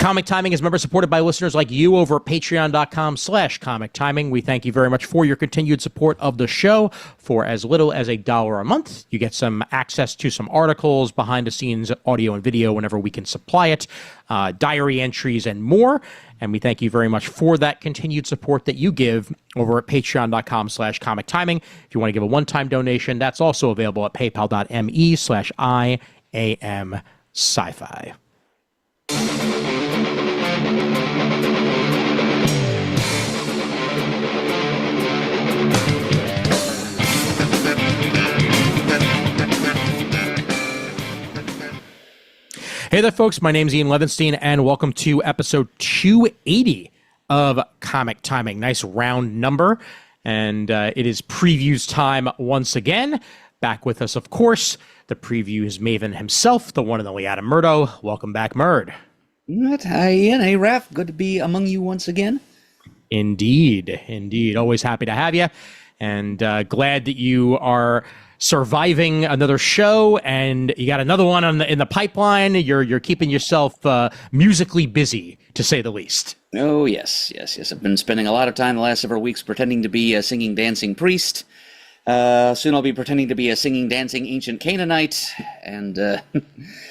Comic Timing is member supported by listeners like you over at patreon.com/comic timing. We thank you very much for your continued support of the show. For as little as $1 a month, you get some access to some articles, behind the scenes audio and video whenever we can supply it, diary entries and more. And we thank you very much for that continued support that you give over at patreon.com/comic timing. If you want to give a one-time donation, that's also available at paypal.me/IAM sci-fi. Hey there, folks. My name's Ian Levinstein, and welcome to episode 280 of Comic Timing. Nice round number, and it is previews time once again. Back with us, of course, the previews maven himself, the one and only Adam Murdo. Welcome back, Murd. Hi, Ian. Hey, Raph. Good to be among you once again. Indeed. Always happy to have you, and glad that you are surviving another show, and you got another one in the pipeline. You're keeping yourself musically busy, to say the least. Oh, yes. I've been spending a lot of time the last several weeks pretending to be a singing, dancing priest. Soon I'll be pretending to be a singing, dancing ancient Canaanite, and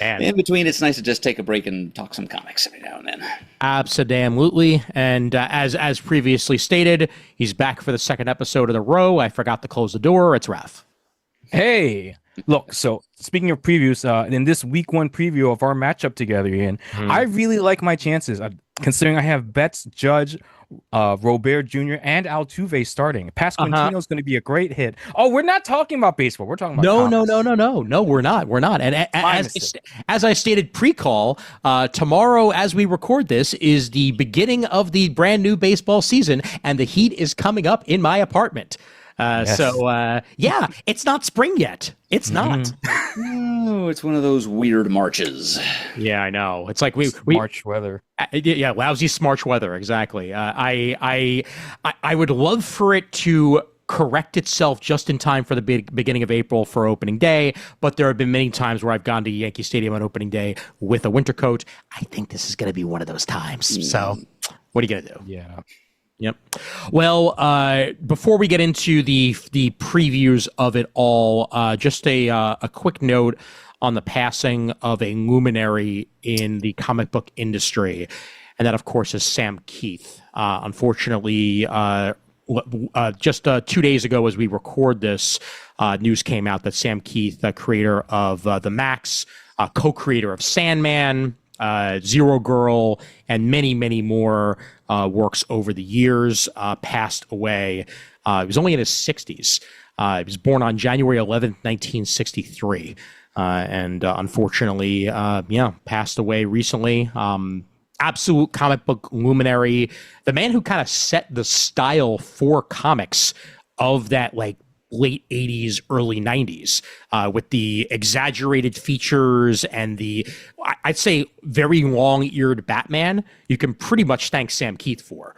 in between, it's nice to just take a break and talk some comics every now and then. Absolutely, and as previously stated, he's back for the second episode of the row. I forgot to close the door. It's Raph. Hey, look, so speaking of previews, in this week one preview of our matchup together, Ian, I really like my chances, considering I have Betts, Judge, Robert Jr., and Altuve starting. Pasquantino is going to be a great hit. Oh, we're not talking about baseball. We're talking about comics. No, we're not. And as I stated pre-call, tomorrow, as we record this, is the beginning of the brand new baseball season, and the heat is coming up in my apartment. Yes. So, it's not spring yet. It's not. No, it's one of those weird marches. Yeah, I know. It's like we March weather. Yeah, lousy March weather. Exactly. I would love for it to correct itself just in time for the beginning of April for opening day, but there have been many times where I've gone to Yankee Stadium on opening day with a winter coat. I think this is going to be one of those times. So, what are you going to do? Yeah. Yep. Well, before we get into the previews of it all, just a quick note on the passing of a luminary in the comic book industry, and that, of course, is Sam Kieth. Unfortunately, just 2 days ago, as we record this, news came out that Sam Kieth, the creator of the Max, co-creator of Sandman, Zero Girl, and many, many more works over the years, passed away. He was only in his 60s. He was born on January 11th, 1963, and unfortunately, passed away recently. Absolute comic book luminary, the man who kind of set the style for comics of that, like, late 80s, early 90s, with the exaggerated features and the, I'd say, very long-eared Batman. You can pretty much thank Sam Kieth for.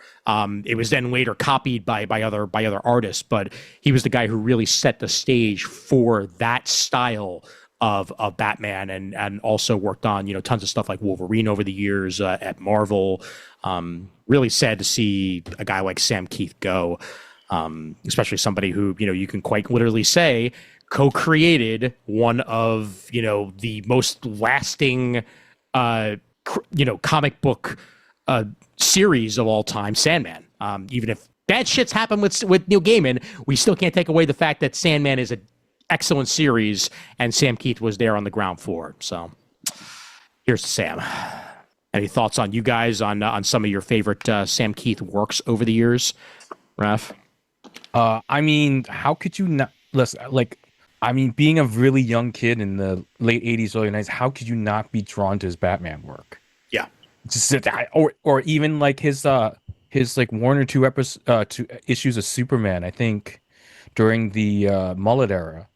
It was then later copied by other artists, but he was the guy who really set the stage for that style of Batman, and also worked on, tons of stuff like Wolverine over the years at Marvel. Really sad to see a guy like Sam Kieth go. Especially somebody who, you can quite literally say co-created one of, the most lasting, comic book series of all time, Sandman. Even if bad shit's happened with Neil Gaiman, we still can't take away the fact that Sandman is an excellent series, and Sam Kieth was there on the ground floor. So here's to Sam. Any thoughts on you guys on some of your favorite Sam Kieth works over the years, Raph? I mean, how could you not listen? Like, I mean, being a really young kid in the late 80s, early 90s, how could you not be drawn to his Batman work? Yeah. Just or even like his like one or two issues of Superman, I think, during the Mullet era.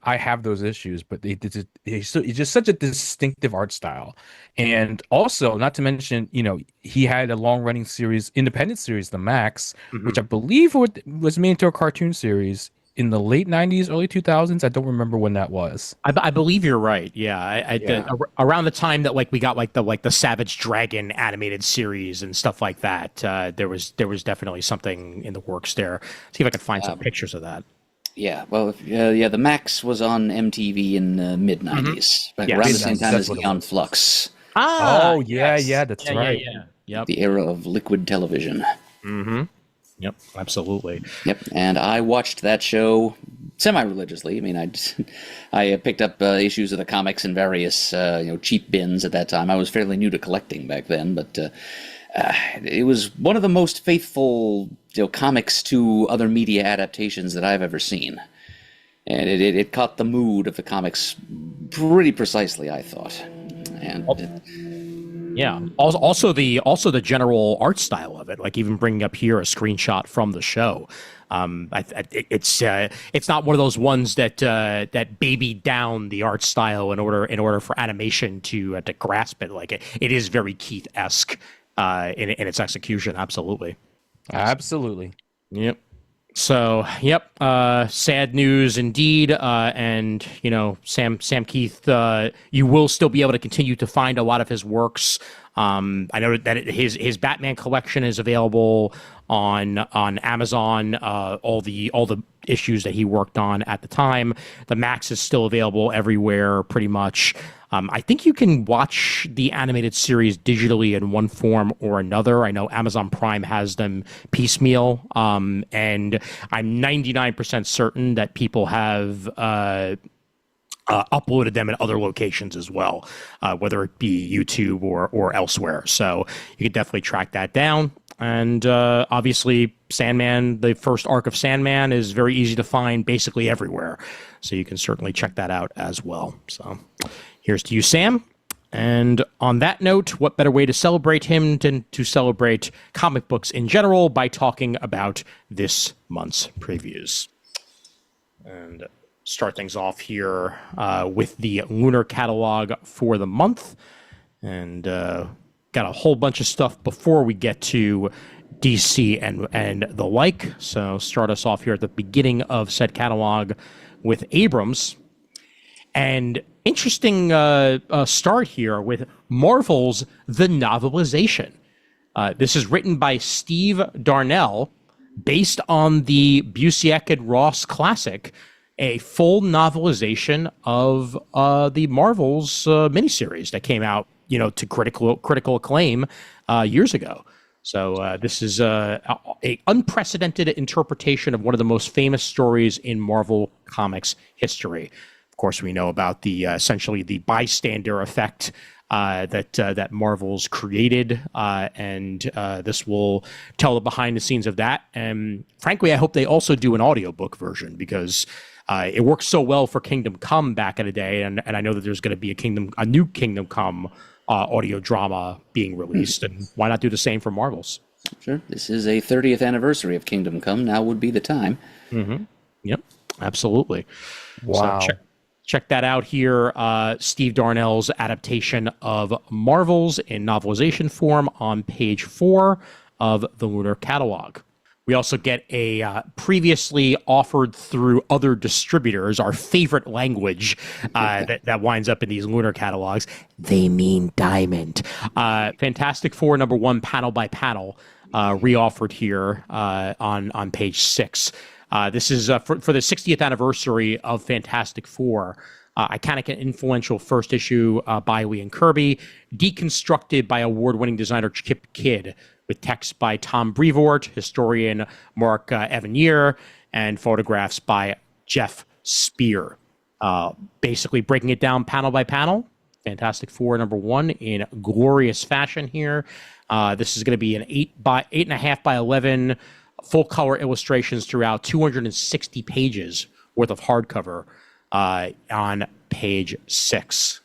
I have those issues, but he's just such a distinctive art style. And also, not to mention, he had a long running series, independent series, The Max, which I believe was made into a cartoon series. in the late 90s, early 2000s. I don't remember when that was. I believe you're right. Yeah, Yeah. around the time that we got the Savage Dragon animated series and stuff like that, there was definitely something in the works there. See if I can find some pictures of that. Yeah, well, the Max was on MTV in the mid '90s, Yeah, around the mid-90s, same time that's as what it Eon was. Flux, Oh, yeah, that's right. Yep. the era of liquid television. Yep, absolutely. Yep, and I watched that show semi-religiously. I mean, I picked up issues of the comics in various cheap bins at that time. I was fairly new to collecting back then, but it was one of the most faithful comics to other media adaptations that I've ever seen, and it caught the mood of the comics pretty precisely, I thought. And Yeah. Also the general art style of it, like even bringing up here a screenshot from the show. It's not one of those ones that babied down the art style in order for animation to grasp it. Like it is very Keith-esque in its execution. Absolutely. Absolutely. Yep. So, yep, sad news indeed. And Sam Keith, you will still be able to continue to find a lot of his works. I know that his Batman collection is available on Amazon. All the issues that he worked on at the time. The Max is still available everywhere, pretty much. I think you can watch the animated series digitally in one form or another. I know Amazon Prime has them piecemeal, and I'm 99% certain that people have uploaded them in other locations as well, whether it be YouTube or elsewhere. So you can definitely track that down. And obviously, Sandman, the first arc of Sandman, is very easy to find basically everywhere. So you can certainly check that out as well. So here's to you, Sam. And on that note, what better way to celebrate him than to celebrate comic books in general by talking about this month's previews? And start things off here with the lunar catalog for the month. And got a whole bunch of stuff before we get to DC and the like. So start us off here at the beginning of said catalog with Abrams. And interesting start here with Marvel's The Novelization. This is written by Steve Darnell, based on the Busiek and Ross classic, a full novelization of the Marvel's miniseries that came out, to critical acclaim years ago. So this is a unprecedented interpretation of one of the most famous stories in Marvel Comics history. Of course, we know about the essentially the bystander effect that Marvel's created, and this will tell the behind the scenes of that. And frankly, I hope they also do an audiobook version, because it worked so well for Kingdom Come back in the day, and I know that there's going to be a new Kingdom Come audio drama being released, and why not do the same for Marvel's? Sure, this is a 30th anniversary of Kingdom Come. Now would be the time. Mm-hmm. Yep, absolutely. Wow. So check that out here. Steve Darnell's adaptation of Marvel's in novelization form on page 4 of the Lunar Catalog. We also get a previously offered through other distributors, our favorite language that winds up in these Lunar catalogs. They mean diamond. Fantastic Four #1 panel by panel, reoffered here on page 6. This is for the 60th anniversary of Fantastic Four. Iconic and influential first issue by Lee and Kirby, deconstructed by award-winning designer Chip Kidd, with text by Tom Brevoort, historian Mark Evanier, and photographs by Jeff Spear. Basically breaking it down panel by panel. Fantastic Four #1 in glorious fashion here. This is going to be an 8.5 by 11 full color illustrations throughout 260 pages worth of hardcover on page 6.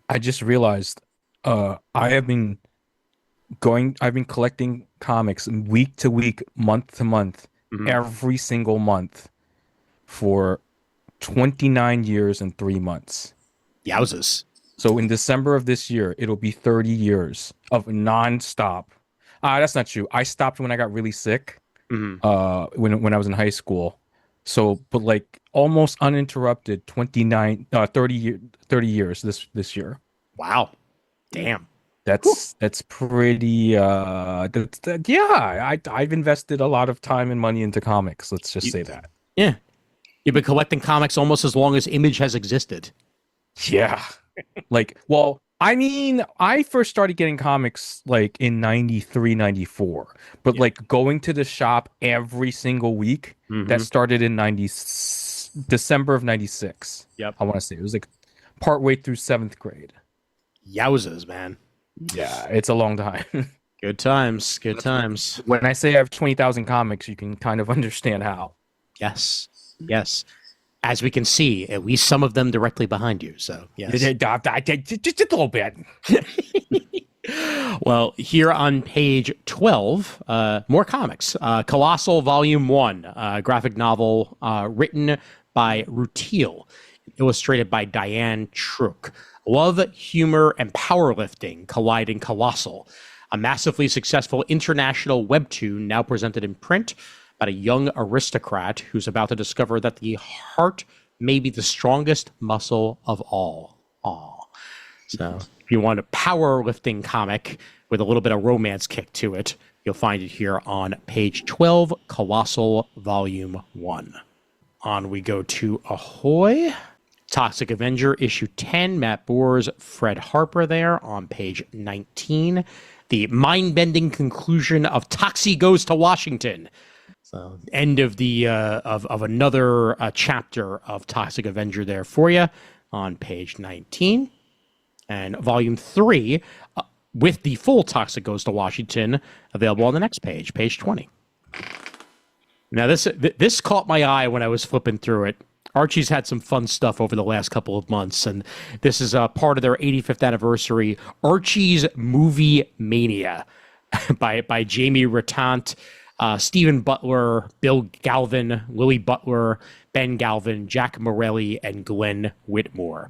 I just realized I've been collecting comics week to week, month to month, every single month for 29 years and 3 months. Yowzas. So in December of this year, it'll be 30 years of nonstop. That's not true. I stopped when I got really sick. When I was in high school. So, but like almost uninterrupted 30 years this year. Wow. Damn. That's pretty yeah, I've invested a lot of time and money into comics, let's just say that. Yeah. You've been collecting comics almost as long as Image has existed. Yeah. Like, well, I mean, I first started getting comics like in 93, 94, but like going to the shop every single week, that started in December of 96. Yep. I want to say it was like partway through 7th grade. Yowzas, man. Yeah, it's a long time. Good times. Good times. When I say I have 20,000 comics, you can kind of understand how. Yes. Yes. As we can see, at least some of them directly behind you. So, yes. Just a little bit. Well, here on page 12, more comics. Colossal Volume 1, graphic novel written by Rutiel, illustrated by Diane Truk. Love, humor, and powerlifting collide in Colossal, a massively successful international webtoon now presented in print about a young aristocrat who's about to discover that the heart may be the strongest muscle of all. Aw. So if you want a powerlifting comic with a little bit of romance kick to it, you'll find it here on page 12, Colossal Volume 1. On we go to Ahoy. Toxic Avenger issue 10, Matt Boers, Fred Harper there on page 19. The mind-bending conclusion of Toxie Goes to Washington. So end of the of another chapter of Toxic Avenger there for you on page 19. And volume 3 with the full Toxic Goes to Washington available on the next page, page 20. Now this caught my eye when I was flipping through it. Archie's had some fun stuff over the last couple of months, and this is part of their 85th anniversary, Archie's Movie Mania by Jamie Rattant, Stephen Butler, Bill Galvin, Lily Butler, Ben Galvin, Jack Morelli, and Glenn Whitmore.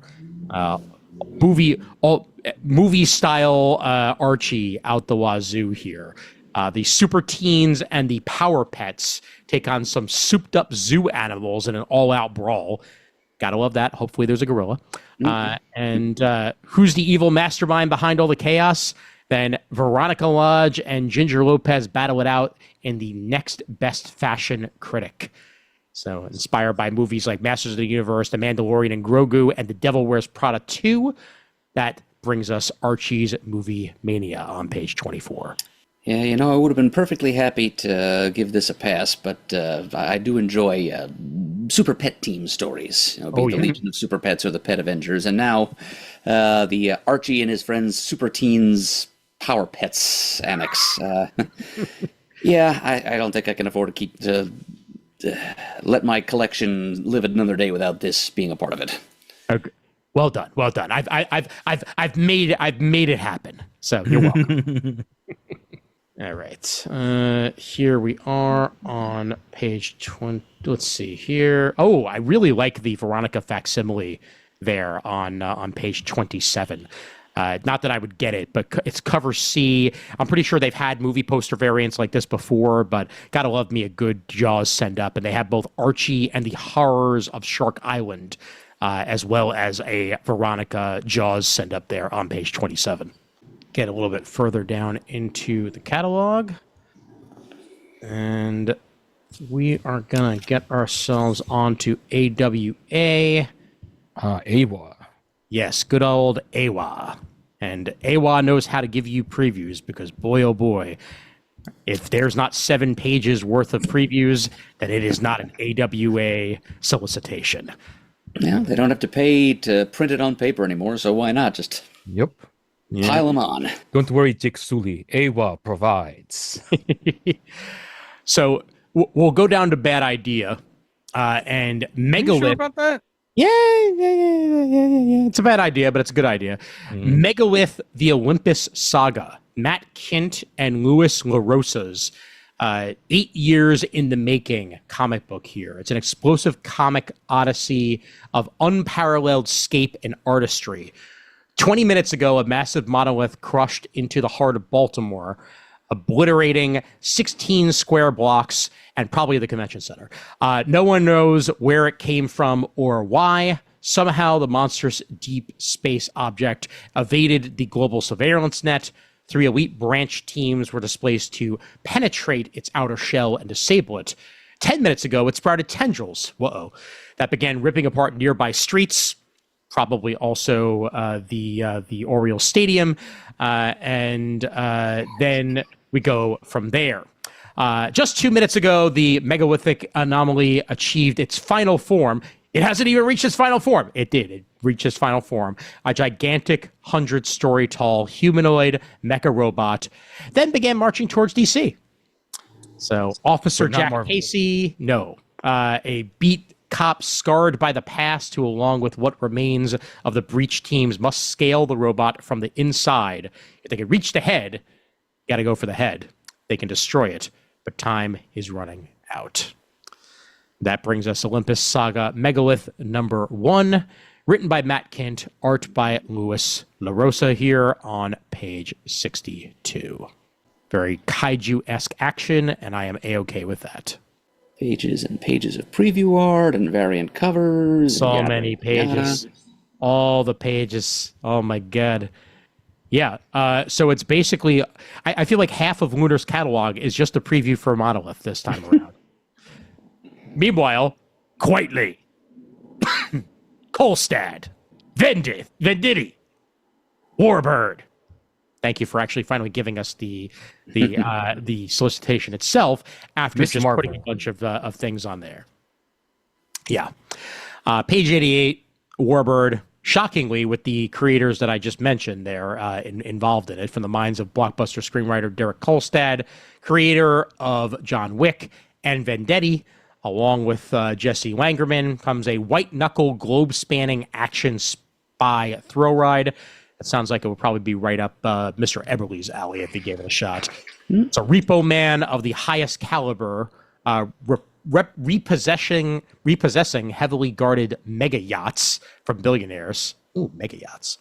Movie style Archie out the wazoo here. The super teens and the power pets take on some souped up zoo animals in an all out brawl. Gotta love that. Hopefully there's a gorilla. And who's the evil mastermind behind all the chaos? Then Veronica Lodge and Ginger Lopez battle it out in the next best fashion critic. So inspired by movies like Masters of the Universe, The Mandalorian and Grogu, and The Devil Wears Prada 2, that brings us Archie's Movie Mania on page 24. Yeah, you know, I would have been perfectly happy to give this a pass, but I do enjoy Super Pet Team stories. You know, the Legion of Super Pets or the Pet Avengers, and now the Archie and his friends Super Teens Power Pets Annex. Yeah, I don't think I can afford to let my collection live another day without this being a part of it. Okay. Well done, well done. I've made it happen. So you're welcome. All right. Here we are on page 20. Let's see here. Oh, I really like the Veronica facsimile there on page 27. Not that I would get it, but it's cover C. I'm pretty sure they've had movie poster variants like this before, but gotta love me a good Jaws send up. And they have both Archie and the horrors of Shark Island, as well as a Veronica Jaws send up there on page 27. Get a little bit further down into the catalog. And we are going to get ourselves onto AWA. AWA. Yes, good old AWA. And AWA knows how to give you previews because, boy, oh boy, if there's not 7 pages worth of previews, then it is not an AWA solicitation. Yeah, they don't have to pay to print it on paper anymore, so why not just pile them on? Don't worry, Dick Sully. AWA provides. So we'll go down to Bad Idea and Megalith. You sure about that? Yeah. It's a bad idea, but it's a good idea. Megalith, the Olympus Saga. Matt Kindt and Louis LaRosa's 8 years in the making comic book here. It's an explosive comic odyssey of unparalleled scape and artistry. 20 minutes ago, a massive monolith crushed into the heart of Baltimore. obliterating 16 square blocks and probably the convention center. No one knows where it came from or why. Somehow the monstrous deep space object evaded the global surveillance net. 3 elite branch teams were displaced to penetrate its outer shell and disable it. 10 minutes ago, it sprouted tendrils. Whoa. That began ripping apart nearby streets, probably also the Orioles Stadium. And then we go from there. Just 2 minutes ago, the megalithic anomaly achieved its final form. It hasn't even reached its final form. It did. It reached its final form. A gigantic 100-story tall humanoid mecha robot, then began marching towards DC. So Officer Jack Casey, no. A beat cop scarred by the past who, along with what remains of the breach teams, must scale the robot from the inside. If they can reach the head, got to go for the head. They can destroy it, but time is running out. That brings us Olympus Saga Megalith number 1, written by Matt Kindt, art by Louis LaRosa here on page 62. Very kaiju-esque action, and I am A-okay with that. Pages and pages of preview art and variant covers. So many pages. All the pages. Oh my god. Yeah, so it's basically, I feel like half of Lunar's catalog is just a preview for Monolith this time around. Meanwhile, Quitely, Kolstad, Venditti, Warbird. Thank you for actually finally giving us the solicitation itself after Miss just Marvel. putting a bunch of things on there. Yeah. Page 88, Warbird, shockingly, with the creators that I just mentioned there involved in it, from the minds of blockbuster screenwriter Derek Kolstad, creator of John Wick and Venditti, along with Jesse Langerman, comes a white-knuckle, globe-spanning action spy thrill ride. That sounds like it would probably be right up Mr. Eberle's alley if he gave it a shot. It's a repo man of the highest caliber, repossessing heavily guarded mega yachts from billionaires. Ooh, mega yachts.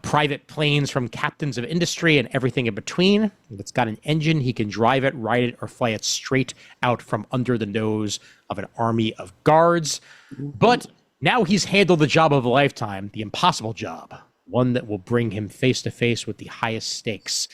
Private planes from captains of industry and everything in between. If it's got an engine, he can drive it, ride it, or fly it straight out from under the nose of an army of guards. But now he's handled the job of a lifetime, the impossible job, one that will bring him face to face with the highest stakes.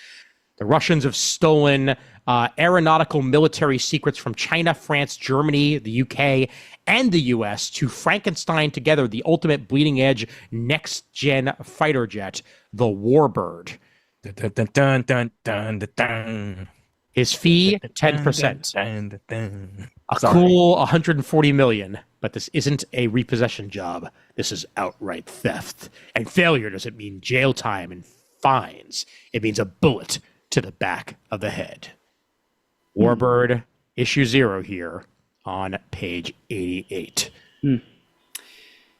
The Russians have stolen aeronautical military secrets from China, France, Germany, the UK, and the US to Frankenstein together the ultimate bleeding-edge next-gen fighter jet, the Warbird. Dun, dun, dun, dun, dun, dun, dun. His fee, 10%. Dun, dun, dun. A cool 140 million, but this isn't a repossession job. This is outright theft. And failure doesn't mean jail time and fines. It means a bullet to the back of the head. Warbird, issue 0 here on page 88.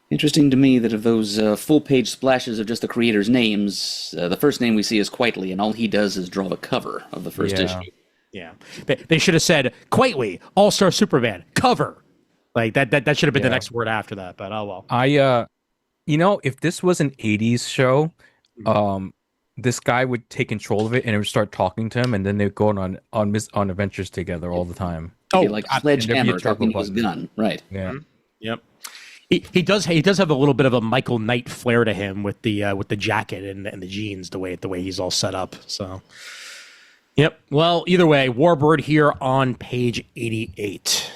Interesting to me that of those full-page splashes of just the creators' names, the first name we see is Quitely, and all he does is draw the cover of the first issue. Yeah. They should have said, Quitely, All-Star Superman, cover. Like, that should have been the next word after that, but oh well. If this was an 80s show, this guy would take control of it and it would start talking to him, and then they'd go on adventures together all the time. Oh, like Sledgehammer talking to his gun, right? Yeah. Yep. He does have a little bit of a Michael Knight flair to him with the jacket and the jeans, the way he's all set up. So, yep. Well, either way, Warbird here on page 88.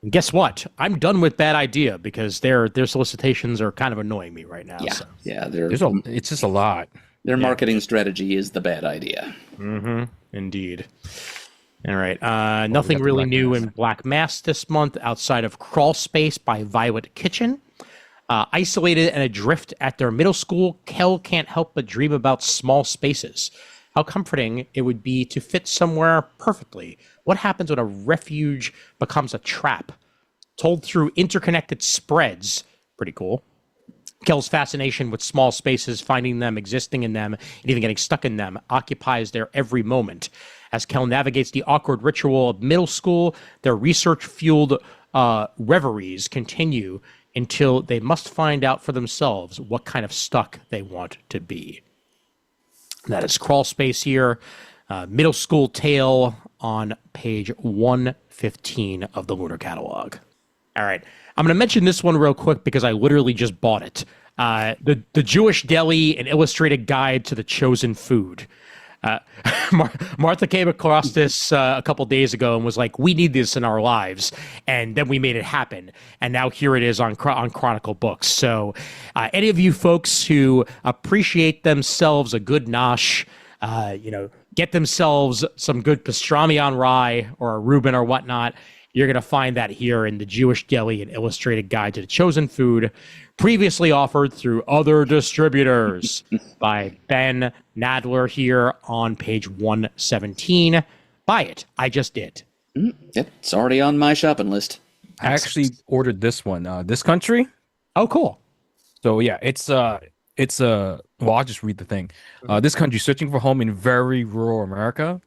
And guess what? I'm done with Bad Idea because their solicitations are kind of annoying me right now. Yeah, so. yeah. It's just a lot. Their marketing strategy is the bad idea. Mm-hmm. Indeed. All right. Nothing really new in Black Mass this month outside of Crawl Space by Violet Kitchen. Isolated and adrift at their middle school, Kel can't help but dream about small spaces. How comforting it would be to fit somewhere perfectly. What happens when a refuge becomes a trap? Told through interconnected spreads. Pretty cool. Kel's fascination with small spaces, finding them, existing in them, and even getting stuck in them, occupies their every moment. As Kel navigates the awkward ritual of middle school, their research-fueled reveries continue until they must find out for themselves what kind of stuck they want to be. That is Crawl Space here Middle School Tale on page 115 of the Lunar Catalog. All right. I'm going to mention this one real quick because I literally just bought it. The Jewish Deli, an illustrated guide to the chosen food. Martha came across this a couple days ago and was like, we need this in our lives. And then we made it happen. And now here it is on Chronicle Books. So any of you folks who appreciate themselves a good nosh, get themselves some good pastrami on rye or a Reuben or whatnot, you're going to find that here in the Jewish Deli, an illustrated guide to the chosen food, previously offered through other distributors by Ben Nadler here on page 117. Buy it. I just did. Yep, it's already on my shopping list. I actually ordered this one. This country. Oh, cool. So yeah, it's well, I'll just read the thing. This country, searching for home in very rural America,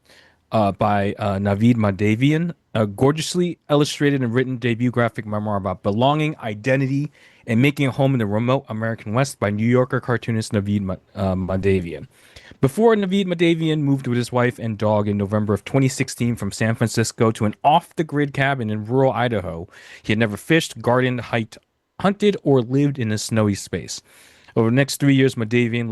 by Navid Mahdavian, a gorgeously illustrated and written debut graphic memoir about belonging, identity, and making a home in the remote American West by New Yorker cartoonist Navid Mahdavian. Before Navid Mahdavian moved with his wife and dog in November of 2016 from San Francisco to an off-the-grid cabin in rural Idaho, he had never fished, gardened, hunted, or lived in a snowy space. Over the next 3 years, Mahdavian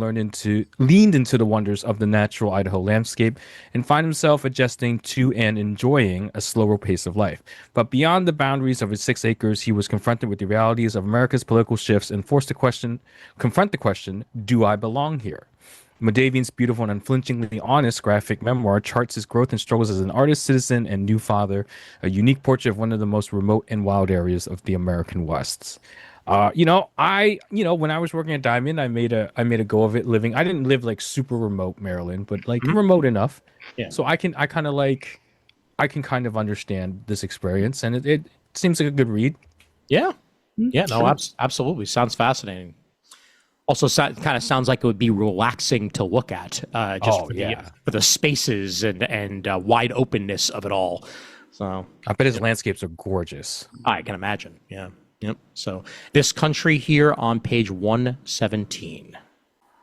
leaned into the wonders of the natural Idaho landscape and found himself adjusting to and enjoying a slower pace of life. But beyond the boundaries of his 6 acres, he was confronted with the realities of America's political shifts and forced to confront the question, do I belong here? Mahdavian's beautiful and unflinchingly honest graphic memoir charts his growth and struggles as an artist, citizen, and new father, a unique portrait of one of the most remote and wild areas of the American West. When I was working at Diamond, I made a go of it living. I didn't live like super remote Maryland, but like remote enough. Yeah. So I can kind of understand this experience, and it seems like a good read. Yeah. Yeah. No, absolutely. Sounds fascinating. Also, kind of sounds like it would be relaxing to look at, for the spaces and wide openness of it all. So I bet his landscapes are gorgeous. I can imagine. Yeah. Yep. So this country here on page 117.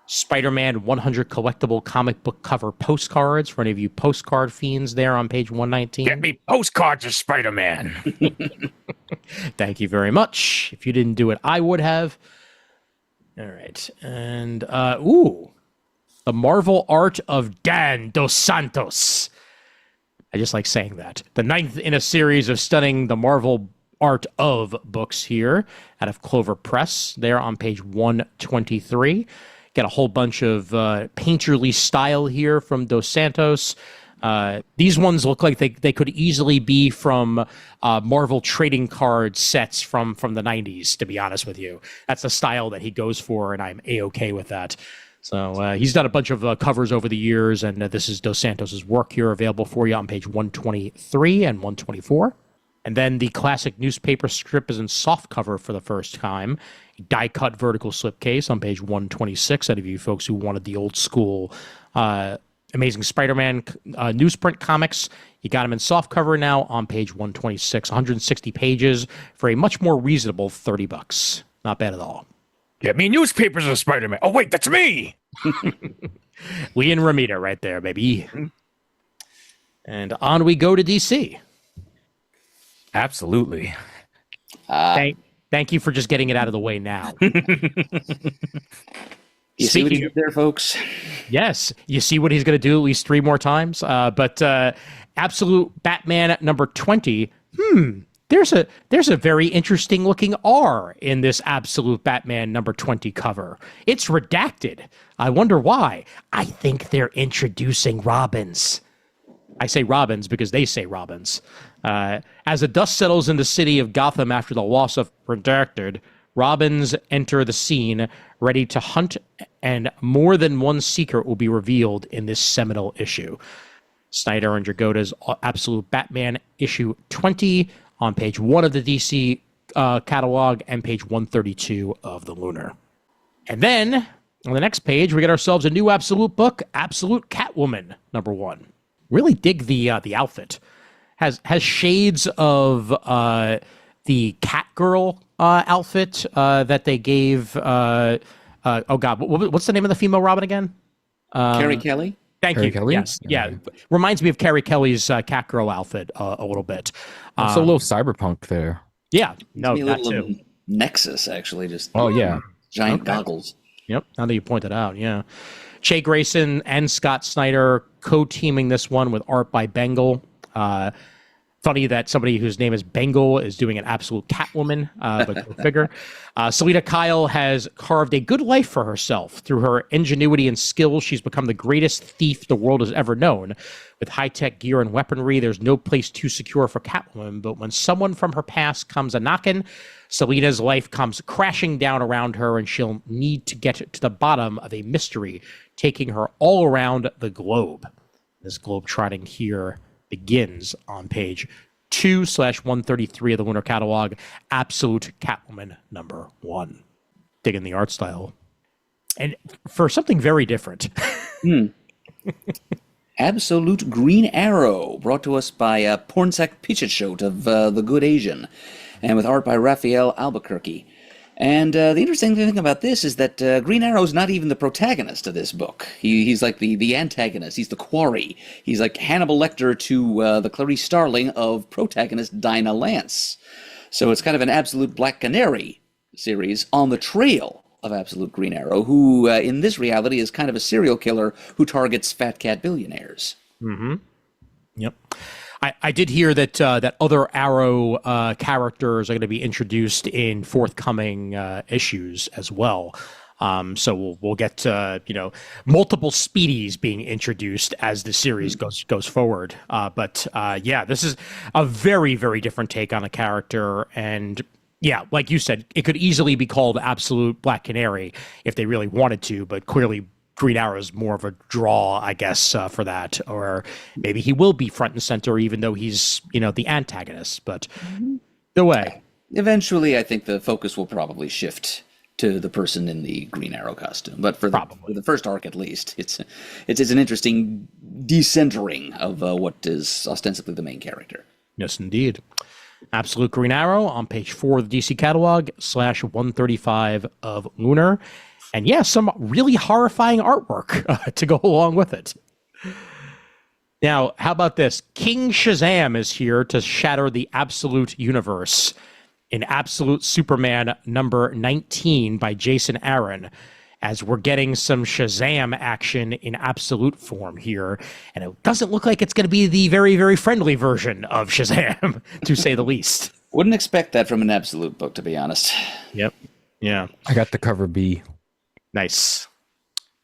Spider-Man 100 collectible comic book cover postcards for any of you postcard fiends there on page 119. Get me postcards of Spider-Man. Thank you very much. If you didn't do it, I would have. All right. And, the Marvel art of Dan Dos Santos. I just like saying that. The 9th in a series of stunning the Marvel art of books here out of Clover Press there on page 123. Got a whole bunch of painterly style here from Dos Santos. These ones look like they could easily be from Marvel trading card sets from the 90s, to be honest with you. That's the style that he goes for, and I'm A-okay with that. So he's done a bunch of covers over the years, and this is Dos Santos' work here available for you on page 123 and 124. And then the classic newspaper strip is in soft cover for the first time. Die-cut vertical slipcase on page 126. Any of you folks who wanted the old school Amazing Spider-Man newsprint comics, you got them in soft cover now on page 126. 160 pages for a much more reasonable $30. Not bad at all. Get me newspapers of Spider-Man. Oh, wait, that's me! Lee and Ramita right there, baby. And on we go to DC. Absolutely. Thank you for just getting it out of the way now. You see what he did there, folks? Yes. You see what he's going to do at least 3 more times. But Absolute Batman number 20. There's a very interesting looking R in this Absolute Batman number 20 cover. It's redacted. I wonder why. I think they're introducing Robins. I say Robins because they say Robins. As the dust settles in the city of Gotham after the loss of Redacted, Robins enter the scene, ready to hunt, and more than one secret will be revealed in this seminal issue. Snyder and Dragotta's Absolute Batman issue 20 on page 1 of the DC catalog and page 132 of the Lunar. And then, on the next page, we get ourselves a new Absolute book, Absolute Catwoman, number 1. Really dig the outfit. Has shades of the Catgirl outfit that they gave. Oh God, what's the name of the female Robin again? Carrie Kelly. Thank Carrie you. Kelly? Yes, yeah. Reminds me of Carrie Kelly's Catgirl outfit a little bit. Also a little cyberpunk there. Yeah, Gives me a that little too. Nexus, actually. Just Yeah. giant goggles. Yep. Now that you pointed out, yeah. Che Grayson and Scott Snyder co-teaming this one with art by Bengal. Funny that somebody whose name is Bengal is doing an absolute Catwoman, but go figure. Selena Kyle has carved a good life for herself. Through her ingenuity and skills, she's become the greatest thief the world has ever known. With high-tech gear and weaponry, there's no place too secure for Catwoman, but when someone from her past comes a-knockin', Selena's life comes crashing down around her, and she'll need to get to the bottom of a mystery, taking her all around the globe. This globe-trotting here begins on page 2/133 of the Lunar Catalog, Absolute Catwoman #1. Digging the art style. And for something very different. Absolute Green Arrow, brought to us by Pornsak Pichetshote of The Good Asian, and with art by Raphael Albuquerque. And the interesting thing about this is that Green Arrow's not even the protagonist of this book. He's like the antagonist. He's the quarry. He's like Hannibal Lecter to the Clarice Starling of protagonist Dinah Lance. So it's kind of an Absolute Black Canary series on the trail of Absolute Green Arrow, who in this reality is kind of a serial killer who targets fat cat billionaires. Mm-hmm. Yep. I did hear that that other Arrow characters are going to be introduced in forthcoming issues as well. So we'll get multiple Speedies being introduced as the series goes forward. But this is a very, very different take on a character. And yeah, like you said, it could easily be called Absolute Black Canary if they really wanted to, but clearly Green Arrow is more of a draw, I guess, for that. Or maybe he will be front and center, even though he's, the antagonist. But the way. Eventually, I think the focus will probably shift to the person in the Green Arrow costume. But for the first arc, at least, it's an interesting decentering of what is ostensibly the main character. Yes, indeed. Absolute Green Arrow on page 4 of the DC catalog /135 of Lunar. And yeah, some really horrifying artwork to go along with it. Now, how about this? King Shazam is here to shatter the Absolute universe in Absolute Superman #19 by Jason Aaron, as we're getting some Shazam action in Absolute form here. And it doesn't look like it's going to be the very, very friendly version of Shazam, to say the least. Wouldn't expect that from an Absolute book, to be honest. Yep. Yeah. I got the cover B. Nice.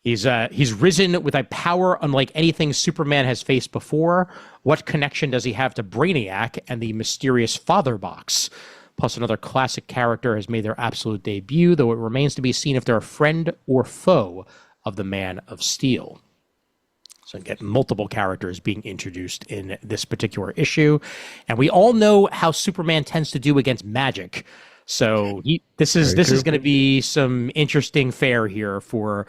He's risen with a power unlike anything Superman has faced before. What connection does he have to Brainiac and the mysterious Father Box? Plus, another classic character has made their Absolute debut, though it remains to be seen if they're a friend or foe of the Man of Steel. So get multiple characters being introduced in this particular issue. And we all know how Superman tends to do against magic. So this is going to be some interesting fare here for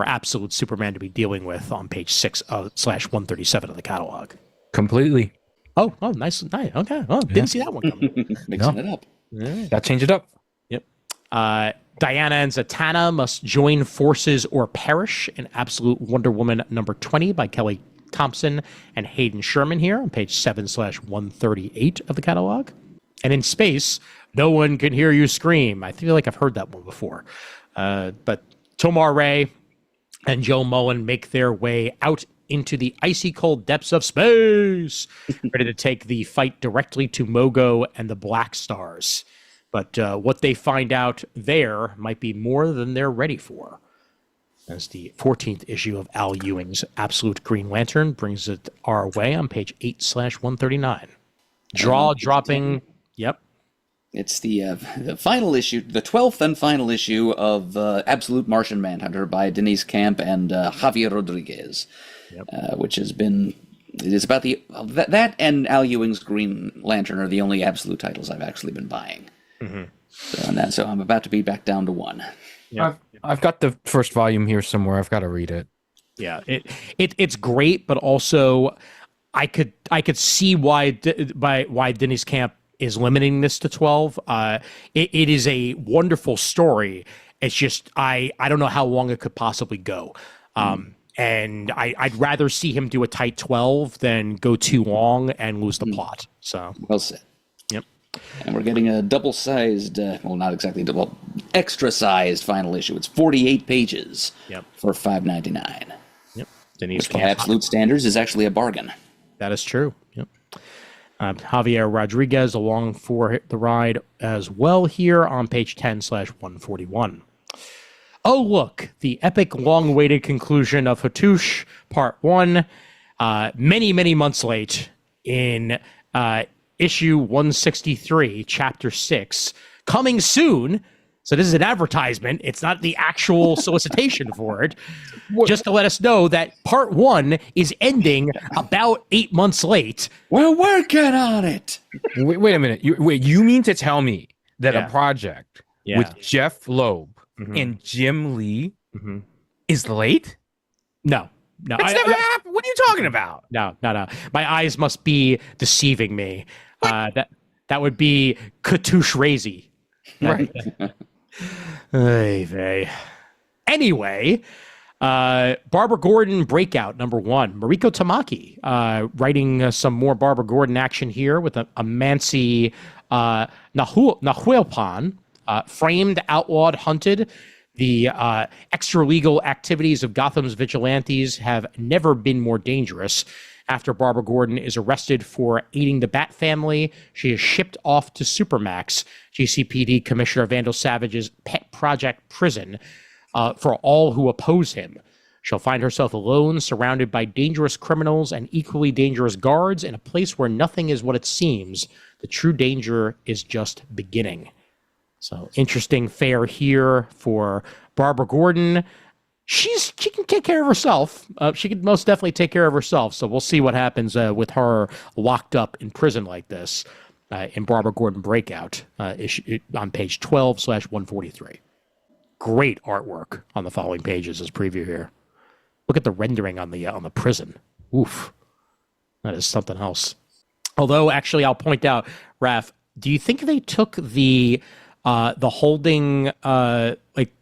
Absolute Superman to be dealing with on page 6 /137 of the catalog. Completely. Oh, nice. Okay. Oh, didn't see that one coming. Mixing it up. That changed it up. Yep. Diana and Zatanna must join forces or perish in Absolute Wonder Woman #20 by Kelly Thompson and Hayden Sherman here on page 7 /138 of the catalog. And in space, no one can hear you scream. I feel like I've heard that one before. But Tomar Ray and Joe Mullen make their way out into the icy cold depths of space, ready to take the fight directly to Mogo and the Black Stars. But what they find out there might be more than they're ready for. As the 14th issue of Al Ewing's Absolute Green Lantern brings it our way on page 8 /139. Dropping. Yep. It's the final issue, the 12th and final issue of Absolute Martian Manhunter by Denise Camp and Javier Rodriguez, which has been... It is about that and Al Ewing's Green Lantern are the only Absolute titles I've actually been buying. Mm-hmm. So I'm about to be back down to one. Yeah. I've got the first volume here somewhere. I've got to read it. Yeah, it's great, but also I could see why Denise Camp is limiting this to 12. It is a wonderful story. It's just I don't know how long it could possibly go. And I'd rather see him do a tight 12 than go too long and lose the plot. So well said. Yep. And we're getting a double-sized, well, not exactly double, extra-sized final issue. It's 48 pages for $5.99. Yep. Denise, which by absolute standards is actually a bargain. That is true. Yep. Javier Rodriguez along for the ride as well here on page 10/141. Oh, look, the epic long-awaited conclusion of Hattush Part 1, many, many months late in issue 163, Chapter 6, coming soon. So this is an advertisement. It's not the actual solicitation for it. Just to let us know that Part 1 is ending about 8 months late. We're working on it. Wait a minute. You mean to tell me that a project with Jeff Loeb and Jim Lee is late? No. That's never happened. What are you talking about? No. My eyes must be deceiving me. That would be Katush Razy. Right. Anyway, Barbara Gordon breakout #1. Mariko Tamaki writing some more Barbara Gordon action here with a Mansi Nahuelpan, framed, outlawed, hunted. The extra-legal activities of Gotham's vigilantes have never been more dangerous. After Barbara Gordon is arrested for aiding the Bat family, she is shipped off to Supermax, GCPD Commissioner Vandal Savage's pet project prison, for all who oppose him. She'll find herself alone, surrounded by dangerous criminals and equally dangerous guards in a place where nothing is what it seems. The true danger is just beginning. So interesting fare here for Barbara Gordon. She can take care of herself. She can most definitely take care of herself. So we'll see what happens with her locked up in prison like this in Barbara Gordon Breakout issue on page 12/143. Great artwork on the following pages as preview here. Look at the rendering on the prison. Oof, that is something else. Although actually, I'll point out, Raph, do you think they took the holding,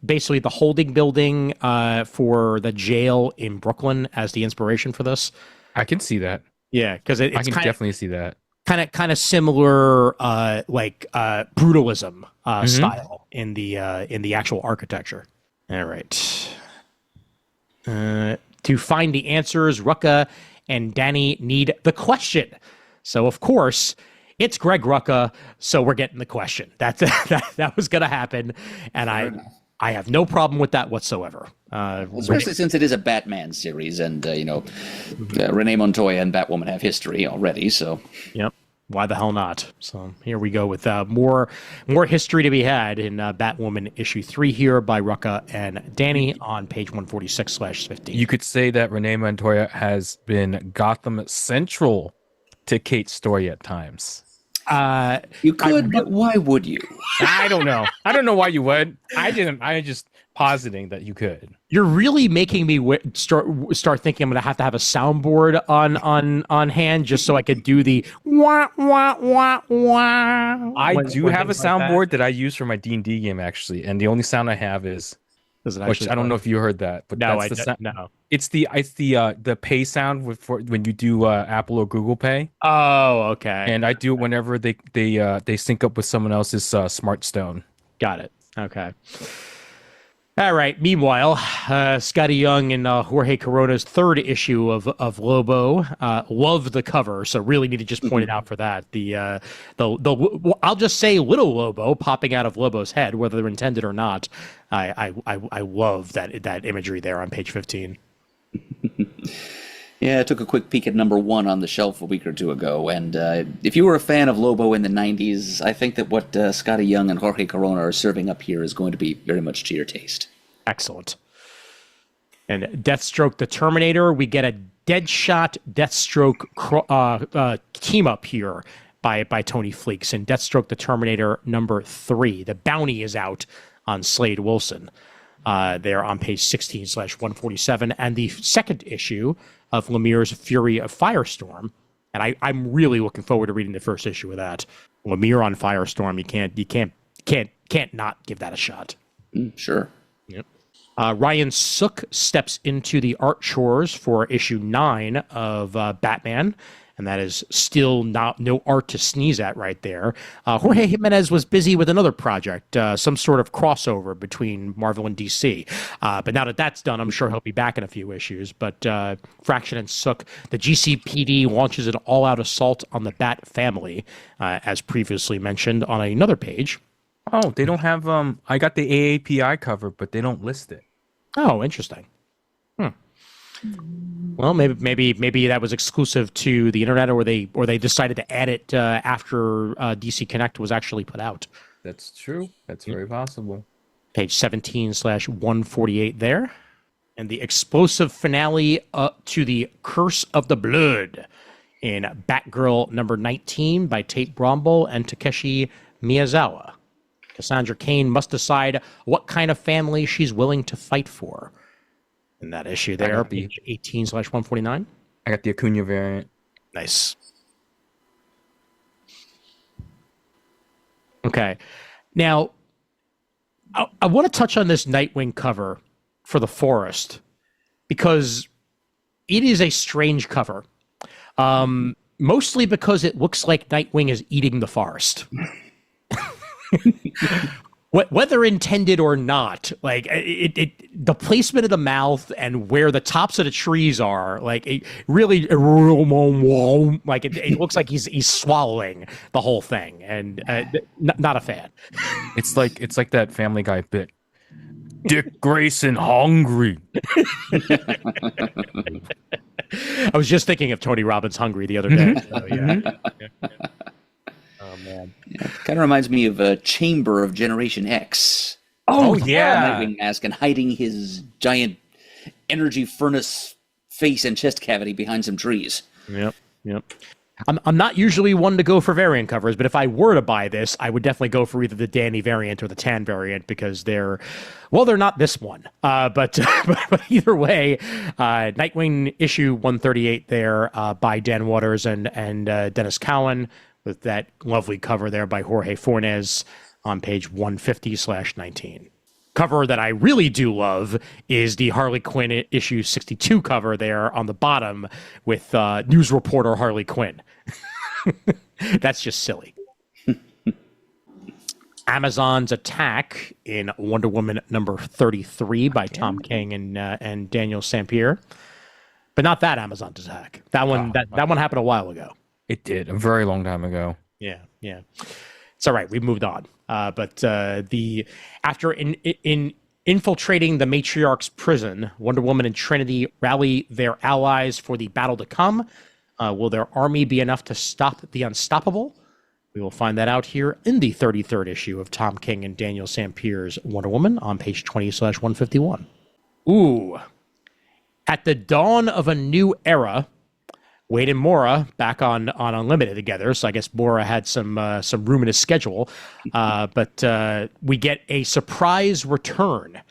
basically the holding building for the jail in Brooklyn as the inspiration for this? I can see that. Yeah, because I can definitely see that. Kind of similar, brutalism style in the actual architecture. All right. To find the answers, Rucka and Danny need the question. So of course, it's Greg Rucka, so we're getting the question. That was going to happen, and I have no problem with that whatsoever. Especially since it is a Batman series, and Renee Montoya and Batwoman have history already. So, yep, why the hell not? So here we go with more history to be had in Batwoman issue 3 here by Rucka and Danny on page 146/15. You could say that Renee Montoya has been Gotham Central to Kate's story at times. You could, but why would you? I don't know. I don't know why you would. I just positing that you could. You're really making me start thinking I'm going to have a soundboard on hand just so I could do the wah wah wah wah. I do have a soundboard that I use for my D&D game actually, and the only sound I have is. Which I don't know if you heard that, but no, no. It's the pay sound for when you do Apple or Google Pay. Oh, okay. And I do it whenever they sync up with someone else's Smart Stone. Got it. Okay. All right. Meanwhile, Scotty Young in Jorge Corona's 3rd issue of Lobo. Love the cover, so really need to just point it out for that. The I'll just say little Lobo popping out of Lobo's head, whether they're intended or not. I love that imagery there on page 15. Yeah, I took a quick peek at #1 on the shelf a week or two ago, and if you were a fan of Lobo in the 90s, I think that what Scotty Young and Jorge Corona are serving up here is going to be very much to your taste. Excellent. And Deathstroke the Terminator, we get a Deadshot Deathstroke team up here by Tony Fleeks, and Deathstroke the Terminator #3. The bounty is out on Slade Wilson. There on page 16/147, and the 2nd issue of Lemire's Fury of Firestorm, and I'm really looking forward to reading the 1st issue of that. Lemire on Firestorm, you can't not give that a shot. Sure. Yep. Ryan Sook steps into the art chores for issue 9 of Batman, and that is still no art to sneeze at right there. Jorge Jimenez was busy with another project, some sort of crossover between Marvel and DC. But now that that's done, I'm sure he'll be back in a few issues. But Fraction and Sook, the GCPD launches an all-out assault on the Bat family, as previously mentioned on another page. Oh, they don't have I got the AAPI cover, but they don't list it. Oh, interesting. Well, maybe that was exclusive to the internet, or they decided to add it after DC Connect was actually put out. That's true. That's very possible. Page 17/148 there, and the explosive finale to the Curse of the Blood in Batgirl number 19 by Tate Brombal and Takeshi Miyazawa. Cassandra Cain must decide what kind of family she's willing to fight for. In that issue there, page 18/149. I got the Acuna variant. Nice. Okay. Now, I want to touch on this Nightwing cover for The Forest, because it is a strange cover. Mostly because it looks like Nightwing is eating the forest. Whether intended or not, like the placement of the mouth and where the tops of the trees are, like it really, like it looks like he's swallowing the whole thing, and not a fan. It's like that Family Guy bit. Dick Grayson hungry. I was just thinking of Tony Robbins' Hungry the other day. So, yeah. Oh man, yeah, kind of reminds me of a Chamber of Generation X. Oh yeah, Nightwing mask and hiding his giant energy furnace face and chest cavity behind some trees. Yep. I'm not usually one to go for variant covers, but if I were to buy this, I would definitely go for either the Danny variant or the Tan variant, because they're not this one. But either way, Nightwing issue 138 there by Dan Waters and Dennis Cowan, with that lovely cover there by Jorge Fornes on page 150/19. Cover that I really do love is the Harley Quinn issue 62 cover there on the bottom with news reporter Harley Quinn. That's just silly. Amazon's Attack in Wonder Woman number 33 by Tom King and Daniel Sampere. But not that Amazon's Attack. That one happened a while ago. It did, a very long time ago. Yeah. It's all right. We've moved on. But after infiltrating the Matriarch's prison, Wonder Woman and Trinity rally their allies for the battle to come. Will their army be enough to stop the unstoppable? We will find that out here in the 33rd issue of Tom King and Daniel Sampere's Wonder Woman on page 20/151. Ooh. At the dawn of a new era, Wade and Maura back on Unlimited together, so I guess Maura had some room in his schedule. But we get a surprise return.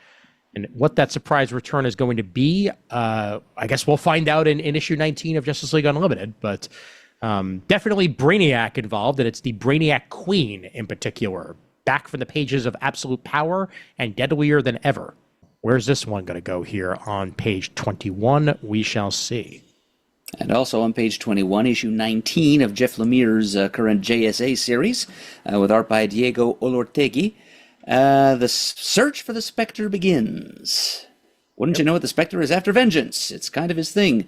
And what that surprise return is going to be, I guess we'll find out in issue 19 of Justice League Unlimited. But definitely Brainiac involved, and it's the Brainiac Queen in particular, back from the pages of Absolute Power and Deadlier Than Ever. Where's this one going to go here on page 21? We shall see. And also on page 21, issue 19 of Jeff Lemire's current JSA series, with art by Diego Olortegui. The search for the Spectre begins. Wouldn't you know it, the Spectre is after vengeance. It's kind of his thing.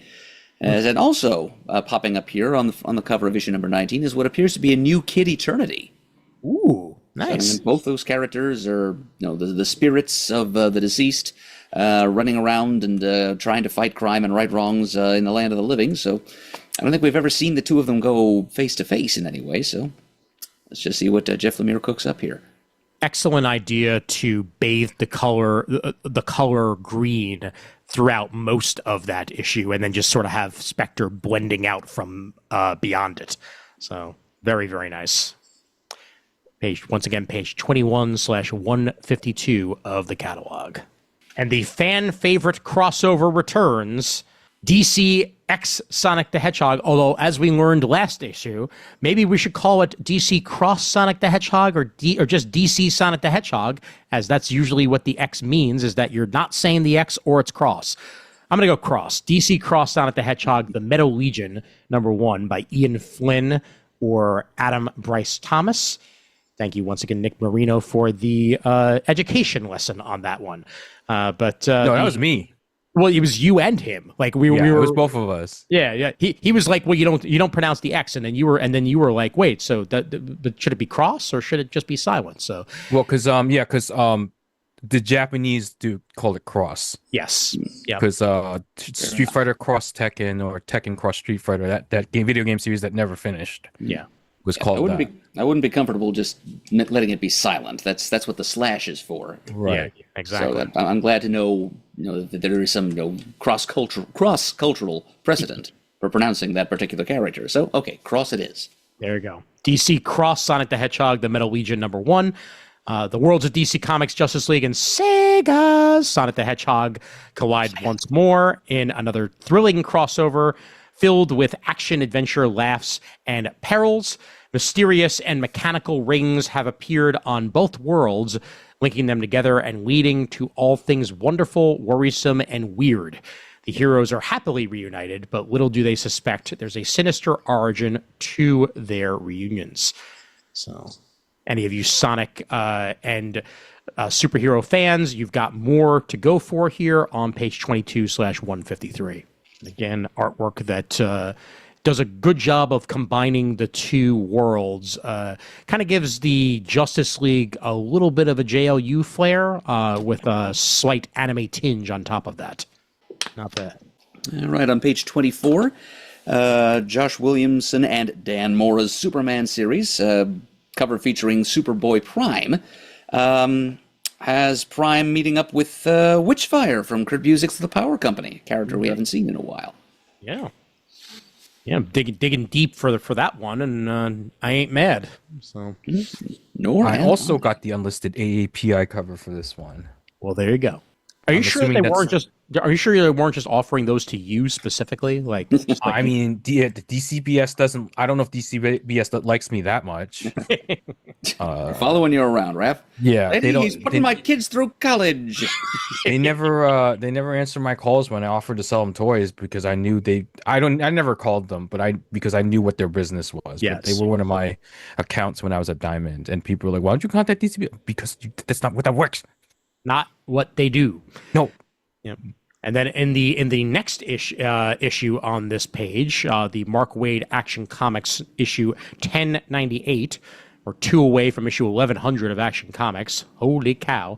And also popping up here on the cover of issue number 19 is what appears to be a new Kid Eternity. Ooh, nice. So, both those characters are, the spirits of the deceased, running around and trying to fight crime and right wrongs in the land of the living. So I don't think we've ever seen the two of them go face to face in any way. So let's just see what Jeff Lemire cooks up here. Excellent idea to bathe the color green throughout most of that issue, and then just sort of have Spectre blending out from beyond it. So very, very nice. Page 21/152 of the catalog. And the fan favorite crossover returns. DC X Sonic the Hedgehog, although as we learned last issue, maybe we should call it DC Cross Sonic the Hedgehog or just DC Sonic the Hedgehog, as that's usually what the X means, is that you're not saying the X or it's cross. I'm going to go cross. DC Cross Sonic the Hedgehog, The Meadow Legion, #1 by Ian Flynn or Adam Bryce Thomas. Thank you once again, Nick Marino, for the education lesson on that one. No, that was me. Well, it was you and him. Like we were. It was both of us. Yeah. He was like, well, you don't pronounce the X, and then you were like, wait, so that should it be cross or should it just be silent? So because the Japanese do call it cross. Yes. Yeah. Because Street Fighter Cross Tekken or Tekken Cross Street Fighter, that video game series that never finished. Yeah. Was called I wouldn't be comfortable just letting it be silent. That's what the slash is for. Right. Yeah, exactly. So I'm glad to know that there is some cross cultural precedent for pronouncing that particular character. So okay, cross it is. There you go. DC Cross Sonic the Hedgehog, The Metal Legion #1. The worlds of DC Comics, Justice League, and Sega's Sonic the Hedgehog collide once more in another thrilling crossover filled with action, adventure, laughs, and perils. Mysterious and mechanical rings have appeared on both worlds, linking them together and leading to all things wonderful, worrisome, and weird. The heroes are happily reunited, but little do they suspect there's a sinister origin to their reunions. So, any of you Sonic and superhero fans, you've got more to go for here on page 22/153. Again, artwork that does a good job of combining the two worlds. Kind of gives the Justice League a little bit of a JLU flair with a slight anime tinge on top of that. Not bad. All right, on page 24, Josh Williamson and Dan Mora's Superman series, cover featuring Superboy Prime, has Prime meeting up with Witchfire from Crib Music's The Power Company, a character we haven't seen in a while. Yeah. Yeah, digging deep for that one, and I ain't mad. So, I also got the unlisted AAPI cover for this one. Well, there you go. Are you sure they weren't just offering those to you specifically? Like I mean, the DCBS doesn't. I don't know if DCBS likes me that much. Following you around, Raph. Yeah, he's putting my kids through college. They never answer my calls when I offered to sell them toys because I knew I never called them, because I knew what their business was. Yes. But they were one of my accounts when I was at Diamond, and people were like, "Why don't you contact DCBS?" Because that's not what that works. Not what they do. No. Yep. And then in the next issue on this page, the Mark Waid Action Comics issue 1098, or 2 away from issue 1100 of Action Comics. Holy cow!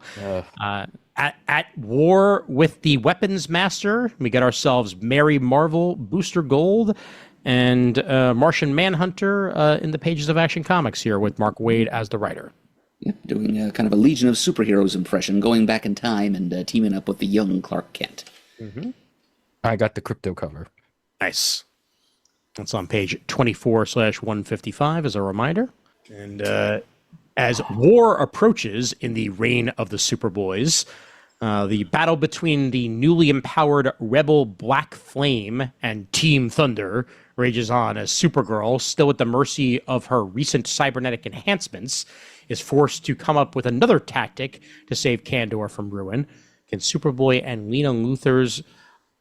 At war with the Weapons Master, we get ourselves Mary Marvel, Booster Gold, and Martian Manhunter in the pages of Action Comics here with Mark Waid as the writer. Yeah, doing kind of a Legion of Superheroes impression, going back in time and teaming up with the young Clark Kent. Mm-hmm. I got the crypto cover. Nice. That's on page 24/155 as a reminder. And as war approaches in the reign of the Superboys, the battle between the newly empowered Rebel Black Flame and Team Thunder rages on as Supergirl, still at the mercy of her recent cybernetic enhancements, is forced to come up with another tactic to save Kandor from ruin. Can Superboy and Lena Luthor's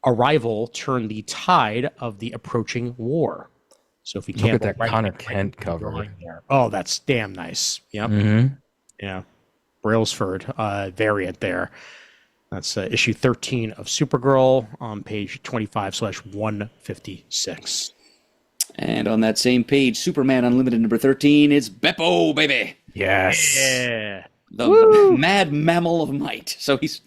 arrival turn the tide of the approaching war? Sophie Campbell. Look at that Connor Kent cover. Oh, that's damn nice. Yep. Mm-hmm. Yeah. Brailsford variant there. That's issue 13 of Supergirl on page 25/156. And on that same page, Superman Unlimited #13 is Beppo, baby. Yes. Yeah. The mad mammal of might. So he's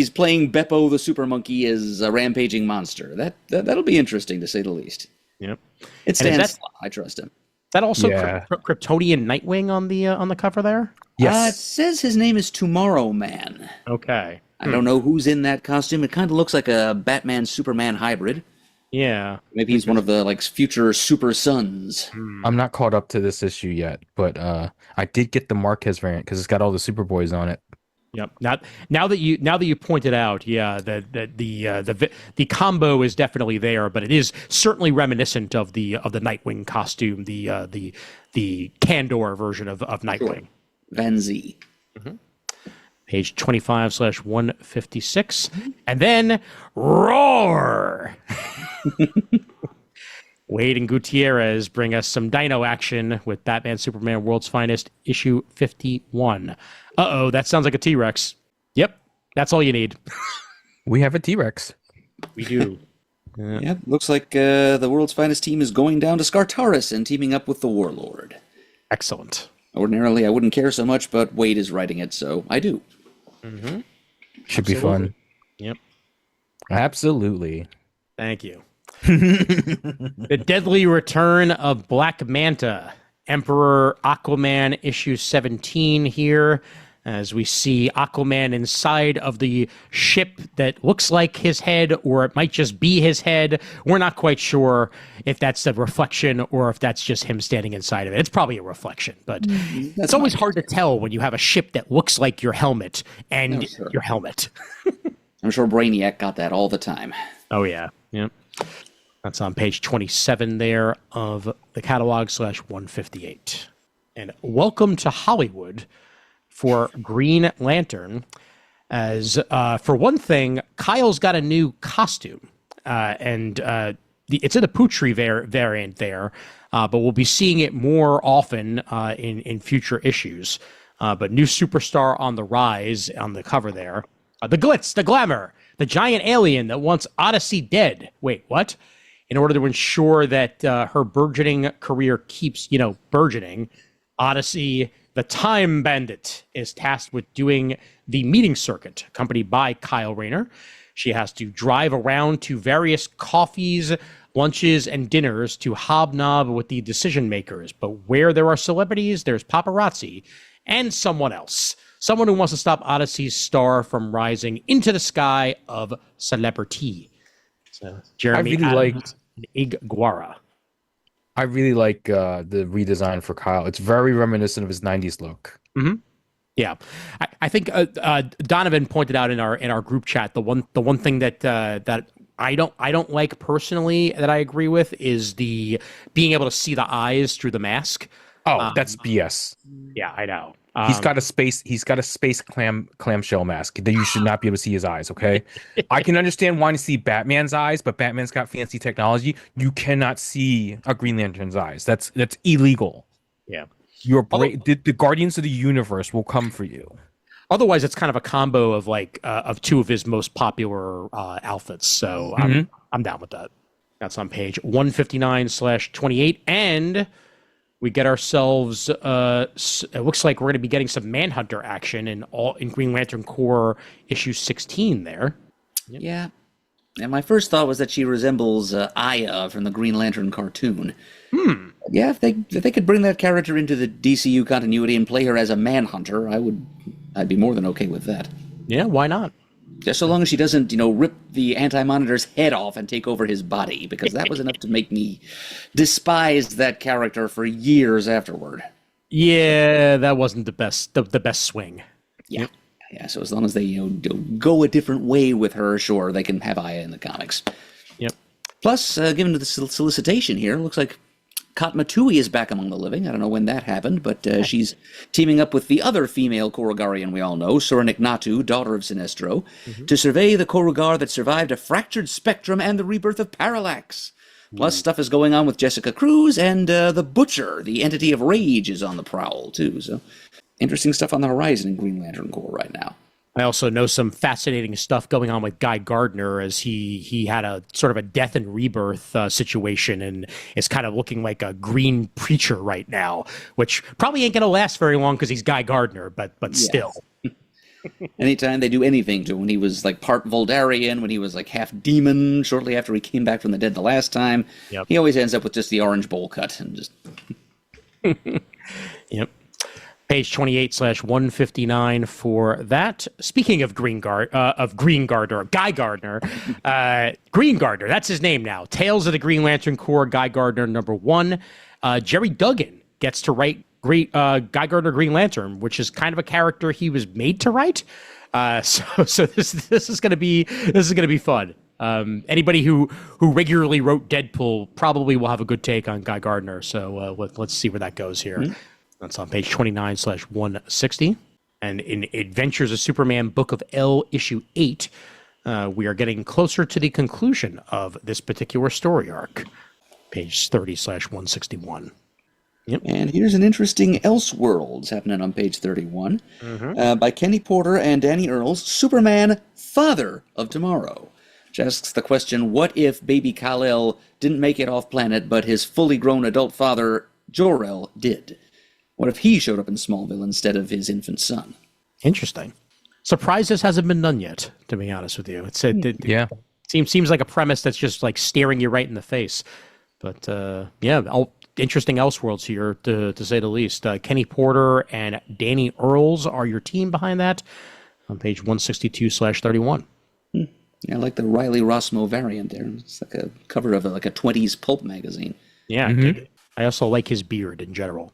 playing Beppo the super monkey as a rampaging monster. That'll be interesting to say the least. Yep. It stands. I trust him. That also Kryptonian Nightwing on the cover there? Yes. It says his name is Tomorrow Man. Okay. I don't know who's in that costume. It kind of looks like a Batman Superman hybrid. Yeah. Maybe he's one of the future super sons. I'm not caught up to this issue yet, but I did get the Marquez variant because it's got all the Superboys on it. Yep. Now that you pointed out, yeah, the combo is definitely there, but it is certainly reminiscent of the Nightwing costume, the Candor version of Nightwing. Van Z. Page 25/156, and then Roar. Wade and Gutierrez bring us some dino action with Batman Superman World's Finest issue 51. Uh-oh, that sounds like a T-Rex. Yep, that's all you need. We have a T-Rex. We do. Yeah, looks like the World's Finest team is going down to Skartaris and teaming up with the Warlord. Excellent. Ordinarily, I wouldn't care so much, but Wade is writing it, so I do. Mm-hmm. Should be fun. Yep. Absolutely. Thank you. The Deadly Return of Black Manta, Emperor Aquaman issue 17 here, as we see Aquaman inside of the ship that looks like his head, or it might just be his head. We're not quite sure if that's a reflection or if that's just him standing inside of it. It's probably a reflection, but it's always hard to tell when you have a ship that looks like your helmet and your helmet. I'm sure Brainiac got that all the time. Oh, yeah. Yep. That's on page 27 there of the catalog /158. And welcome to Hollywood for Green Lantern. As for one thing, Kyle's got a new costume, and it's in the Putri variant there, but we'll be seeing it more often in future issues. But new superstar on the rise on the cover there. The glitz, the glamour, the giant alien that wants Odyssey dead. Wait, what? In order to ensure that her burgeoning career keeps, burgeoning, Odyssey, the Time Bandit, is tasked with doing the meeting circuit, accompanied by Kyle Rayner. She has to drive around to various coffees, lunches, and dinners to hobnob with the decision makers. But where there are celebrities, there's paparazzi and someone else. Someone who wants to stop Odyssey's star from rising into the sky of celebrity. So, Jeremy Adams and Iguara. I really like the redesign for Kyle. It's very reminiscent of his 90s look. Mm-hmm. Yeah, I think Donovan pointed out in our group chat the one thing that I don't like personally that I agree with is the being able to see the eyes through the mask. Oh, that's BS. Yeah, I know. He's got a space clamshell mask that you should not be able to see his eyes. Okay, I can understand wanting to see Batman's eyes, but Batman's got fancy technology. You cannot see a Green Lantern's eyes. That's illegal. Yeah, the Guardians of the Universe will come for you. Otherwise, it's kind of a combo of of two of his most popular outfits. So I'm down with that. That's on page 159/28, and we get ourselves. It looks like we're going to be getting some Manhunter action in Green Lantern Corps issue 16 there. Yep. Yeah, and my first thought was that she resembles Aya from the Green Lantern cartoon. Yeah, if they could bring that character into the DCU continuity and play her as a Manhunter, I'd be more than okay with that. Yeah, why not? Just so long as she doesn't, rip the Anti-Monitor's head off and take over his body, because that was enough to make me despise that character for years afterward. Yeah, that wasn't the best swing. Yeah. Yeah, so as long as they, go a different way with her, sure, they can have Aya in the comics. Yep. Plus, given the solicitation here, looks like Katmatui is back among the living. I don't know when that happened, but she's teaming up with the other female Korugarian we all know, Soranik Natu, daughter of Sinestro, to survey the Korugar that survived a fractured spectrum and the rebirth of Parallax. Plus, stuff is going on with Jessica Cruz, and the Butcher, the entity of rage, is on the prowl, too. So, interesting stuff on the horizon in Green Lantern Corps right now. I also know some fascinating stuff going on with Guy Gardner, as he had a sort of a death and rebirth situation, and is kind of looking like a green preacher right now, which probably ain't going to last very long because he's Guy Gardner, but still. Anytime they do anything to him, when he was like part Voldarian, when he was like half demon, shortly after he came back from the dead the last time, he always ends up with just the orange bowl cut and just. Yep. Page 28/159 for that. Speaking of Guy Gardner, Green Gardner, that's his name now. Tales of the Green Lantern Corps, Guy Gardner #1. Jerry Duggan gets to write Guy Gardner Green Lantern, which is kind of a character he was made to write. So this is gonna be fun. Anybody who regularly wrote Deadpool probably will have a good take on Guy Gardner. So let's see where that goes here. Mm-hmm. That's on page 29/160. And in Adventures of Superman, Book of L, issue 8, we are getting closer to the conclusion of this particular story arc. Page 30/161. Yep. And here's an interesting Elseworlds happening on page 31 by Kenny Porter and Danny Earls, Superman, Father of Tomorrow. Which asks the question, what if baby Kal-El didn't make it off planet, but his fully grown adult father, Jor-El, did? What if he showed up in Smallville instead of his infant son? Interesting. Surprised this hasn't been done yet, to be honest with you. It seems like a premise that's just like staring you right in the face. But interesting Elseworlds here, to say the least. Kenny Porter and Danny Earls are your team behind that on page 162/31. Yeah, I like the Riley Rossmo variant there. It's like a cover of a 20s pulp magazine. Yeah, I also like his beard in general.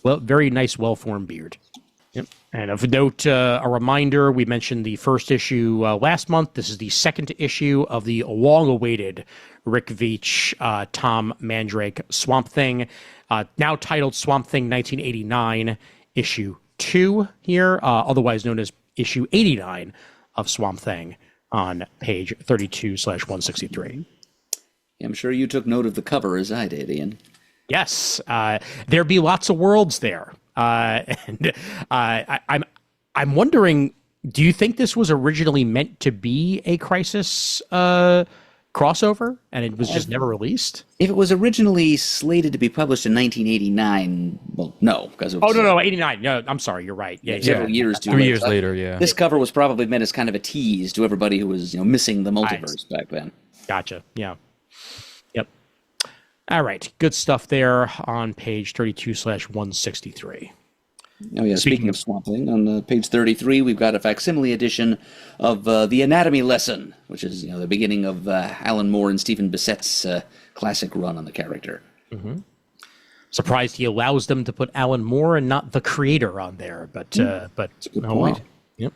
Well, very nice, well-formed beard. Yep. And of note, a reminder, we mentioned the first issue last month. This is the second issue of the long-awaited Rick Veitch, Tom Mandrake Swamp Thing, now titled Swamp Thing 1989, issue 2 here, otherwise known as issue 89 of Swamp Thing on page 32/163. I'm sure you took note of the cover as I did, Ian. Yes, there'd be lots of worlds there. And I'm wondering, do you think this was originally meant to be a Crisis crossover, and it was just never released? If it was originally slated to be published in 1989, well, no, because it was... Oh, no, 89. No, I'm sorry, you're right. Yeah, several years too 3 late. years later, yeah. This cover was probably meant as kind of a tease to everybody who was, missing the multiverse back then. Gotcha, yeah. Yep. All right, good stuff there on page 32/163. Oh, yeah, speaking of Swamp Thing, on page 33, we've got a facsimile edition of The Anatomy Lesson, which is the beginning of Alan Moore and Stephen Bissett's classic run on the character. Mm-hmm. Surprised he allows them to put Alan Moore and not the creator on there, but that's a good point. Well. Yep.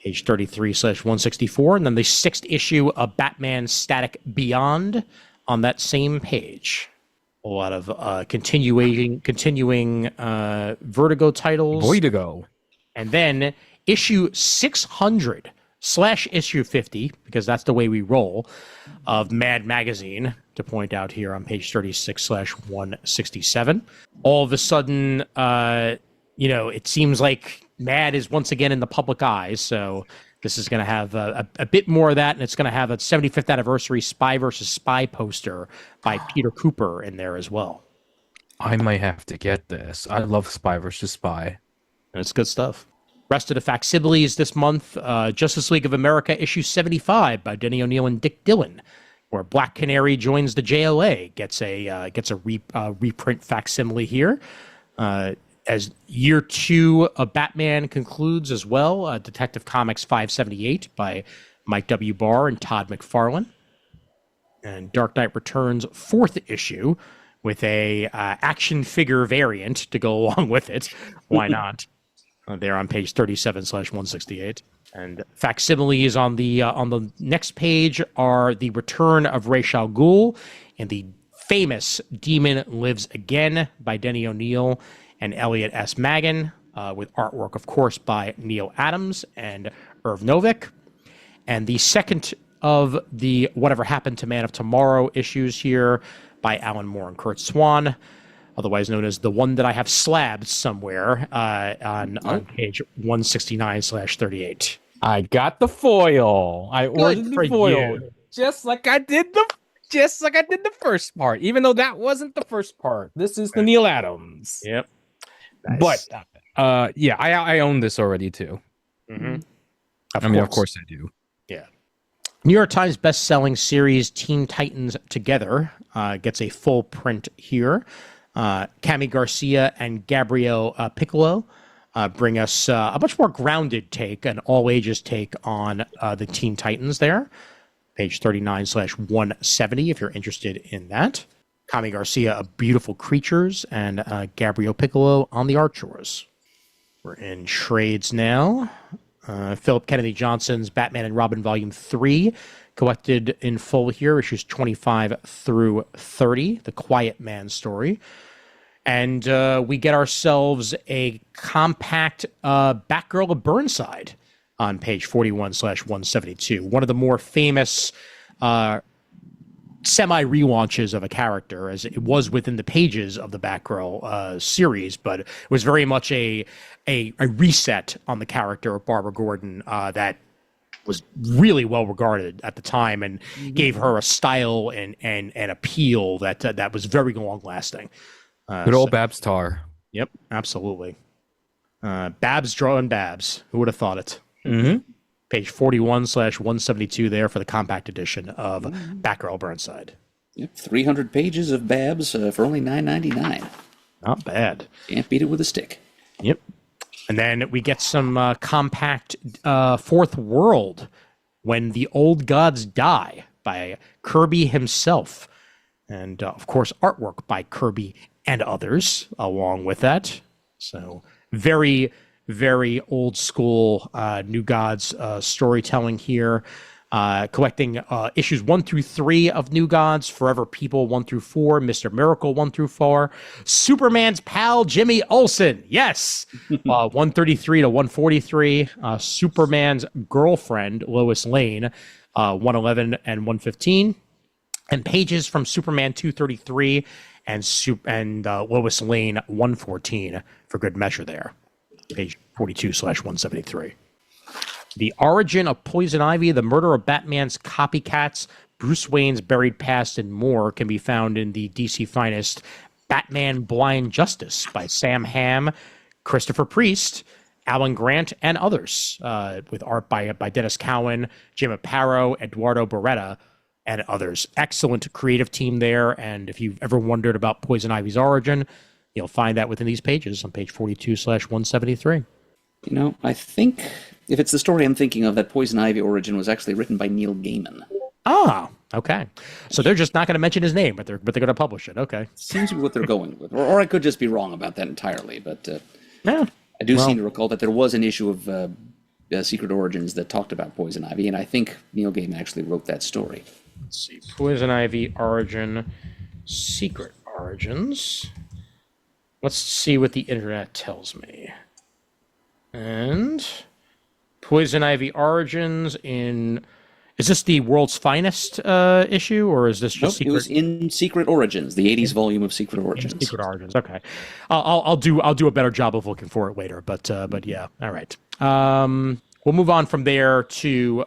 Page 33/164, and then the sixth issue of Batman Static Beyond on that same page. A lot of continuing Vertigo titles. Vertigo. And then issue 600/issue 50, because that's the way we roll, of Mad Magazine, to point out here on page 36/167. All of a sudden, it seems like Mad is once again in the public eye, so this is going to have a bit more of that, and it's going to have a 75th anniversary Spy versus Spy poster by Peter Cooper in there as well. I might have to get this. I love Spy versus Spy. And it's good stuff. Rest of the facsimiles this month, Justice League of America issue 75 by Denny O'Neil and Dick Dillon, where Black Canary joins the JLA, gets a reprint facsimile here. As year 2 of Batman concludes as well, Detective Comics 578 by Mike W. Barr and Todd McFarlane. And Dark Knight Returns 4th issue with a action figure variant to go along with it. Why not? There on page 37/168. And facsimiles on the next page are the return of Ra's al Ghul and the famous Demon Lives Again by Denny O'Neil and Elliot S. Magan, with artwork, of course, by Neil Adams and Irv Novick. And the second of the Whatever Happened to Man of Tomorrow issues here by Alan Moore and Kurt Swan, otherwise known as the one that I have slabbed somewhere on page 169/38. I got the foil. I ordered the foil. Just like I did the first part, even though that wasn't the first part. This is the Neil Adams. Yep. Nice. But I own this already too. Mm-hmm. Of course I do. Yeah. New York Times best-selling series Teen Titans Together gets a full print here. Cami Garcia and Gabrielle Piccolo bring us a much more grounded take, an all-ages take on the Teen Titans there. Page 39/170 if you're interested in that. Kami Garcia of Beautiful Creatures, and Gabriel Piccolo on the art chores. We're in trades now. Philip Kennedy Johnson's Batman and Robin Volume 3, collected in full here, issues 25 through 30, the Quiet Man story. And we get ourselves a compact Batgirl of Burnside on page 41/172. One of the more famous semi-relaunches of a character, as it was within the pages of the Batgirl series, but it was very much a reset on the character of Barbara Gordon that was really well regarded at the time and gave her a style and appeal that was very long lasting. Good old Babs Tar. Yep, absolutely. Babs drawing Babs. Who would have thought it? Mm-hmm. Page 41/172 there for the compact edition of Batgirl Burnside. Yep, 300 pages of Babs for only $9.99. Not bad. Can't beat it with a stick. Yep. And then we get some compact Fourth World, When the Old Gods Die, by Kirby himself. And, of course, artwork by Kirby and others along with that. So very, very old school New Gods storytelling here. Collecting issues 1 through 3 of New Gods, Forever People 1 through 4, Mr. Miracle 1 through 4, Superman's pal Jimmy Olsen, yes, 133 to 143, Superman's girlfriend Lois Lane, 111 and 115, and pages from Superman 233 and Lois Lane 114 for good measure there, page 42/173. The origin of Poison Ivy, the murder of Batman's copycats, Bruce Wayne's buried past, and more can be found in the DC Finest Batman Blind Justice by Sam Hamm, Christopher Priest, Alan Grant, and others, with art by Dennis Cowan, Jim Aparo, Eduardo Beretta, and others. Excellent creative team there, and if you've ever wondered about Poison Ivy's origin, you'll find that within these pages on page 42/173. You know, I think, if it's the story I'm thinking of, that Poison Ivy origin was actually written by Neil Gaiman. Ah, okay. So they're just not going to mention his name, but they're going to publish it. Okay. Seems to be what they're going with. Or I could just be wrong about that entirely, but Yeah. I do seem to recall that there was an issue of Secret Origins that talked about Poison Ivy, and I think Neil Gaiman actually wrote that story. Let's see. Poison Ivy origin, Secret Origins. Let's see what the internet tells me. And Poison Ivy Origins in... Is this the World's Finest issue, or is this just Secret? It was in Secret Origins, the 80s volume of Secret Origins. Secret Origins, okay. I'll do a better job of looking for it later, but yeah, all right. We'll move on from there to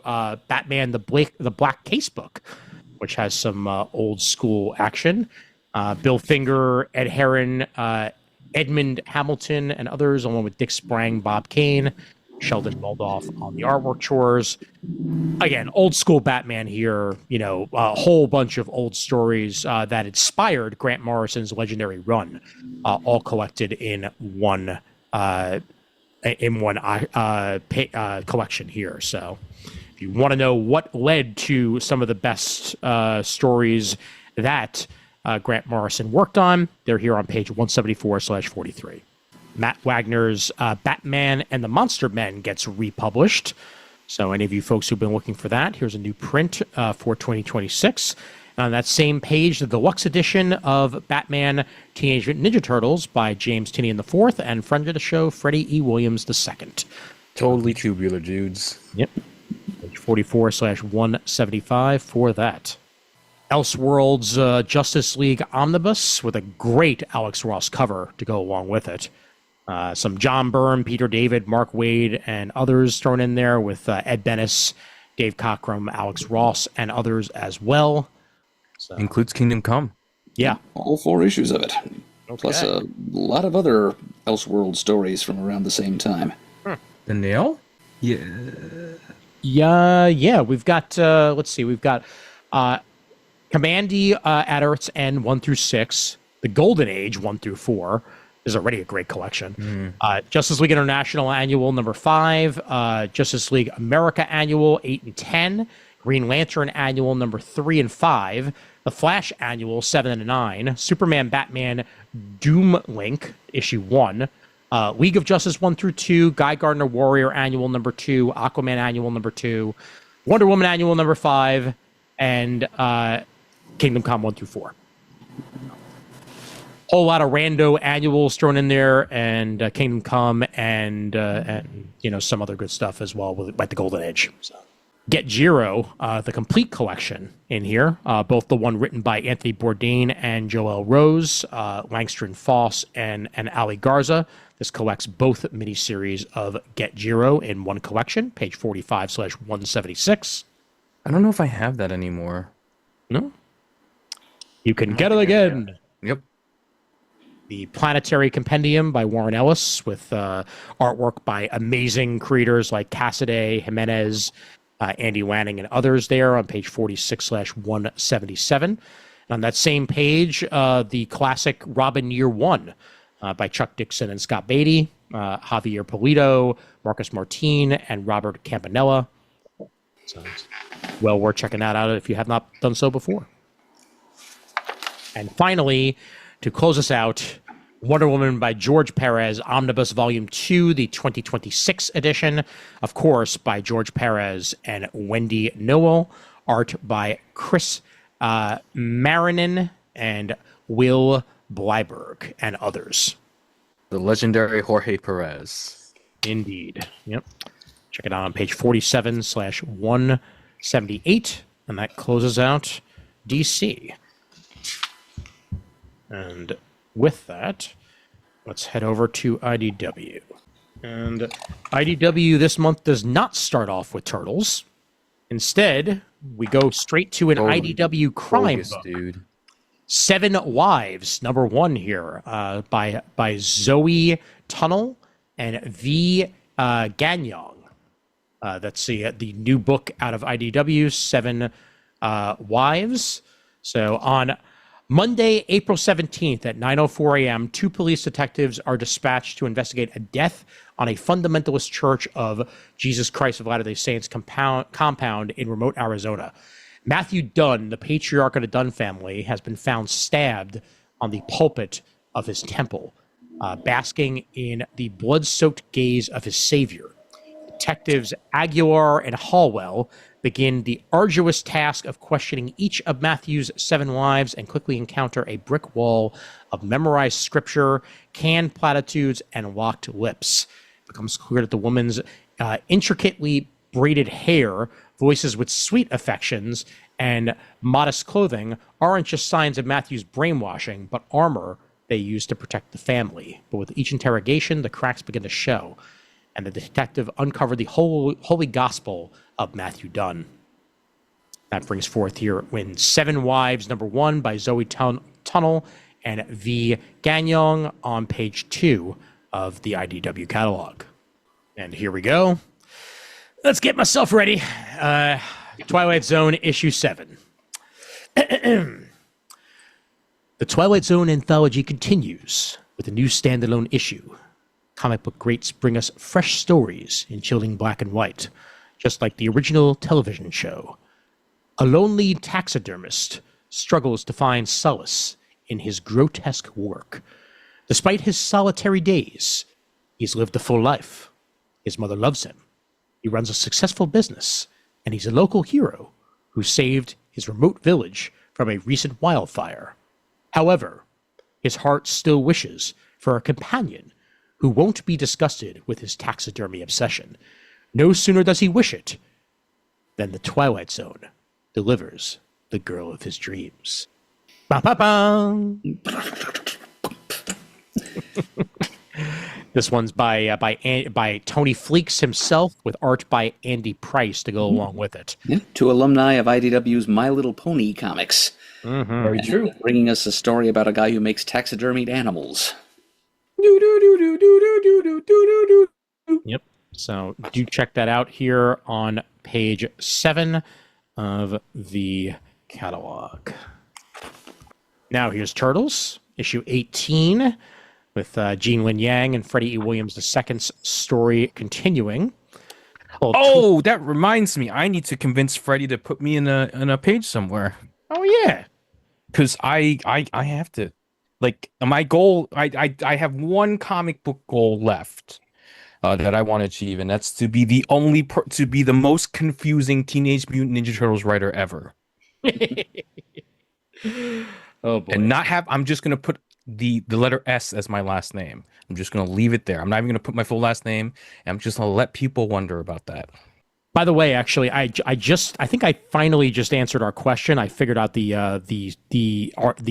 Batman the Black Casebook, which has some old school action. Bill Finger, Ed Herron, Edmund Hamilton, and others, along with Dick Sprang, Bob Kane, Sheldon Moldoff on the artwork chores. Again, old school Batman here, you know, a whole bunch of old stories that inspired Grant Morrison's legendary run, all collected in one collection here. So if you want to know what led to some of the best stories that Grant Morrison worked on, they're here on page 174/43. Matt Wagner's Batman and the Monster Men gets republished. So any of you folks who've been looking for that, here's a new print for 2026. And on that same page, the deluxe edition of Batman Teenage Mutant Ninja Turtles by James Tynion IV and friend of the show, Freddie E. Williams II. Totally tubular, dudes. Yep. Page 44/175 for that. Elseworlds Justice League Omnibus with a great Alex Ross cover to go along with it. Some John Byrne, Peter David, Mark Waid, and others thrown in there with Ed Bennis, Dave Cockrum, Alex Ross, and others as well. So, includes Kingdom Come. Yeah. All 4 issues of it. Okay. Plus a lot of other Elseworld stories from around the same time. The Nail? Yeah. Yeah. We've got, let's see, we've got Commandy at Earth's End 1 through 6, The Golden Age 1 through 4. Is already a great collection. Justice League International Annual number 5, Justice League America Annual 8 and 10, Green Lantern Annual number 3 and 5, The Flash Annual 7 and 9, Superman Batman Doom Link issue 1, League of Justice 1 through 2, Guy Gardner Warrior Annual number 2, Aquaman Annual number 2, Wonder Woman Annual number 5, and Kingdom Come 1 through 4. Whole lot of rando annuals thrown in there, and Kingdom Come, and some other good stuff as well with like the Golden Age. So. Get Jiro, the complete collection in here, both the one written by Anthony Bourdain and Joel Rose, Langston Foss, and Ali Garza. This collects both miniseries of Get Jiro in one collection, page 45/176. I don't know if I have that anymore. No? You can get it again. Yep. The Planetary Compendium by Warren Ellis with artwork by amazing creators like Cassaday, Jimenez, Andy Lanning, and others there on page 46/177. And on that same page, the classic Robin Year One by Chuck Dixon and Scott Beatty, Javier Polito, Marcus Martin, and Robert Campanella. So it's well worth checking that out if you have not done so before. And finally, to close us out, Wonder Woman by George Perez, Omnibus Volume 2, the 2026 edition, of course, by George Perez and Wendy Noel, art by Chris Marinin and Will Bleiberg, and others. The legendary Jorge Perez. Indeed. Yep. Check it out on page 47/178, and that closes out DC. And with that, let's head over to IDW. And IDW this month does not start off with Turtles. Instead, we go straight to an IDW crime book. Dude. 7 Wives, number 1 here, by Zoe Tunnel and V. Gagnon. That's the new book out of IDW, 7 Wives. So on Monday, April 17th at 9:04 a.m., 2 police detectives are dispatched to investigate a death on a fundamentalist Church of Jesus Christ of Latter-day Saints compound in remote Arizona. Matthew Dunn, the patriarch of the Dunn family, has been found stabbed on the pulpit of his temple, basking in the blood-soaked gaze of his savior. Detectives Aguilar and Hallwell begin the arduous task of questioning each of Matthew's 7 wives and quickly encounter a brick wall of memorized scripture, canned platitudes, and locked lips. It becomes clear that the woman's intricately braided hair, voices with sweet affections, and modest clothing aren't just signs of Matthew's brainwashing, but armor they use to protect the family. But with each interrogation, the cracks begin to show, and the detective uncovered the holy gospel of Matthew Dunn. That brings forth here in 7 Wives, number 1 by Zoe Tunnel and V. Gagnon on page 2 of the IDW catalog. And here we go. Let's get myself ready. Twilight Zone issue 7. The Twilight Zone anthology continues with a new standalone issue. Comic book greats bring us fresh stories in chilling black and white, just like the original television show. A lonely taxidermist struggles to find solace in his grotesque work. Despite his solitary days, he's lived a full life. His mother loves him. He runs a successful business, and he's a local hero who saved his remote village from a recent wildfire. However, his heart still wishes for a companion who won't be disgusted with his taxidermy obsession. No sooner does he wish it than the Twilight Zone delivers the girl of his dreams. Ba-ba-bang! This one's by Tony Fleeks himself, with art by Andy Price to go along with it. Yeah, 2 alumni of IDW's My Little Pony comics. Mm-hmm. Very true. Bringing us a story about a guy who makes taxidermied animals. Yep. So do check that out here on page 7 of the catalog. Now here's Turtles, issue 18, with Gene Lin Yang and Freddie E. Williams II's story continuing. Oh, that reminds me. I need to convince Freddie to put me in a page somewhere. Oh, yeah. because I have to, like, my goal. I have one comic book goal left that I want to achieve, and that's to be to be the most confusing Teenage Mutant Ninja Turtles writer ever. Oh boy. And not have. I'm just gonna put the letter S as my last name. I'm just gonna leave it there. I'm not even gonna put my full last name. And I'm just gonna let people wonder about that. By the way, actually, I think I finally just answered our question. I figured out the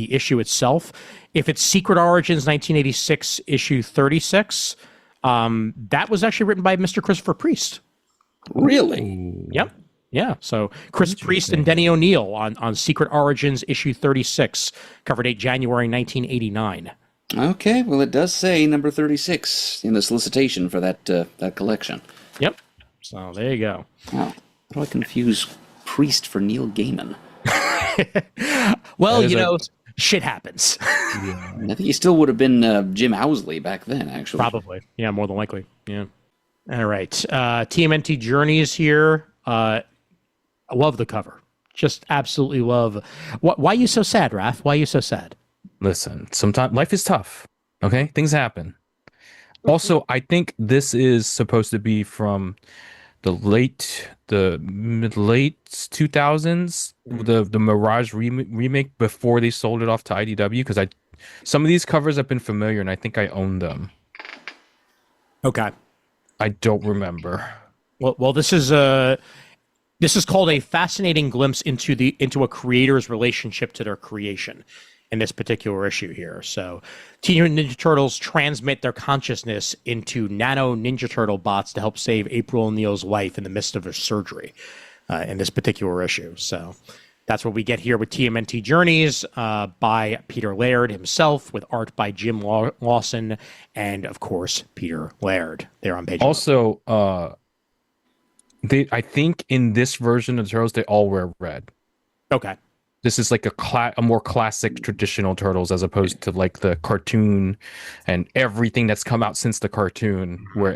issue itself. If it's Secret Origins 1986 issue 36, that was actually written by Mr. Christopher Priest. Really? Yep. Yeah. So Chris Priest and Denny O'Neil on Secret Origins issue 36, cover date January 1989. Okay. Well, it does say number 36 in the solicitation for that collection. Yep. So there you go. Wow. How do I confuse Priest for Neil Gaiman? Well, shit happens. Yeah. I think he still would have been Jim Owsley back then, actually. Probably. Yeah, more than likely. Yeah. All right. TMNT Journeys here. I love the cover. Just absolutely love. Why are you so sad, Raph? Why are you so sad? Listen, sometimes life is tough. Okay, things happen. Also, I think this is supposed to be from the mid-late 2000s, the Mirage remake before they sold it off to IDW, because some of these covers have been familiar and I think I own them. Okay. I don't remember. Well, this is called a fascinating glimpse into a creator's relationship to their creation in this particular issue here. So, Teenage Mutant Ninja Turtles transmit their consciousness into nano Ninja Turtle bots to help save April O'Neil's life in the midst of her surgery in this particular issue. So, that's what we get here with TMNT Journeys by Peter Laird himself, with art by Jim Lawson and, of course, Peter Laird. There on page. Also, I think in this version of the Turtles, they all wear red. Okay. This is like a more classic traditional Turtles, as opposed to like the cartoon and everything that's come out since the cartoon, where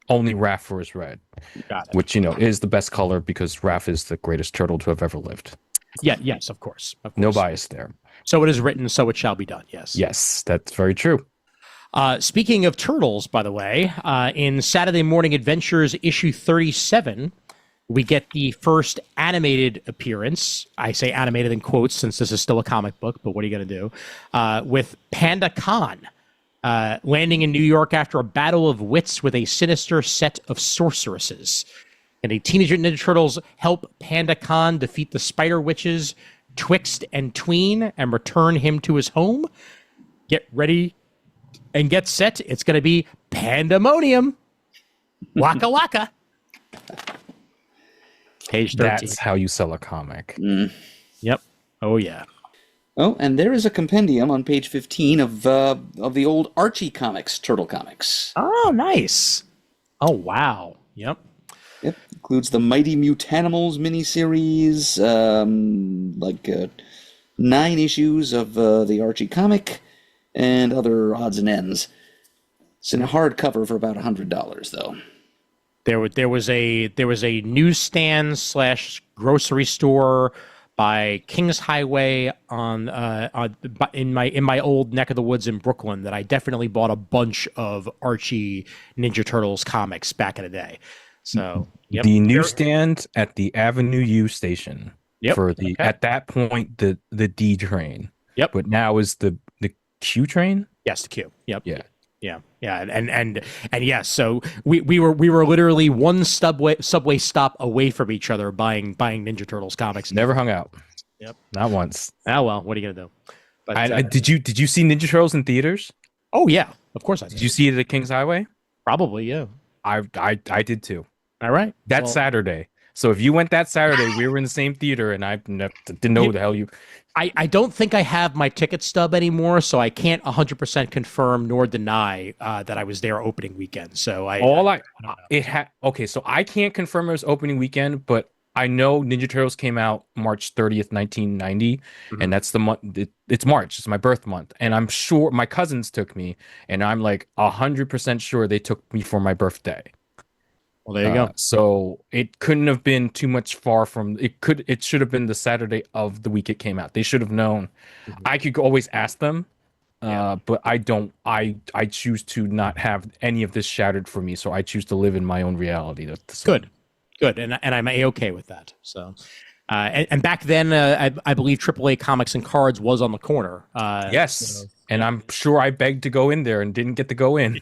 only Raph wears red. Got it. Which is the best color because Raph is the greatest turtle to have ever lived. Yeah. Yes. Of course. No bias there. So it is written, so it shall be done. Yes. Yes, that's very true. Speaking of turtles, by the way, in Saturday Morning Adventures issue 37, we get the first animated appearance. I say animated in quotes since this is still a comic book, but what are you going to do? With Panda Khan landing in New York after a battle of wits with a sinister set of sorceresses. And the Teenage Mutant Ninja Turtles help Panda Khan defeat the Spider Witches, Twixt and Tween, and return him to his home. Get ready and get set. It's going to be pandemonium. Waka waka. Page 13. That's how you sell a comic. Yep. Oh, yeah. Oh, and there is a compendium on page 15 of the old Archie comics, Turtle comics. Oh, nice. Oh, wow. Yep. Yep. Includes the Mighty Mutanimals miniseries, 9 issues of the Archie comic, and other odds and ends. It's in a hardcover for about $100, though. There was a newsstand / grocery store by Kings Highway in my old neck of the woods in Brooklyn that I definitely bought a bunch of Archie Ninja Turtles comics back in the day. So yep. The newsstand at the Avenue U station. Yep. For the at that point the D train. Yep. But now is the Q train? Yes, the Q. Yep. Yeah. Yeah, and yes, so we were literally one subway stop away from each other buying Ninja Turtles comics. Never hung out. Yep, not once. Oh well, what are you gonna do? But did you see Ninja Turtles in theaters? Oh yeah, of course I did. Did you see it at Kings Highway? Probably, yeah. I did too. All right, Saturday. So if you went that Saturday, we were in the same theater, and I didn't know who the hell you. I don't think I have my ticket stub anymore, so I can't 100% confirm nor deny that I was there opening weekend. So okay, so I can't confirm it was opening weekend, but I know Ninja Turtles came out March 30th, 1990, and that's the month. It's March. It's my birth month, and I'm sure my cousins took me, and I'm like 100% sure they took me for my birthday. Well, there you go. So it couldn't have been too much far from it. It should have been the Saturday of the week it came out. They should have known. I could always ask them, but I don't. I choose to not have any of this shattered for me. So I choose to live in my own reality. Good, and I'm okay with that. So. And back then, I believe AAA Comics and Cards was on the corner. Yes, and I'm sure I begged to go in there and didn't get to go in.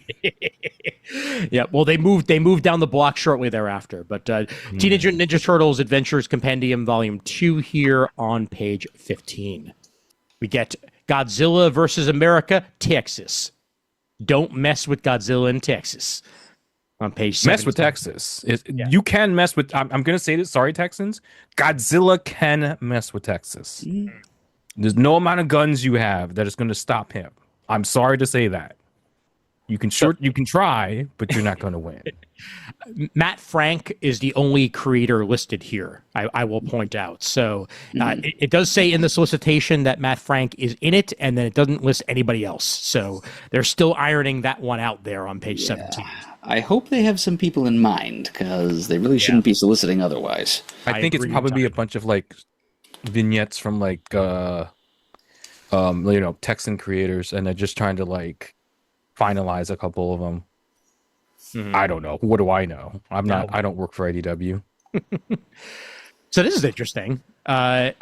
Yeah, well, they moved down the block shortly thereafter. But Teenage Mutant Ninja Turtles Adventures Compendium Volume 2 here on page 15. We get Godzilla versus America, Texas. Don't mess with Godzilla in Texas. On page 17. Mess with Texas. You can mess with. I'm going to say this. Sorry, Texans. Godzilla can mess with Texas. There's no amount of guns you have that is going to stop him. I'm sorry to say that. You can try, but you're not going to win. Matt Frank is the only creator listed here, I will point out. So it does say in the solicitation that Matt Frank is in it, and then it doesn't list anybody else. So they're still ironing that one out there on page 17. I hope they have some people in mind, because they really shouldn't be soliciting otherwise. I think it's probably a bunch of like vignettes from like Texan creators, and they're just trying to like finalize a couple of them. I don't know. What do I know? I don't work for IDW. So this is interesting. I'm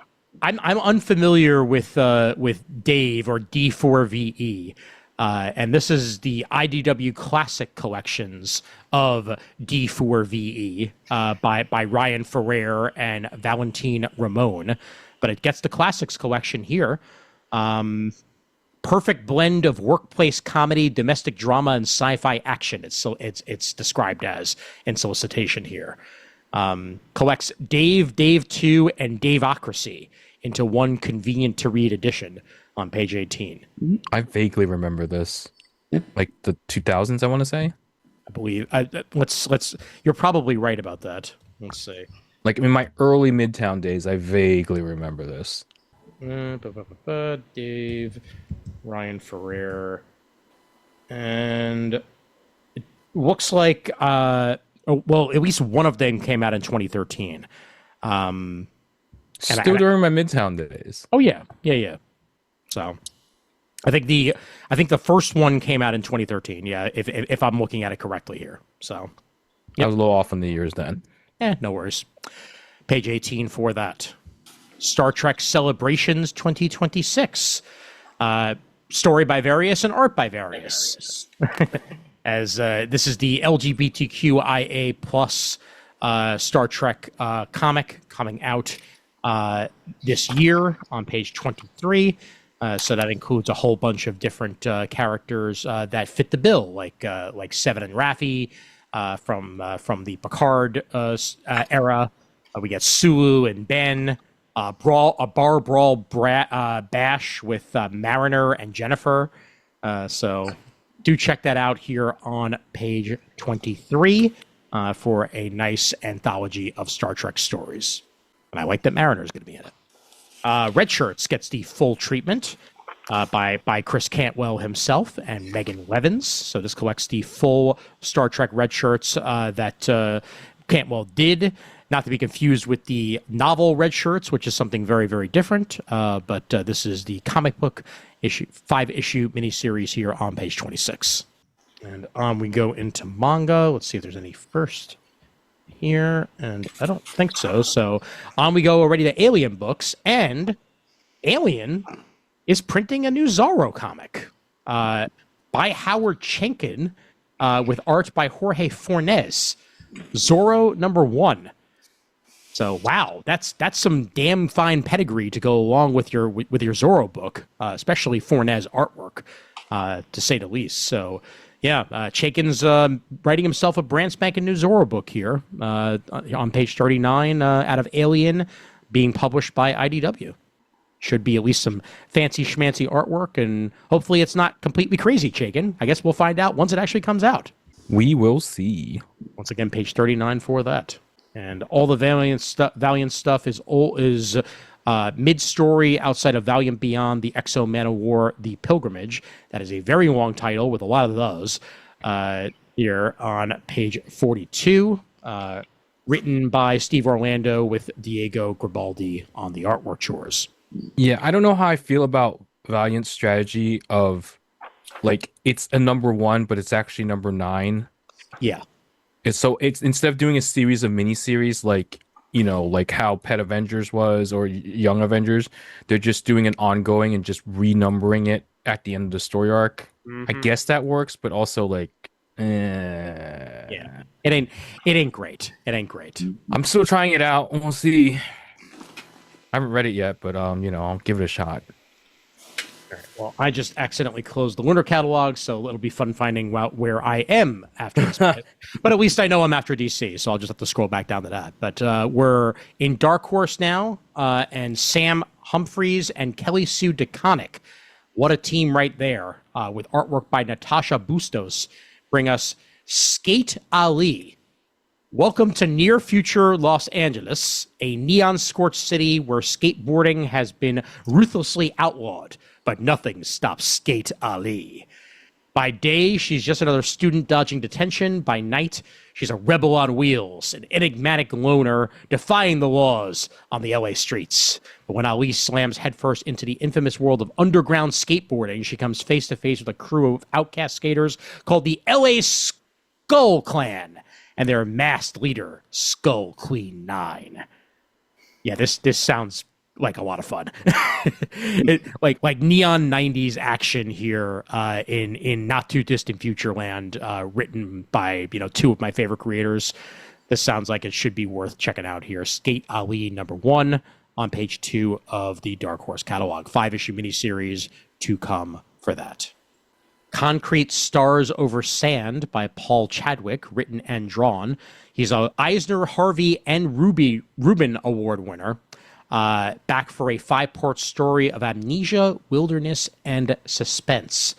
unfamiliar with Dave or D4VE. And this is the IDW Classic collections of D4VE by Ryan Ferrer and Valentine Ramon. But it gets the Classics collection here. Perfect blend of workplace comedy, domestic drama, and sci-fi action. It's described as in solicitation here. Collects Dave 2, and Daveocracy into one convenient-to-read edition on page 18. I vaguely remember this. Like the 2000s, I want to say. I believe. Let's. You're probably right about that. Let's see. Like in my early Midtown days, I vaguely remember this. Dave, Ryan Ferrer, and it looks like at least one of them came out in 2013. Still during my Midtown days. Oh yeah. So, I think the first one came out in 2013. Yeah, if I'm looking at it correctly here. So, I was a little off on the years then. No worries. Page 18 for that. Star Trek Celebrations 2026. Story by Various and art by Various. As this is the LGBTQIA plus Star Trek comic coming out this year on page 23. So that includes a whole bunch of different characters that fit the bill, like Seven and Raffi from the Picard era. We get Sulu and Ben. A bar brawl bash with Mariner and Jennifer. So do check that out here on page 23 for a nice anthology of Star Trek stories. And I like that Mariner is going to be in it. Red Shirts gets the full treatment by Chris Cantwell himself and Megan Levins. So this collects the full Star Trek Red Shirts that Cantwell did. Not to be confused with the novel Red Shirts, which is something very, very different. But this is the comic book 5-issue miniseries here on page 26. And on we go into manga. Let's see if there's any first here. And I don't think so. So on we go already to Alien books. And Alien is printing a new Zorro comic by Howard Chenkin with art by Jorge Fornes. Zorro #1. So wow, that's some damn fine pedigree to go along with your Zorro book, especially Fornes artwork, to say the least. So yeah, Chaikin's writing himself a brand spanking new Zorro book here on page 39 out of Alien, being published by IDW. Should be at least some fancy schmancy artwork, and hopefully it's not completely crazy, Chaikin. I guess we'll find out once it actually comes out. We will see. Once again, page 39 for that. And all the Valiant stuff is mid-story outside of Valiant Beyond, the Exo Man of War, The Pilgrimage. That is a very long title with a lot of those here on page 42. written by Steve Orlando with Diego Gribaldi on the artwork chores. Yeah, I don't know how I feel about Valiant's strategy of like it's a number 1, but it's actually number 9. Yeah. It's instead of doing a series of miniseries like like how Pet Avengers was or Young Avengers, they're just doing an ongoing and just renumbering it at the end of the story arc. I guess that works, but also like, yeah, it ain't great. It ain't great. I'm still trying it out. We'll see. I haven't read it yet, but I'll give it a shot. Well, I just accidentally closed the Lunar catalog, so it'll be fun finding out where I am after this. But at least I know I'm after DC, so I'll just have to scroll back down to that. But we're in Dark Horse now, and Sam Humphries and Kelly Sue DeConnick. What a team right there, with artwork by Natasha Bustos, bring us Skate Ali. Welcome to near future Los Angeles, a neon-scorched city where skateboarding has been ruthlessly outlawed, but nothing stops Skate Ali. By day, she's just another student dodging detention. By night, she's a rebel on wheels, an enigmatic loner defying the laws on the LA streets. But when Ali slams headfirst into the infamous world of underground skateboarding, she comes face to face with a crew of outcast skaters called the LA Skull Clan and their masked leader, Skull Queen 9. Yeah, this sounds like a lot of fun. like neon 90s action here in not too distant future land, written by two of my favorite creators. This sounds like it should be worth checking out here. Skate Ali #1 on page 2 of the Dark Horse catalog. 5-issue miniseries to come for that. Concrete Stars Over Sand by Paul Chadwick, written and drawn. He's a Eisner, Harvey, and Rubin Award winner. Back for a 5-part story of amnesia, wilderness, and suspense.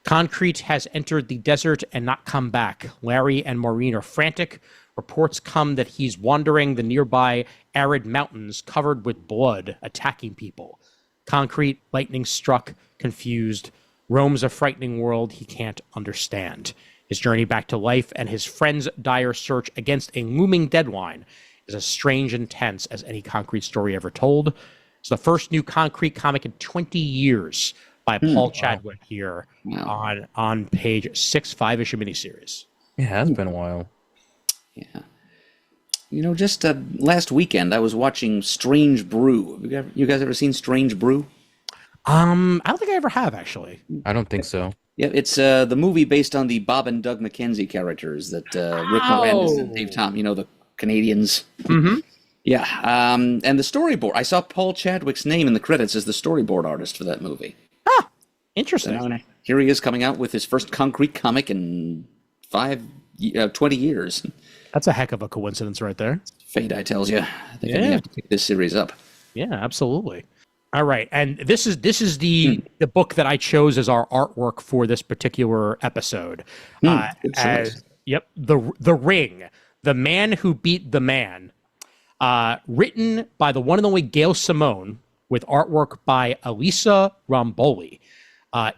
Concrete has entered the desert and not come back. Larry and Maureen are frantic. Reports come that he's wandering the nearby arid mountains covered with blood, attacking people. Concrete, lightning struck, confused, roams a frightening world he can't understand. His journey back to life and his friend's dire search against a looming deadline is as strange and tense as any Concrete story ever told. It's the first new Concrete comic in 20 years by Paul Chadwick here on page 6, 5-issue miniseries. It has been a while. Yeah. Just last weekend I was watching Strange Brew. You guys ever seen Strange Brew? I don't think I ever have, actually. I don't think so. Yeah, it's the movie based on the Bob and Doug McKenzie characters that Rick Moranis and Dave Tom, the Canadians. Mm-hmm. Yeah, and the storyboard. I saw Paul Chadwick's name in the credits as the storyboard artist for that movie. Ah, interesting. So, here he is coming out with his first Concrete comic in 20 years. That's a heck of a coincidence right there. Fate, I tells you. I think I may have to pick this series up. Yeah, absolutely. All right, and this is the book that I chose as our artwork for this particular episode. The Ring, The Man Who Beat the Man, written by the one and only Gail Simone, with artwork by Elisa Romboli.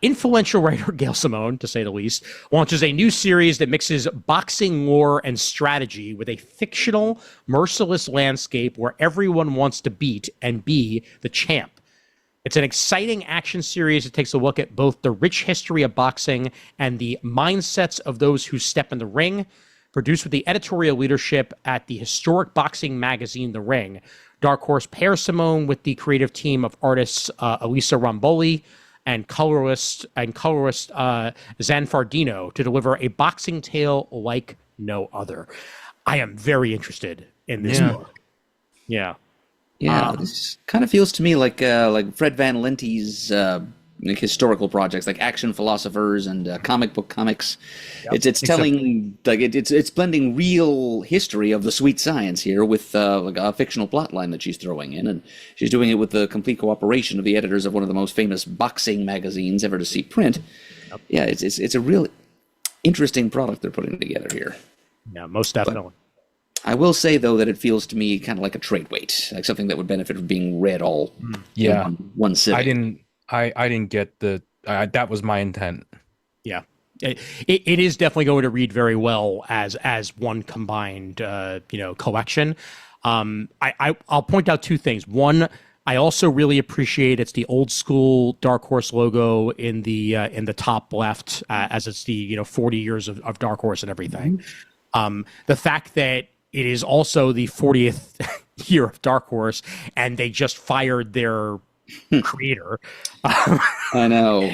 Influential writer Gail Simone, to say the least, launches a new series that mixes boxing lore and strategy with a fictional, merciless landscape where everyone wants to beat and be the champ. It's an exciting action series that takes a look at both the rich history of boxing and the mindsets of those who step in the ring. Produced with the editorial leadership at the historic boxing magazine The Ring, Dark Horse pairs Simone with the creative team of artists Elisa Romboli and colorist Zanfardino to deliver a boxing tale like no other. I am very interested in this book. Yeah. Yeah, this kind of feels to me like Fred Van Lente's historical projects, like Action Philosophers and comic book comics. Yep. It's telling it's blending real history of the sweet science here with like a fictional plot line that she's throwing in, and she's doing it with the complete cooperation of the editors of one of the most famous boxing magazines ever to see print. Yep. Yeah, it's a real interesting product they're putting together here. Yeah, most definitely. I will say, though, that it feels to me kind of like a trade weight, like something that would benefit from being read all in one sitting. I didn't get that was my intent. Yeah. It is definitely going to read very well as one combined collection. I'll point out two things. One, I also really appreciate it's the old school Dark Horse logo in the top left, as it's the 40 years of Dark Horse and everything. The fact that it is also the 40th year of Dark Horse, and they just fired their creator. I know.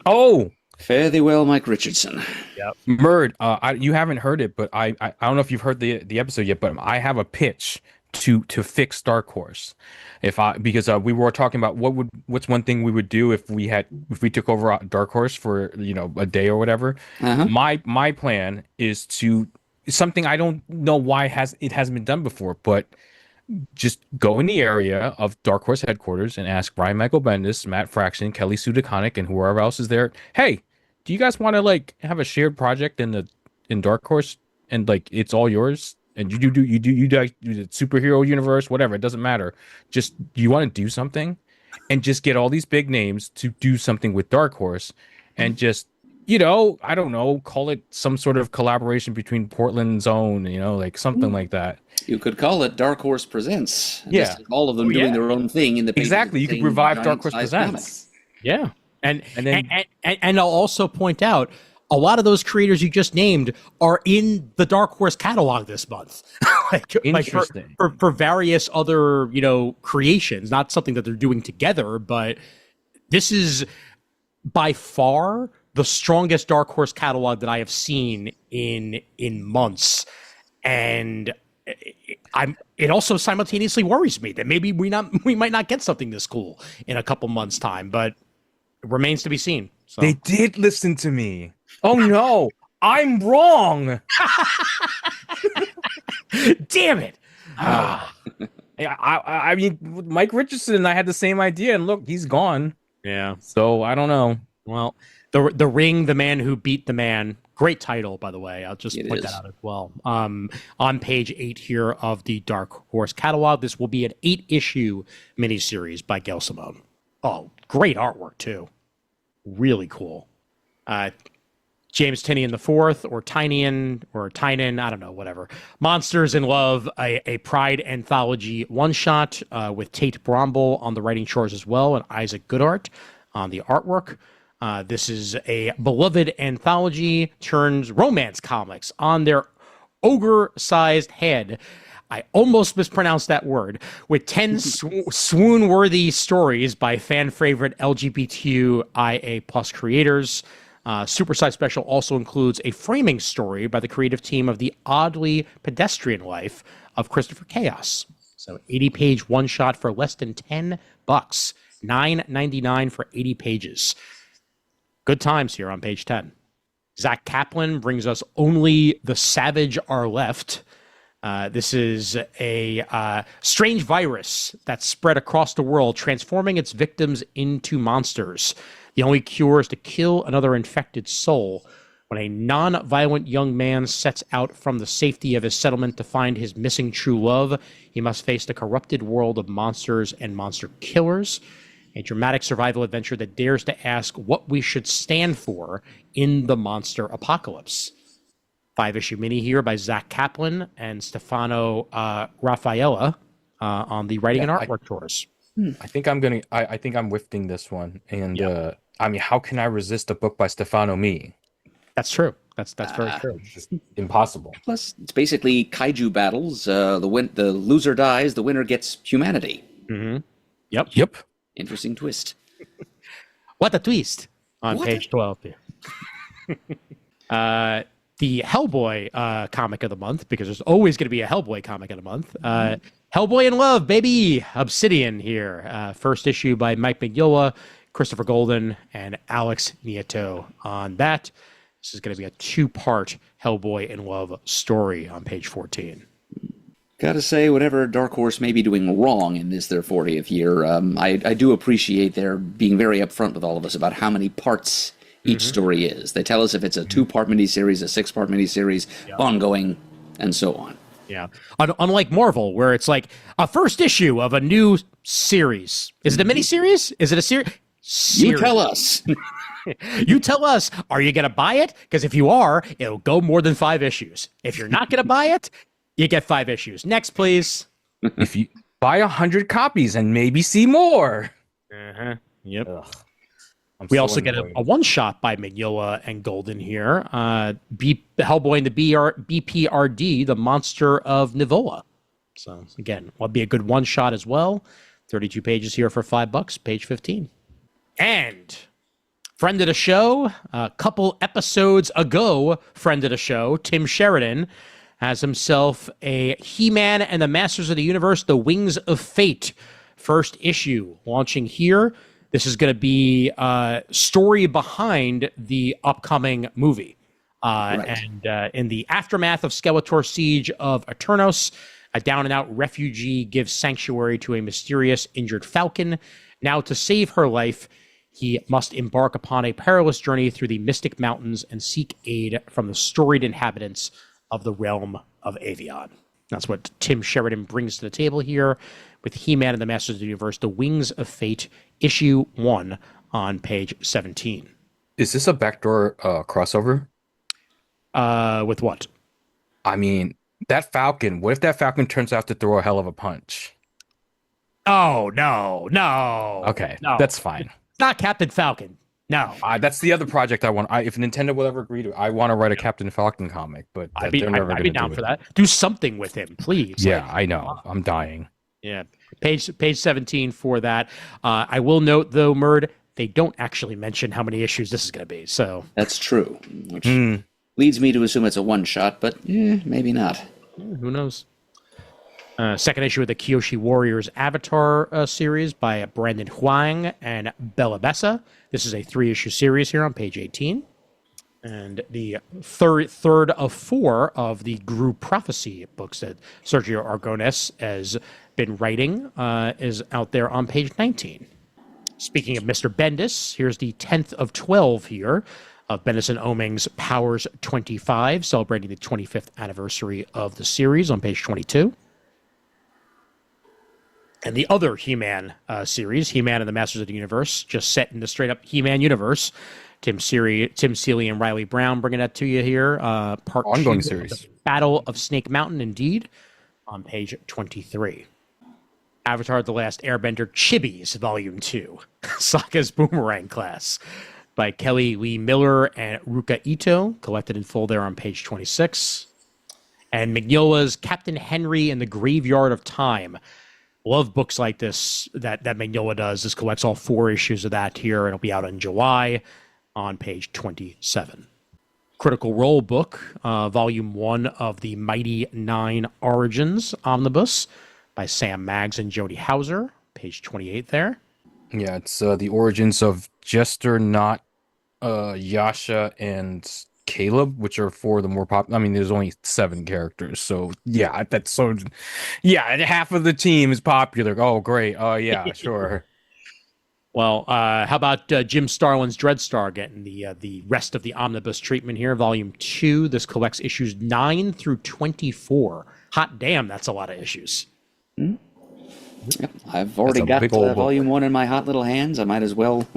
Oh, fare thee well, Mike Richardson. Yep. Murd, you haven't heard it, but I don't know if you've heard the episode yet, but I have a pitch to fix Dark Horse. Because we were talking about what's one thing we would do if we took over Dark Horse for a day or whatever. My plan is to something I don't know why it hasn't been done before, but just go in the area of Dark Horse headquarters and ask Brian Michael Bendis, Matt Fraction, Kelly Sue DeConnick, and whoever else is there. Hey, do you guys want to have a shared project in Dark Horse and it's all yours? And you do the superhero universe, whatever. It doesn't matter. Just you want to do something, and just get all these big names to do something with Dark Horse, and just I don't know, call it some sort of collaboration between Portland's own, something like that. You could call it Dark Horse Presents. Yeah, just all of them doing their own thing in the exactly. You could revive Dark Horse Presents. Comic. Yeah, and I'll also point out, a lot of those creators you just named are in the Dark Horse catalog this month. Interesting. For various other, creations, not something that they're doing together, but this is by far the strongest Dark Horse catalog that I have seen in months. And it also simultaneously worries me that maybe we might not get something this cool in a couple months' time, but it remains to be seen. So. They did listen to me. Oh no, I'm wrong. Damn it. I mean, Mike Richardson and I had the same idea, and look, he's gone. Yeah. So I don't know. Well, the Ring, the Man Who Beat the Man. Great title, by the way. I'll just point that out as well. On page 8 here of the Dark Horse catalog, this will be an 8-issue miniseries by Gail Simone. Oh, great artwork too. Really cool. James Tynion IV, or Tynion, or Tynan, I don't know, whatever. Monsters in Love, a Pride anthology one-shot with Tate Bromble on the writing chores as well, and Isaac Goodart on the artwork. This is a beloved anthology turns romance comics on their ogre-sized head. I almost mispronounced that word. With 10 swoon-worthy stories by fan-favorite LGBTQIA+ creators. Supersized Special also includes a framing story by the creative team of The Oddly Pedestrian Life of Christopher Chaos. So 80-page one-shot for less than $10, $9.99 for 80 pages. Good times here on page 10. Zach Kaplan brings us Only the Savage Are Left. This is a strange virus that's spread across the world, transforming its victims into monsters. The only cure is to kill another infected soul. When a non-violent young man sets out from the safety of his settlement to find his missing true love, he must face the corrupted world of monsters and monster killers. A dramatic survival adventure that dares to ask what we should stand for in the monster apocalypse. 5-issue mini here by Zach Kaplan and Stefano Raffaella on the writing and artwork tours. I think I'm wifting this one, and I mean, how can I resist a book by Stefano Me? That's true. That's very true. It's just impossible. Plus, it's basically kaiju battles. The loser dies, the winner gets humanity. Mm-hmm. Yep. Interesting twist. What a twist on page 12 here. The Hellboy comic of the month, because there's always going to be a Hellboy comic of the month. Hellboy in Love, baby! Obsidian here. First issue by Mike Mignola, Christopher Golden, and Alex Nieto on that. This is going to be a 2-part Hellboy in Love story on page 14. Gotta say, whatever Dark Horse may be doing wrong in this, their 40th year, I do appreciate their being very upfront with all of us about how many parts each story is. They tell us if it's a 2-part miniseries, a 6-part miniseries, ongoing, and so on. Yeah. Unlike Marvel, where it's like a first issue of a new series. Is it a miniseries? Is it a series? You tell us. You tell us, are you going to buy it? Because if you are, it'll go more than 5 issues. If you're not going to buy it, you get 5 issues. Next, please. If you buy 100 copies and maybe see more. Yep. Ugh, We also get a one-shot by Mignola and Golden here. Hellboy and the BPRD, the Monster of Nivola. So, again, will be a good one-shot as well. 32 pages here for $5, page 15. And friend of the show, a couple episodes ago, friend of the show, Tim Sheridan, has himself a He-Man and the Masters of the Universe, The Wings of Fate, first issue, launching here. This is going to be a story behind the upcoming movie. And in the aftermath of Skeletor's siege of Eternos, a down-and-out refugee gives sanctuary to a mysterious injured falcon. Now, to save her life, he must embark upon a perilous journey through the Mystic Mountains and seek aid from the storied inhabitants of the realm of Avion. That's what Tim Sheridan brings to the table here with He-Man and the Masters of the Universe, The Wings of Fate, issue 1 on page 17. Is this a backdoor crossover? With what? I mean, that Falcon, what if that Falcon turns out to throw a hell of a punch? Oh, no. Okay, no. that's fine. It's not Captain Falcon. No. That's the other project I want. If Nintendo will ever agree to, I want to write a Captain Falcon comic, but I'd they're never be going to down do for it. that. Do something with him, please. Yeah, I know. I'm dying. Yeah. Page 17 for that. I will note, though, Murd, they don't actually mention how many issues this is going to be. So That's true, which leads me to assume it's a one-shot, but maybe not. Who knows? Second issue of the Kyoshi Warriors Avatar series by Brandon Huang and Bella Bessa. This is a 3-issue series here on page 18. And the third of 4 of the Gru Prophecy books that Sergio Aragonés has been writing is out there on page 19. Speaking of Mr. Bendis, here's the 10th of 12 here of Bendis and Oming's Powers 25, celebrating the 25th anniversary of the series on page 22. And the other He-Man series, He-Man and the Masters of the Universe, just set in the straight-up He-Man universe. Tim Seeley and Riley Brown bringing that to you here. Part Ongoing 2 series. of the Battle of Snake Mountain, indeed, on page 23. Avatar: The Last Airbender Chibis, Volume 2, Sokka's Boomerang Class, by Kelly Lee Miller and Ruka Ito, collected in full there on page 26. And Mignola's Captain Henry in the Graveyard of Time. Love books like this that Mignola does. This collects all 4 issues of that here. It'll be out in July on page 27. Critical Role book, volume 1 of the Mighty 9 Origins Omnibus by Sam Maggs and Jody Hauser, page 28 there. Yeah, it's the origins of Jester, Not, Yasha, and Caleb, which are 4 of the more popular. I mean, there's only 7 characters, so yeah, that's so. Yeah, half of the team is popular. Oh, great. Oh, yeah, sure. Well, how about Jim Starlin's Dreadstar getting the rest of the omnibus treatment here, volume 2. This collects issues 9 through 24. Hot damn, that's a lot of issues. Yep, I've already got volume 1 in my hot little hands. I might as well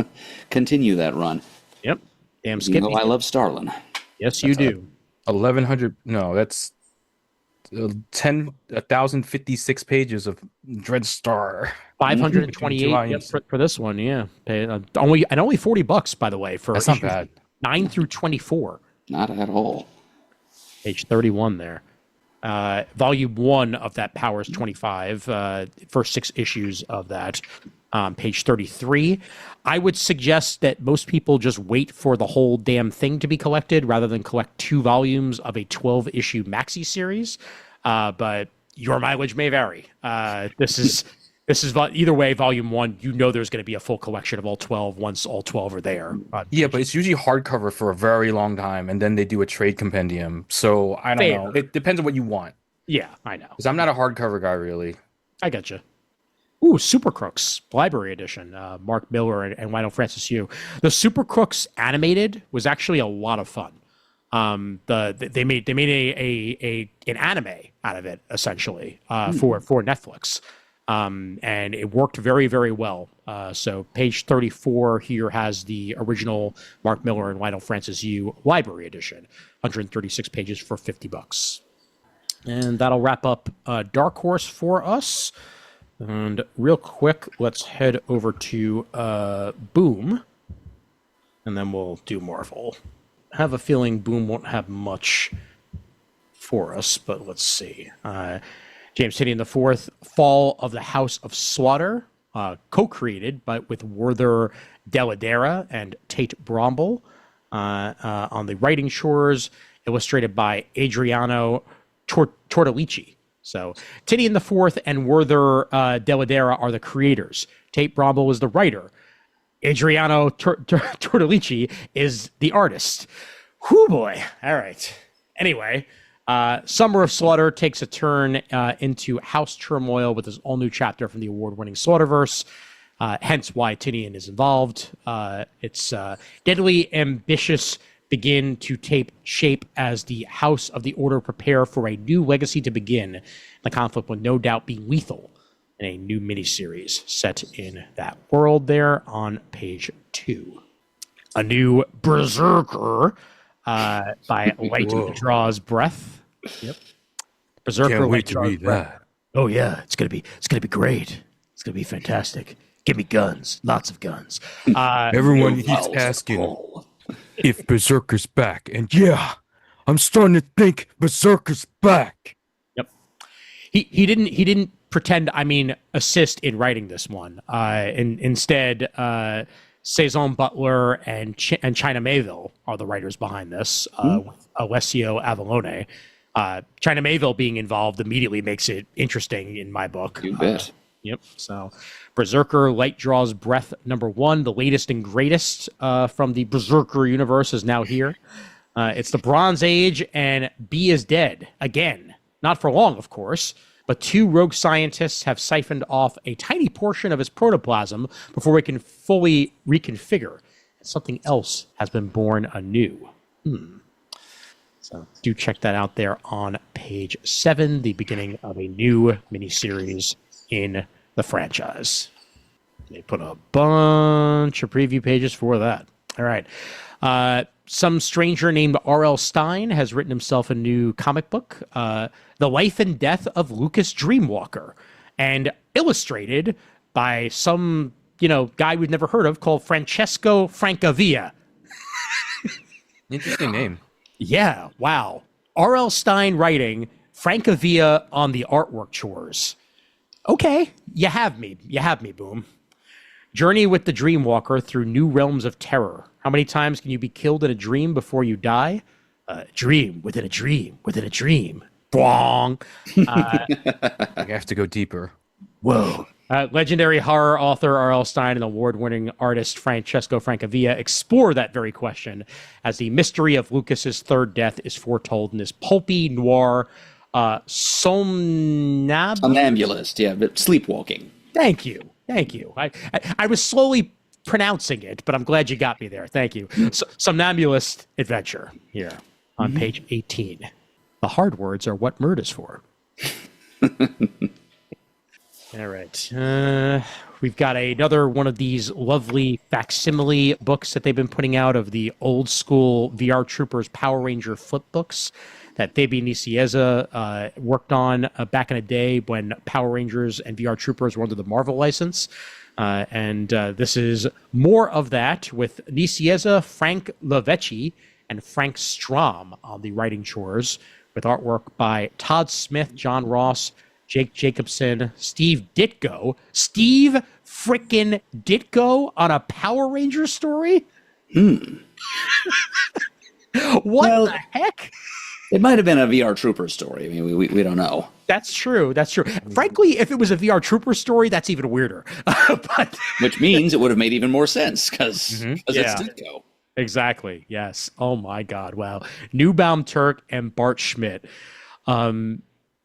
continue that run. Yep. Damn Skippy. Skippy. I love Starlin. Yes, you do. 1,100. No, that's 1,056 pages of Dreadstar. 528 for this one, yeah. Only $40, by the way, for that's not bad. 9 through 24. Not at all. Page 31 there. Volume 1 of that Powers 25, first 6 issues of that, page 33. I would suggest that most people just wait for the whole damn thing to be collected rather than collect 2 volumes of a 12-issue maxi series. But your mileage may vary. This is either way, volume 1, you know there's going to be a full collection of all 12 once all 12 are there. Yeah, but it's usually hardcover for a very long time, and then they do a trade compendium. So I don't know. It depends on what you want. Yeah, I know. Because I'm not a hardcover guy, really. I get you. Ooh, Super Crooks Library Edition. Mark Miller and Lionel Francis Yu. The Super Crooks animated was actually a lot of fun. They made an anime out of it essentially for Netflix. And it worked very, very well. So page 34 here has the original Mark Millar and Lionel Francis Yu library edition, 136 pages for $50. And that'll wrap up Dark Horse for us. And real quick, let's head over to Boom, and then we'll do Marvel. I have a feeling Boom won't have much for us, but let's see. James Tynion IV, Fall of the House of Slaughter, co-created with Werther Dell'Edera and Tate Bromble on the writing shores, illustrated by Adriano Tortolici. So Tynion IV and Werther Dell'Edera are the creators. Tate Bromble is the writer. Adriano Tortolici is the artist. Whoo boy. All right. Anyway, Summer of Slaughter takes a turn into house turmoil with this all-new chapter from the award-winning Slaughterverse, hence why Tynion is involved. It's deadly ambitious begin to take shape as the House of the Order prepare for a new legacy to begin. The conflict will no doubt be lethal in a new miniseries set in that world there on page 2. A new Berserker by Light Draws Breath. Yep. Berserker. Can't wait to read that. Oh yeah, it's gonna be great. It's gonna be fantastic. Give me guns, lots of guns. Everyone keeps asking if Berserker's back, and yeah, I'm starting to think Berserker's back. Yep. He didn't pretend. Assist in writing this one. Instead, Saison Butler and China Mayville are the writers behind this. With Alessio Avallone. China Mayville being involved immediately makes it interesting in my book. You bet. Yep. So, Berserker Light Draws Breath #1, the latest and greatest from the Berserker universe, is now here. It's the Bronze Age, and B is dead again. Not for long, of course, but 2 rogue scientists have siphoned off a tiny portion of his protoplasm before we can fully reconfigure. Something else has been born anew. So do check that out there on page 7, the beginning of a new miniseries in the franchise. They put a bunch of preview pages for that. All right. Some stranger named R.L. Stine has written himself a new comic book, The Life and Death of Lucas Dreamwalker, and illustrated by some, guy we've never heard of called Francesco Francavilla. Interesting name. Yeah, wow. R.L. Stine writing, Francavilla on the artwork chores. Okay, you have me, Boom. Journey with the Dreamwalker through new realms of terror. How many times can you be killed in a dream before you die? Dream within a dream within a dream. Bong. I have to go deeper. Whoa. Legendary horror author R.L. Stine and award-winning artist Francesco Francavilla explore that very question as the mystery of Lucas's third death is foretold in this pulpy noir somnambulist, yeah, but sleepwalking. Thank you. I was slowly pronouncing it, but I'm glad you got me there. Thank you. Somnambulist adventure here on page 18. The hard words are what Murd is for. All right. We've got another one of these lovely facsimile books that they've been putting out of the old school VR Troopers Power Ranger flip books that Fabi Nicieza worked on back in the day when Power Rangers and VR Troopers were under the Marvel license. And this is more of that with Nicieza, Frank Lavecchi, and Frank Strom on the writing chores, with artwork by Todd Smith, John Ross, Jake Jacobson, Steve Ditko. Steve frickin' Ditko on a Power Ranger story? What the heck? It might have been a VR Trooper story. I mean, we don't know. That's true. Frankly, if it was a VR Trooper story, that's even weirder. But which means it would have made even more sense because it's Ditko. Exactly. Yes. Oh my God. Wow. Newbaum Turk and Bart Schmidt.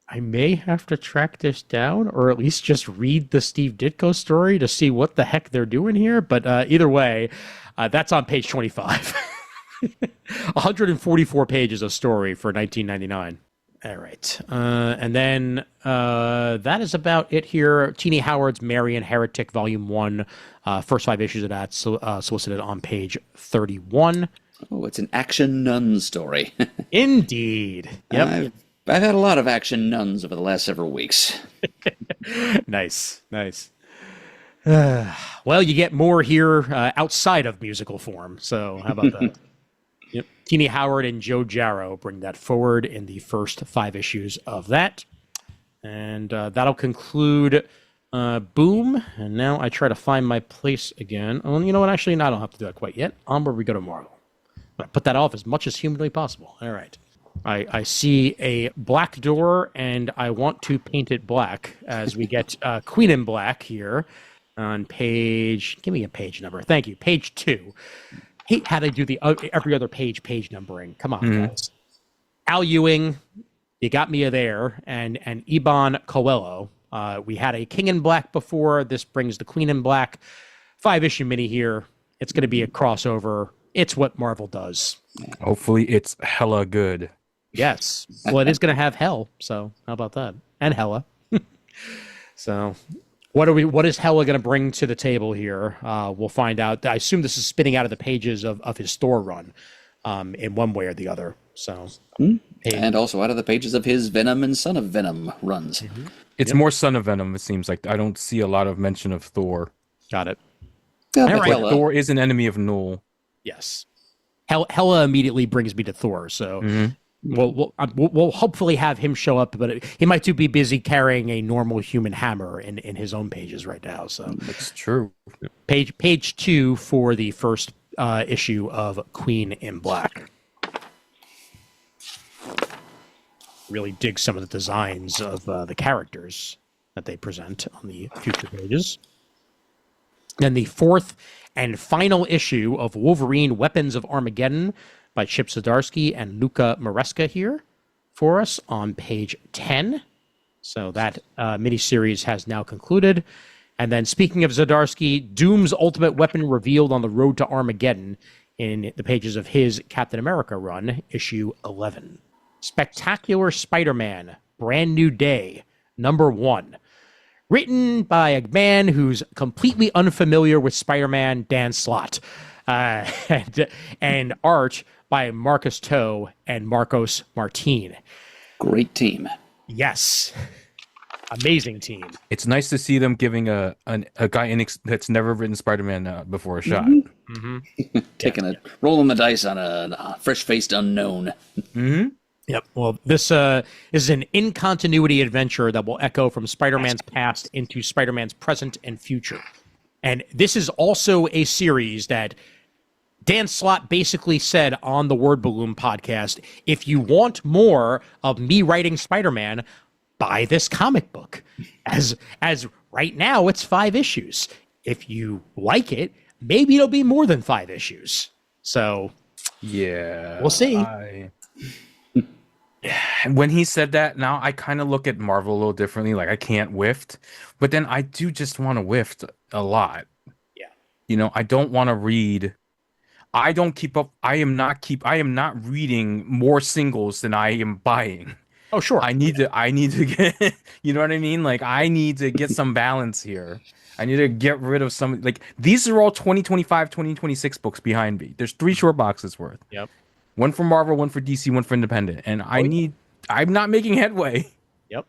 I may have to track this down, or at least just read the Steve Ditko story to see what the heck they're doing here. But either way, that's on page 25. 144 pages of story for $19.99. All right. And then that is about it here. Teenie Howard's Marian Heretic, Volume 1. First 5 issues of that solicited on page 31. Oh, it's an action nun story. Indeed. Yep. I've had a lot of action nuns over the last several weeks. Nice. Well, you get more here outside of musical form. So how about that? Yep. Teenie Howard and Joe Jarrow bring that forward in the first 5 issues of that. And that'll conclude Boom. And now I try to find my place again. Oh, you know what? Actually, no, I don't have to do that quite yet. Onward we go to Marvel. I put that off as much as humanly possible. All right. I see a black door, and I want to paint it black as we get Queen in Black here on page... Give me a page number. Thank you. Page 2. Hate how they do the every other page numbering. Come on, guys. Al Ewing, you got me there, and Iban Coelho. We had a King in Black before. This brings the Queen in Black. 5-issue mini here. It's going to be a crossover. It's what Marvel does. Hopefully it's hella good. Yes. Well, it is going to have Hell, so how about that? And Hella. So, what is Hella going to bring to the table here? We'll find out. I assume this is spinning out of the pages of his Thor run, in one way or the other. So, and also out of the pages of his Venom and Son of Venom runs. Mm-hmm. It's more Son of Venom. It seems like I don't see a lot of mention of Thor. Got it. Yeah, All right. Thor is an enemy of Null. Yes. Hella immediately brings me to Thor. So. We'll hopefully have him show up, but he might too be busy carrying a normal human hammer in his own pages right now. So that's true. Page 2 for the first issue of Queen in Black. Really dig some of the designs of the characters that they present on the future pages. Then the fourth and final issue of Wolverine: Weapons of Armageddon by Chip Zdarsky and Luca Maresca here for us on page 10. So that miniseries has now concluded. And then speaking of Zdarsky, Doom's ultimate weapon revealed on the road to Armageddon in the pages of his Captain America run, issue 11. Spectacular Spider-Man, Brand New Day, number 1. Written by a man who's completely unfamiliar with Spider-Man, Dan Slott. And art by Marcus Toe and Marcos Martin. Great team. Yes. Amazing team. It's nice to see them giving a guy that's never written Spider-Man before a shot. Rolling the dice on a fresh-faced unknown. Yep. Well, this is an in-continuity adventure that will echo from Spider-Man's past into Spider-Man's present and future. And this is also a series that Dan Slott basically said on the Word Balloon podcast, if you want more of me writing Spider-Man, buy this comic book. As right now, it's 5 issues. If you like it, maybe it'll be more than 5 issues. So, yeah, we'll see. When he said that, now I kind of look at Marvel a little differently. Like, I can't whiff, but then I do just want to whiff a lot. Yeah. You know, I don't want to read. I don't keep up. I am not reading more singles than I am buying. Oh, sure. I need to get, you know what I mean? Like, I need to get some balance here. I need to get rid of some, like, these are all 2025, 2026 books behind me. There's 3 short boxes worth. Yep. One for Marvel, one for DC, one for Independent. And I'm not making headway. Yep.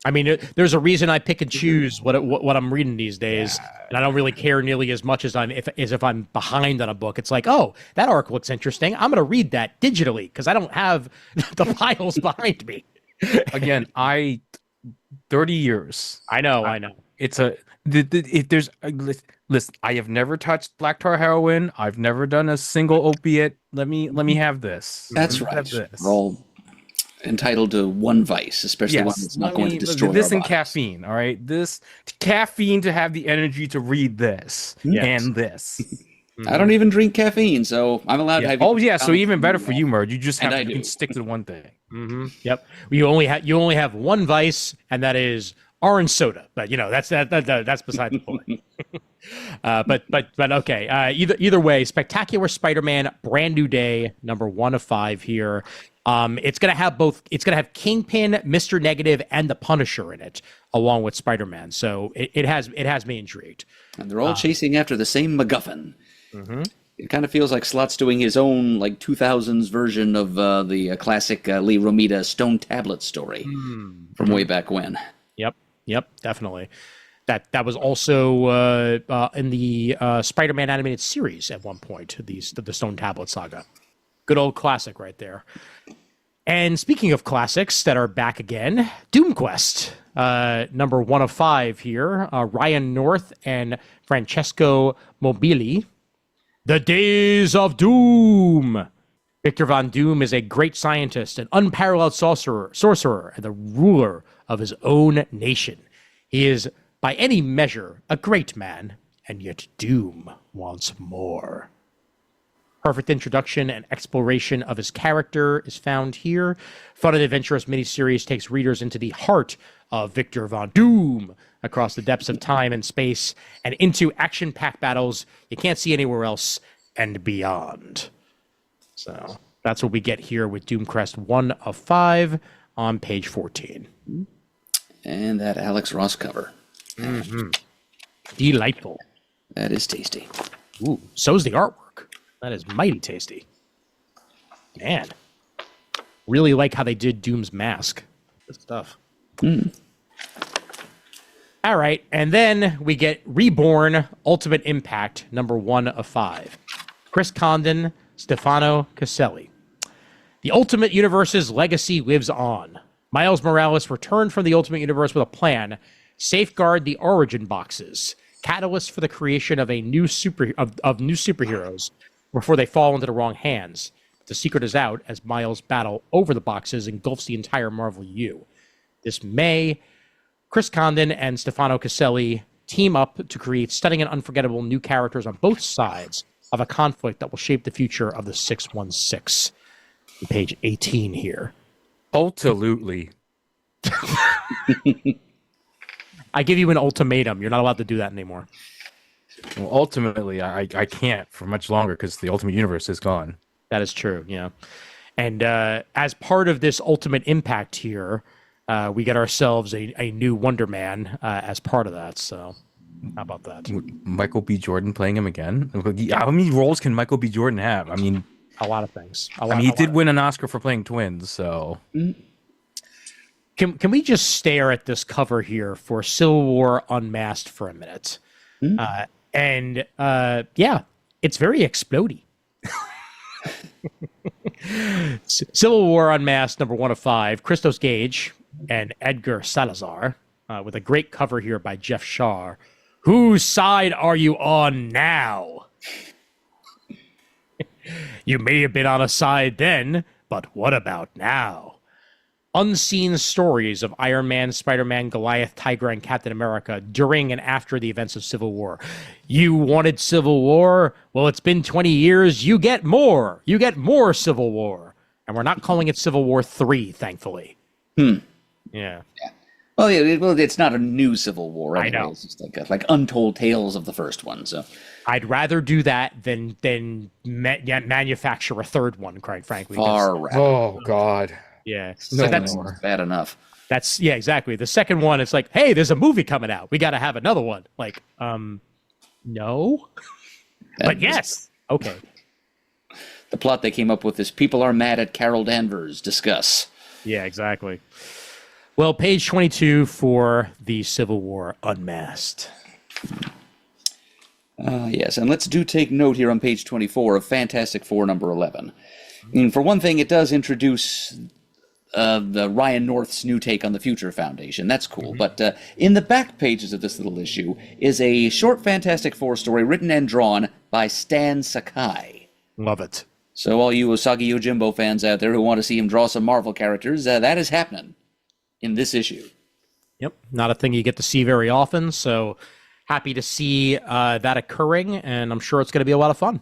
I mean, there's a reason I pick and choose what I'm reading these days, and I don't really care nearly as much as if I'm behind on a book. It's like, oh, that arc looks interesting. I'm going to read that digitally because I don't have the files behind me. Again, 30 years. I know. It's if there's listen, I have never touched black tar heroin. I've never done a single opiate. Let me have this. That's right. We're all entitled to one vice, especially one that's not going to destroy this our and bodies. caffeine. All right, this caffeine to have the energy to read this and this. I don't even drink caffeine, so I'm allowed to have. Oh yeah, so even better for you, Murd. You just have to stick to one thing. Mm-hmm. Yep. You only have one vice, and that is orange soda. But you know that's beside the point. But okay. Either way, Spectacular Spider-Man, Brand New Day, number 1 of 5 here. It's gonna have both. It's gonna have Kingpin, Mr. Negative, and the Punisher in it, along with Spider-Man. So it has me intrigued. And they're all chasing after the same MacGuffin. Mm-hmm. It kind of feels like Slott's doing his own 2000s version of the classic Lee Romita Stone Tablet story from way back when. Yep, definitely. That was also in the Spider-Man animated series at one point. The Stone Tablet saga, good old classic right there. And speaking of classics that are back again, Doom Quest, number 1 of 5 here. Ryan North and Francesco Mobili. The Days of Doom. Victor Von Doom is a great scientist, an unparalleled sorcerer, and the ruler of his own nation. He is, by any measure, a great man, and yet Doom wants more. Perfect introduction and exploration of his character is found here. Fun and adventurous miniseries takes readers into the heart of Victor Von Doom, across the depths of time and space, and into action-packed battles you can't see anywhere else, and beyond. So that's what we get here with Doomcrest 1 of 5 on page 14. And that Alex Ross cover. Mm-hmm. Delightful. That is tasty. Ooh, so's the artwork. That is mighty tasty. Man. Really like how they did Doom's mask. Good stuff. All right, and then we get Reborn Ultimate Impact, number 1 of 5. Chris Condon, Stefano Caselli. The Ultimate Universe's legacy lives on. Miles Morales returned from the Ultimate Universe with a plan: safeguard the origin boxes, catalyst for the creation of new superheroes before they fall into the wrong hands. The secret is out as Miles' battle over the boxes engulfs the entire Marvel U. This May, Chris Condon and Stefano Caselli team up to create stunning and unforgettable new characters on both sides of a conflict that will shape the future of the 616. Page 18 here. Absolutely. I give you an ultimatum. You're not allowed to do that anymore. Well, ultimately, I can't for much longer because the Ultimate Universe is gone. That is true, yeah. And as part of this Ultimate Impact here, we get ourselves a new Wonder Man as part of that. So how about that? Michael B. Jordan playing him again? How many roles can Michael B. Jordan have? I mean, a lot of things. He did win an Oscar for playing twins, so... Can we just stare at this cover here for Civil War Unmasked for a minute? Yeah, it's very explodey. Civil War Unmasked, number 1 of 5. Christos Gage and Edgar Salazar, with a great cover here by Jeff Shaw. Whose side are you on now? You may have been on a side then, but what about now? Unseen stories of Iron Man, Spider-Man, Goliath, Tiger, and Captain America during and after the events of Civil War. You wanted Civil War? Well, it's been 20 years. You get more. You get more Civil War. And we're not calling it Civil War 3, thankfully. Yeah. Well, it's not a new Civil War. Anyway. I know. It's just like untold tales of the first one. So I'd rather do that than manufacture a third one, quite frankly. Oh, God. Yeah. So that's bad enough. That's, yeah, exactly. The second one, it's like, hey, there's a movie coming out. We got to have another one. Like, no. But yes. Okay. The plot they came up with is people are mad at Carol Danvers. Discuss. Yeah, exactly. Well, page 22 for the Civil War Unmasked. Yes, and let's take note here on page 24 of Fantastic Four number 11. And for one thing, it does introduce the Ryan North's new take on the Future Foundation. That's cool. But in the back pages of this little issue is a short Fantastic Four story written and drawn by Stan Sakai. Love it. So all you Usagi Yojimbo fans out there who want to see him draw some Marvel characters, that is happening in this issue. Yep, not a thing you get to see very often, so happy to see that occurring, and I'm sure it's going to be a lot of fun.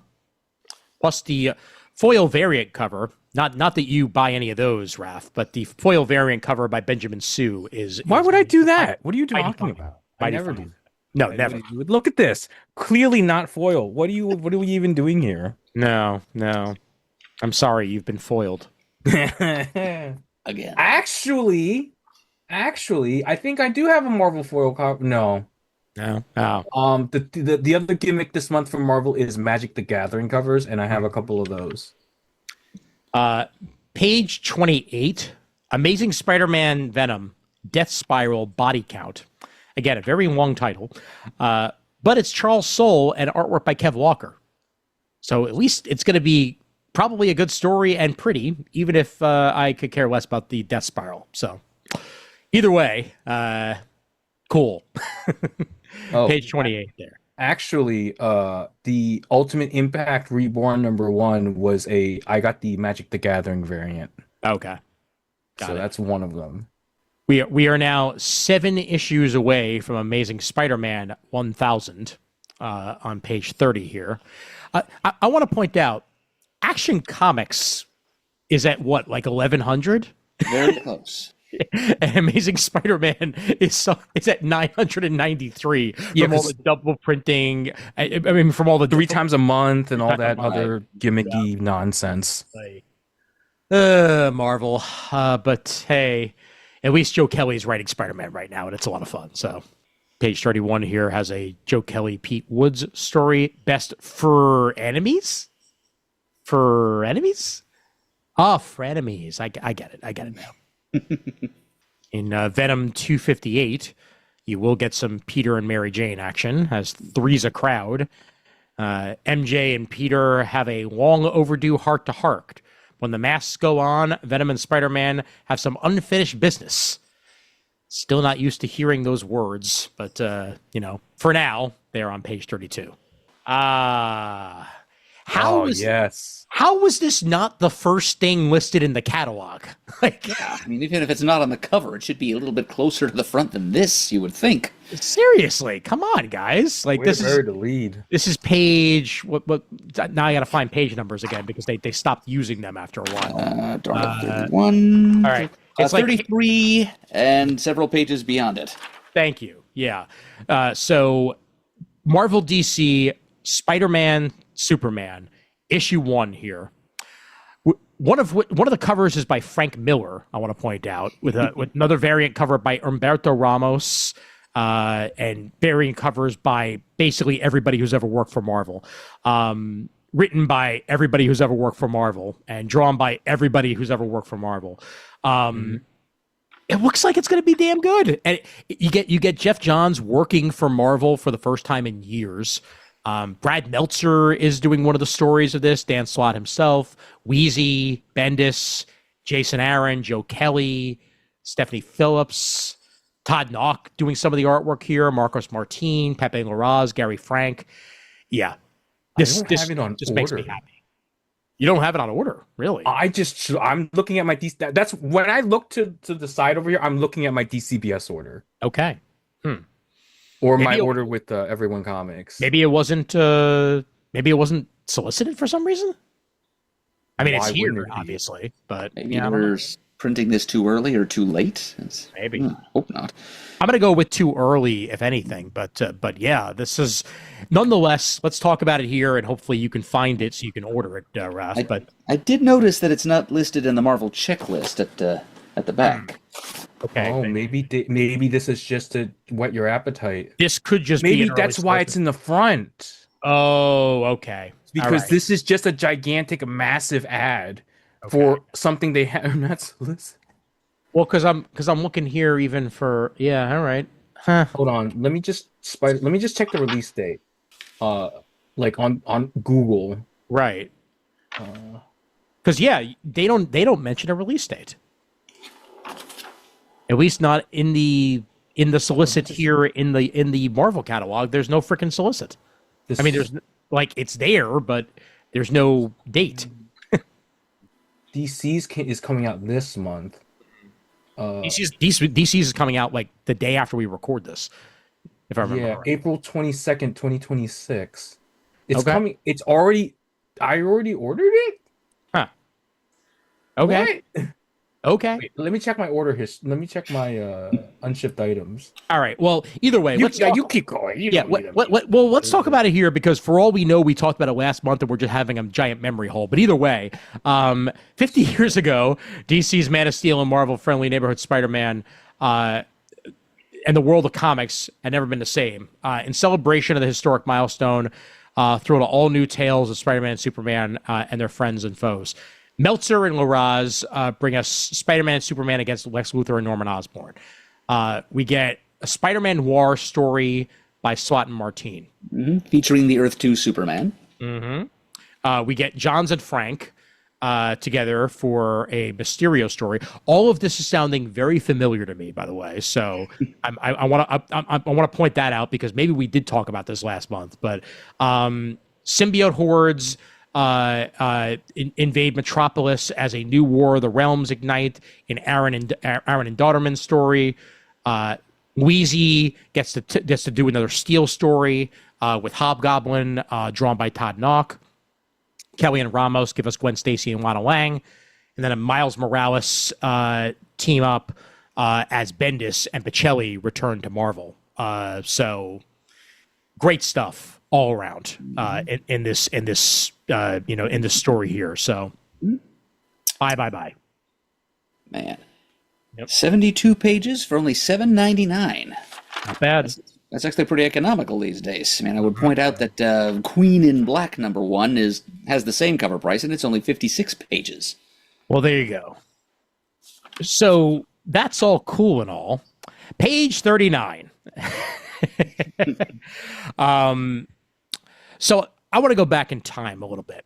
Plus the foil variant cover, not that you buy any of those, Raph, but the foil variant cover by Benjamin Sue is... Why would I do that? What are you talking about? I never do that. No, never. Look at this. Clearly not foil. What are we even doing here? No. I'm sorry, you've been foiled. again. Actually, I think I do have a Marvel foil copy. No. No. Oh. The other gimmick this month from Marvel is Magic the Gathering covers, and I have a couple of those. Page 28, Amazing Spider-Man Venom, Death Spiral Body Count. Again, a very long title. But it's Charles Soule and artwork by Kev Walker. So at least it's going to be probably a good story and pretty, even if I could care less about the Death Spiral. So either way, cool. Page 28 there. Actually, the Ultimate Impact Reborn #1 was I got the Magic the Gathering variant. Okay. Got it. That's one of them. We are now 7 issues away from Amazing Spider-Man 1000 on page 30 here. I want to point out, Action Comics is at what, like 1100? Very close. And Amazing Spider-Man is at 993 from all the double printing. I mean, from all the 3 times a month and all that other gimmicky nonsense. Marvel. But hey, at least Joe Kelly's writing Spider-Man right now, and it's a lot of fun. So, page 31 here has a Joe Kelly, Pete Woods story. Best for enemies? For enemies? Oh, for enemies. I get it. I get it now. In Venom 258, you will get some Peter and Mary Jane action, as three's a crowd. MJ and Peter have a long overdue heart-to-heart. When the masks go on, Venom and Spider-Man have some unfinished business. Still not used to hearing those words, but, for now, they're on page 32. How was this not the first thing listed in the catalog? Yeah, I mean, even if it's not on the cover, it should be a little bit closer to the front than this, you would think. Seriously, come on, guys! This is the lead. This is page what? Now I got to find page numbers again because they stopped using them after a while. 31. All right, it's 33 and several pages beyond it. Thank you. Yeah. So, Marvel DC Spider-Man Superman. Issue 1 here. One of the covers is by Frank Miller. I want to point out with another variant cover by Humberto Ramos, and variant covers by basically everybody who's ever worked for Marvel. Written by everybody who's ever worked for Marvel and drawn by everybody who's ever worked for Marvel. It looks like it's going to be damn good, and you get Jeff Johns working for Marvel for the first time in years. Brad Meltzer is doing one of the stories of this. Dan Slott himself, Wheezy, Bendis, Jason Aaron, Joe Kelly, Stephanie Phillips, Todd Knock doing some of the artwork here. Marcos Martin, Pepe Larraz, Gary Frank. Yeah, this makes me happy. You don't have it on order, really? I'm looking at my DC. That's when I look to the side over here. I'm looking at my DCBS order. Okay. Or maybe my order with Everyone Comics. Maybe it wasn't solicited for some reason. I mean, it's here, obviously, but maybe we're printing this too early or too late. Maybe. Hope not. I'm going to go with too early, if anything. But yeah, this is nonetheless. Let's talk about it here, and hopefully you can find it so you can order it, Raph. I did notice that it's not listed in the Marvel checklist at the back. Okay. Oh, maybe this is just to whet your appetite. This could just maybe that's why it's in the front. Oh, okay. Because this is just a gigantic, massive ad for something they have not solicited. Well, because I'm looking here even for all right. Huh. Hold on, let me just check the release date. Like on Google. Right. Because they don't mention a release date. At least not in the solicit here in the Marvel catalog. There's no freaking solicit. I mean, there's it's there, but there's no date. DC's is coming out this month. DC's is coming out like the day after we record this, if I remember. Yeah, right. April 22nd, 2026. It's okay. coming. It's already. I already ordered it. Huh. Okay. What? Okay. Wait, let me check my order history. Let me check my unshipped items. All right. Well, either way, You keep going. You don't need them. Well, let's talk about it here because for all we know, we talked about it last month and we're just having a giant memory hole. But either way, 50 years ago, DC's Man of Steel and Marvel Friendly Neighborhood Spider-Man and the world of comics had never been the same. In celebration of the historic milestone, through to all new tales of Spider-Man and Superman and their friends and foes. Meltzer and Larraz bring us Spider-Man and Superman against Lex Luthor and Norman Osborn. We get a Spider-Man noir story by Slott and Martin. Featuring the Earth 2 Superman. We get Johns and Frank together for a Mysterio story. All of this is sounding very familiar to me, by the way. So I want to point that out because maybe we did talk about this last month. But symbiote hordes invade Metropolis as a new war of the realms ignite in Aaron and Daughterman's story. Wheezy gets to do another Steel story with Hobgoblin, drawn by Todd Nauck. Kelly and Ramos give us Gwen Stacy and Lana Lang. And then a Miles Morales team up as Bendis and Pichelli return to Marvel. So great stuff all around in this story here. So bye. Man. Yep. 72 pages for only $7.99. Not bad. That's actually pretty economical these days. Man, I would point out that Queen in Black #1 has the same cover price, and it's only 56 pages. Well, there you go. So that's all cool and all. Page 39. So I want to go back in time a little bit.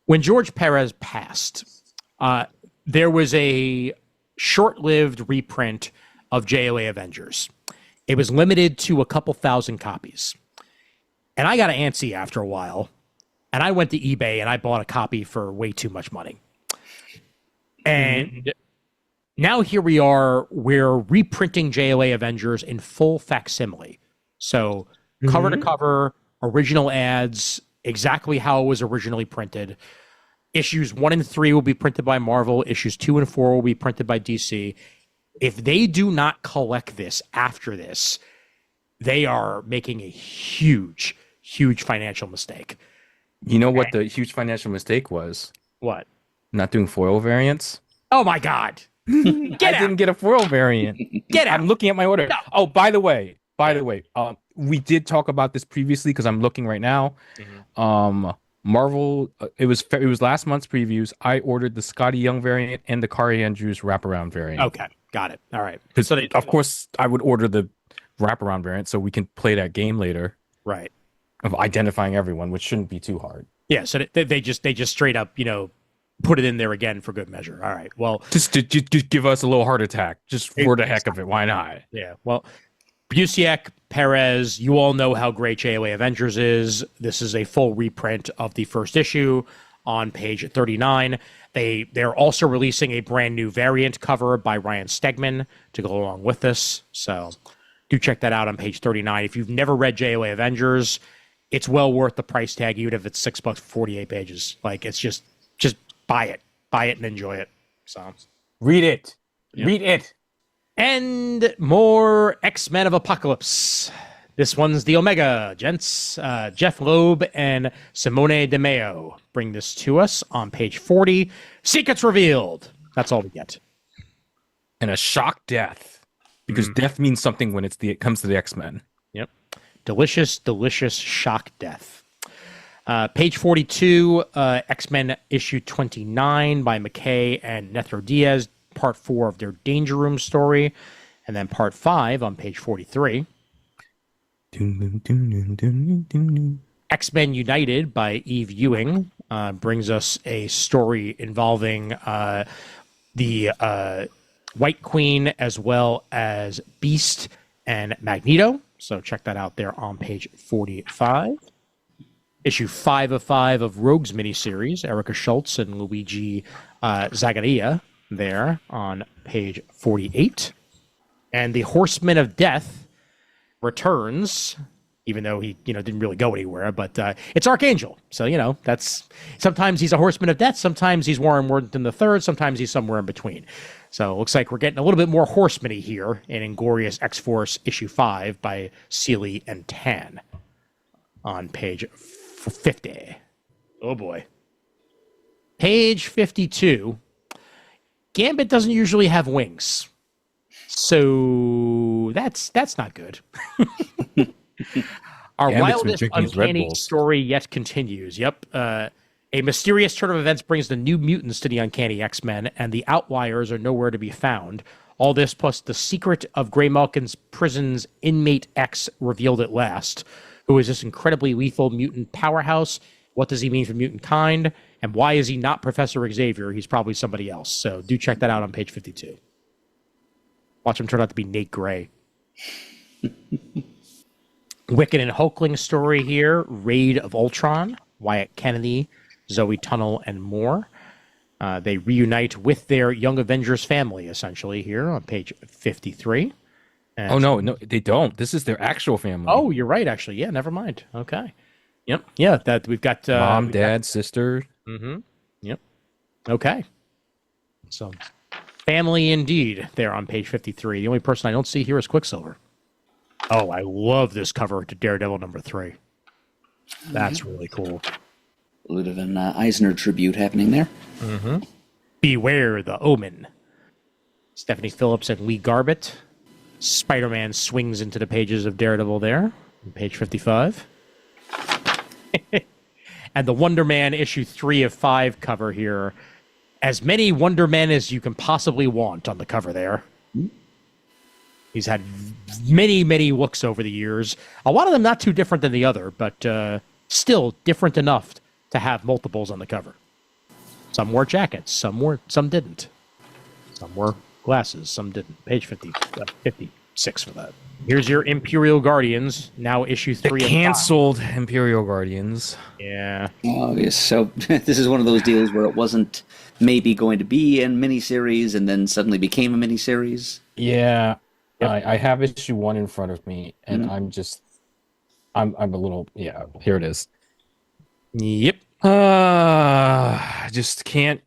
When George Perez passed, there was a short-lived reprint of JLA Avengers. It was limited to a couple thousand copies. And I got antsy after a while. And I went to eBay and I bought a copy for way too much money. And now here we are, we're reprinting JLA Avengers in full facsimile. So cover to cover, original ads, exactly how it was originally printed. Issues 1 and 3 will be printed by Marvel. Issues 2 and 4 will be printed by DC. If they do not collect this after this, they are making a huge, huge financial mistake. You know what the huge financial mistake was? What? Not doing foil variants. Oh my God. I didn't get a foil variant. Get out. I'm looking at my order. No. Oh, by the way, we did talk about this previously because I'm looking right now. Marvel, it was last month's previews. I ordered the Scotty Young variant and the Kari Andrews wraparound variant. Okay, got it. All right. So of course, I would order the wraparound variant so we can play that game later. Right. Of identifying everyone, which shouldn't be too hard. Yeah. So they just straight up, put it in there again for good measure. All right. Well, just give us a little heart attack, just for the heck of it. Why not? Yeah. Well, Busiek, Perez, you all know how great JLA Avengers is. This is a full reprint of the first issue on page 39. They're also releasing a brand new variant cover by Ryan Stegman to go along with this. So do check that out on page 39. If you've never read JLA Avengers, it's well worth the price tag, even if it's $6 for 48 pages. Like, it's just buy it and enjoy it. So read it. Read it. And more X-Men of Apocalypse. This one's the Omega, gents. Jeff Loeb and Simone DeMeo bring this to us on page 40. Secrets revealed. That's all we get. And a shock death. Because death means something when it comes to the X-Men. Yep. Delicious, delicious shock death. Page 42, X-Men issue 29 by McKay and Nethro Diaz. Part 4 of their Danger Room story, and then part 5 on page 43. X-Men United by Eve Ewing brings us a story involving the White Queen as well as Beast and Magneto. So check that out there on page 45. Issue 5 of 5 of Rogues miniseries, Erica Schultz and Luigi Zagaria. There on page 48. And the Horseman of Death returns, even though he, didn't really go anywhere, but it's Archangel. So, that's sometimes he's a Horseman of Death, sometimes he's Warren Worthington III, sometimes he's somewhere in between. So it looks like we're getting a little bit more horseman-y here in Inglorious X-Force issue 5 by Seeley and Tan on page 50. Oh boy. Page 52. Gambit doesn't usually have wings. So that's not good. Our Gambit's wildest uncanny story yet continues. Yep. A mysterious turn of events brings the New Mutants to the Uncanny X-Men, and the Outliers are nowhere to be found. All this plus the secret of Grey Malkin's prison's inmate X revealed at last. Who is this incredibly lethal mutant powerhouse? What does he mean for mutant kind? And why is he not Professor Xavier? He's probably somebody else. So do check that out on page 52. Watch him turn out to be Nate Gray. Wiccan and Hulkling story here. Raid of Ultron. Wyatt Kennedy, Zoe Tunnel, and more. They reunite with their Young Avengers family, essentially, here on page 53. And no, they don't. This is their actual family. Oh, you're right, actually. Yeah, never mind. Okay. Yep. Yeah, that we've got... Mom, dad, sister. Mm-hmm. Yep. Okay. So, family indeed, there on page 53. The only person I don't see here is Quicksilver. Oh, I love this cover to Daredevil number 3. That's really cool. A little bit of an Eisner tribute happening there. Mm-hmm. Beware the Omen. Stephanie Phillips and Lee Garbett. Spider-Man swings into the pages of Daredevil there, on page 55. And the Wonder Man issue 3 of 5 cover here. As many Wonder Men as you can possibly want on the cover there. He's had many, many looks over the years. A lot of them not too different than the other, but still different enough to have multiples on the cover. Some wore jackets, some didn't. Some wore glasses, some didn't. Page 56 for that. Here's your Imperial Guardians, now issue 3 of 5. Canceled Imperial Guardians. Yeah. Oh, yes. So this is one of those deals where it wasn't maybe going to be a miniseries and then suddenly became a miniseries. Yeah. Yep. I have issue 1 in front of me, and I'm a little, here it is. Yep. I just can't.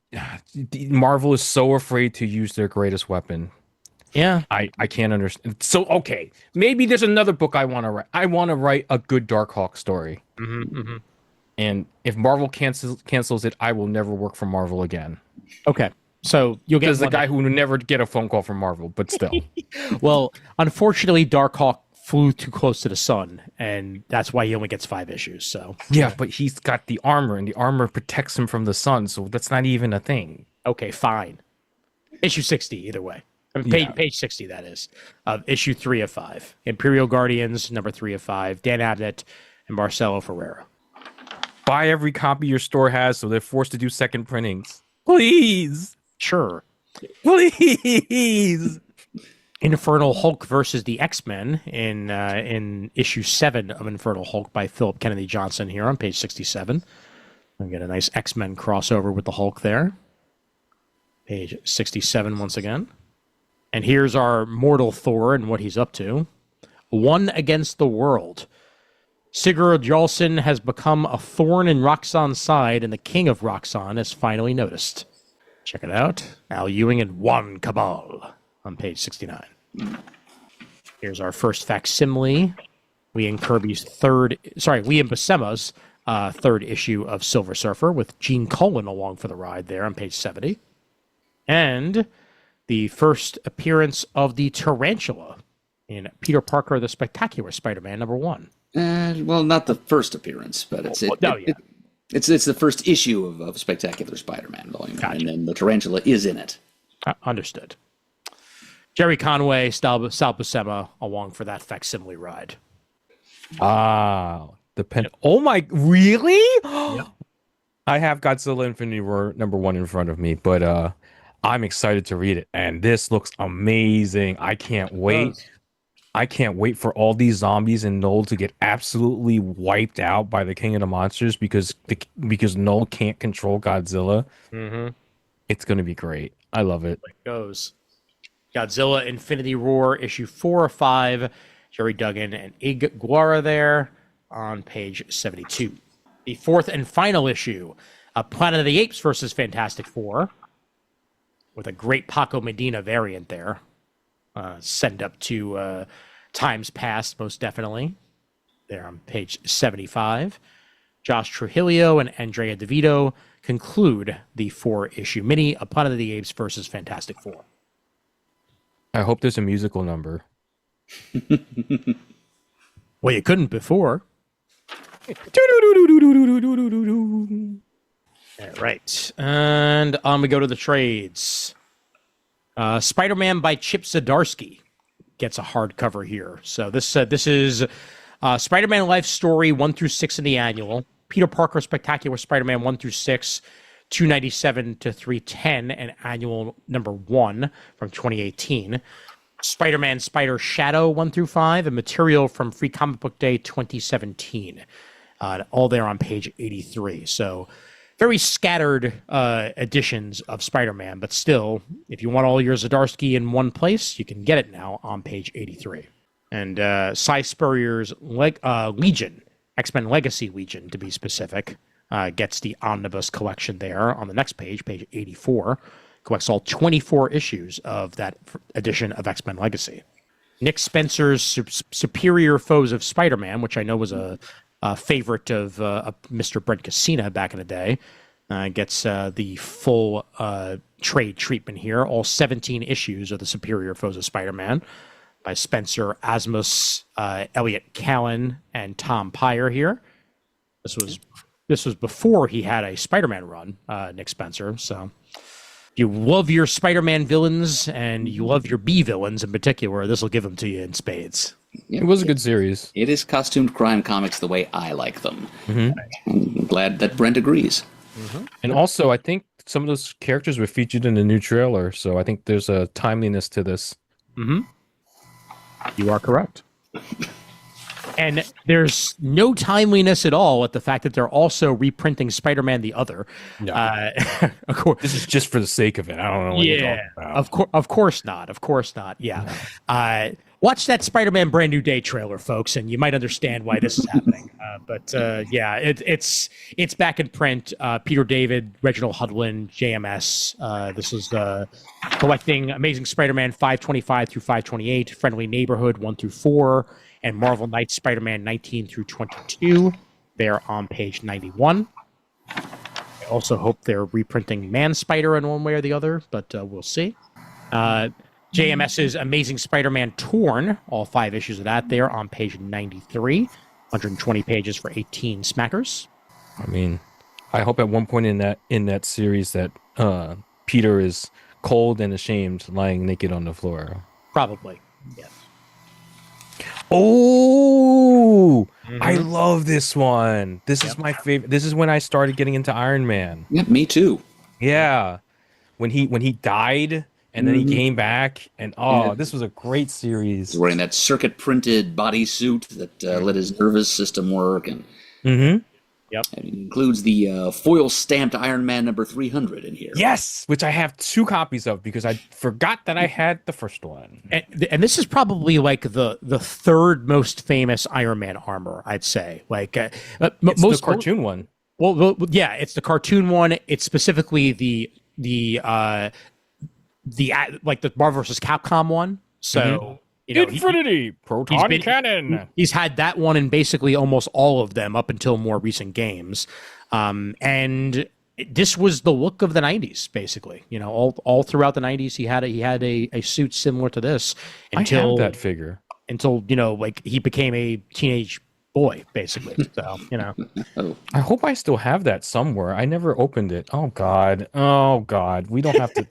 Marvel is so afraid to use their greatest weapon. Yeah. I can't understand. So, okay, maybe there's another book I want to write. I want to write a good Darkhawk story. Mm-hmm, mm-hmm. And if Marvel cancels it, I will never work for Marvel again. Okay. So you'll get the guy who will never get a phone call from Marvel, but still. Well, unfortunately, Darkhawk flew too close to the sun, and that's why he only gets 5 issues. So yeah, but he's got the armor, and the armor protects him from the sun, so that's not even a thing. Okay, fine. Issue 60, either way. Page 60, that is. Issue 3 of 5. Imperial Guardians, number 3 of 5. Dan Abnett and Marcelo Ferreira. Buy every copy your store has, so they're forced to do second printings. Please. Sure. Please. Infernal Hulk versus the X-Men in issue 7 of Infernal Hulk by Philip Kennedy Johnson here on page 67. We get a nice X-Men crossover with the Hulk there. Page 67 once again. And here's our mortal Thor and what he's up to. One against the world. Sigurd Jarlsson has become a thorn in Roxxon's side, and the king of Roxxon has finally noticed. Check it out. Al Ewing and Juan Cabal on page 69. Here's our first facsimile. Liam Buscema's third issue of Silver Surfer with Gene Colan along for the ride there on page 70. And the first appearance of the Tarantula in Peter Parker, the Spectacular Spider-Man, number 1. Well, not the first appearance, but it's it's the first issue of Spectacular Spider-Man volume, Gotcha. And then the Tarantula is in it. Understood. Jerry Conway, Sal Buscema along for that facsimile ride. Oh my, really? Yep. I have Godzilla Infinity War number 1 in front of me, but I'm excited to read it, and this looks amazing. I can't wait. I can't wait for all these zombies in Null to get absolutely wiped out by the King of the Monsters because Null can't control Godzilla. Mm-hmm. It's going to be great. I love it. It goes. Godzilla Infinity Roar, issue 4 of 5. Jerry Duggan and Ig Guara there on page 72. The fourth and final issue of Planet of the Apes versus Fantastic Four. with a great Paco Medina variant there. Send up to Times Past, most definitely. There on page 75. Josh Trujillo and Andrea DeVito conclude the 4-issue mini, A Planet of the Apes versus Fantastic Four. I hope there's a musical number. Well, you couldn't before. All right. And we go to the trades. Spider-Man by Chip Zdarsky gets a hardcover here. So this is Spider-Man Life Story 1 through 6 in the annual. Peter Parker Spectacular Spider-Man 1 through 6, 297 to 310, and annual number 1 from 2018. Spider-Man Spider Shadow 1 through 5, and material from Free Comic Book Day 2017. All there on page 83. So very scattered editions of Spider-Man, but still, if you want all your Zdarsky in one place, you can get it now on page 83. And Cy Spurrier's Legion, X-Men Legacy Legion to be specific, gets the omnibus collection there on the next page, page 84. Collects all 24 issues of that edition of X-Men Legacy. Nick Spencer's Superior Foes of Spider-Man, which I know was a favorite of Mr. Brent Cassina back in the day, gets the full trade treatment here. All 17 issues of the Superior Foes of Spider-Man by Spencer Asmus, Elliot Callan, and Tom Pyre here. This was before he had a Spider-Man run, Nick Spencer. So if you love your Spider-Man villains and you love your B villains in particular, this will give them to you in spades. It was a good series. It is costumed crime comics the way I like them. Mm-hmm. I'm glad that Brent agrees. Mm-hmm. And also, I think some of those characters were featured in the new trailer, so I think there's a timeliness to this. Mm-hmm. You are correct. And there's no timeliness at all at the fact that they're also reprinting Spider-Man the Other. No. Of course. This is just for the sake of it. I don't know what you're talking about. Of course not. Of course not. Yeah. No. Watch that Spider-Man Brand New Day trailer, folks, and you might understand why this is happening. Yeah, it's back in print. Peter David, Reginald Hudlin, JMS. This is collecting Amazing Spider-Man 525 through 528, Friendly Neighborhood 1 through 4, and Marvel Knights Spider-Man 19 through 22. They're on page 91. I also hope they're reprinting Man Spider in one way or the other, but we'll see. JMS's Amazing Spider-Man Torn, all 5 issues of that there on page 93. 120 pages for 18 smackers. I mean, I hope at one point in that series that Peter is cold and ashamed, lying naked on the floor. Probably, yes. Oh, I love this one. This is my favorite. This is when I started getting into Iron Man. Yeah, me too. Yeah, when he died and then he came back, and this was a great series. He's wearing that circuit printed bodysuit that let his nervous system work, and Yep. And it includes the foil stamped Iron Man number 300 in here. Yes, which I have 2 copies of because I forgot that I had the first one. And this is probably like the third most famous Iron Man armor, I'd say. Like It's the cartoon one. Well, yeah, it's the cartoon one. It's specifically the like the Marvel vs. Capcom one. So Infinity proton cannon. He's had that one in basically almost all of them up until more recent games, and this was the look of the '90s. Basically, all throughout the '90s, he had a suit similar to this until I have that figure until like he became a teenage boy, basically. So I hope I still have that somewhere. I never opened it. Oh God, we don't have to.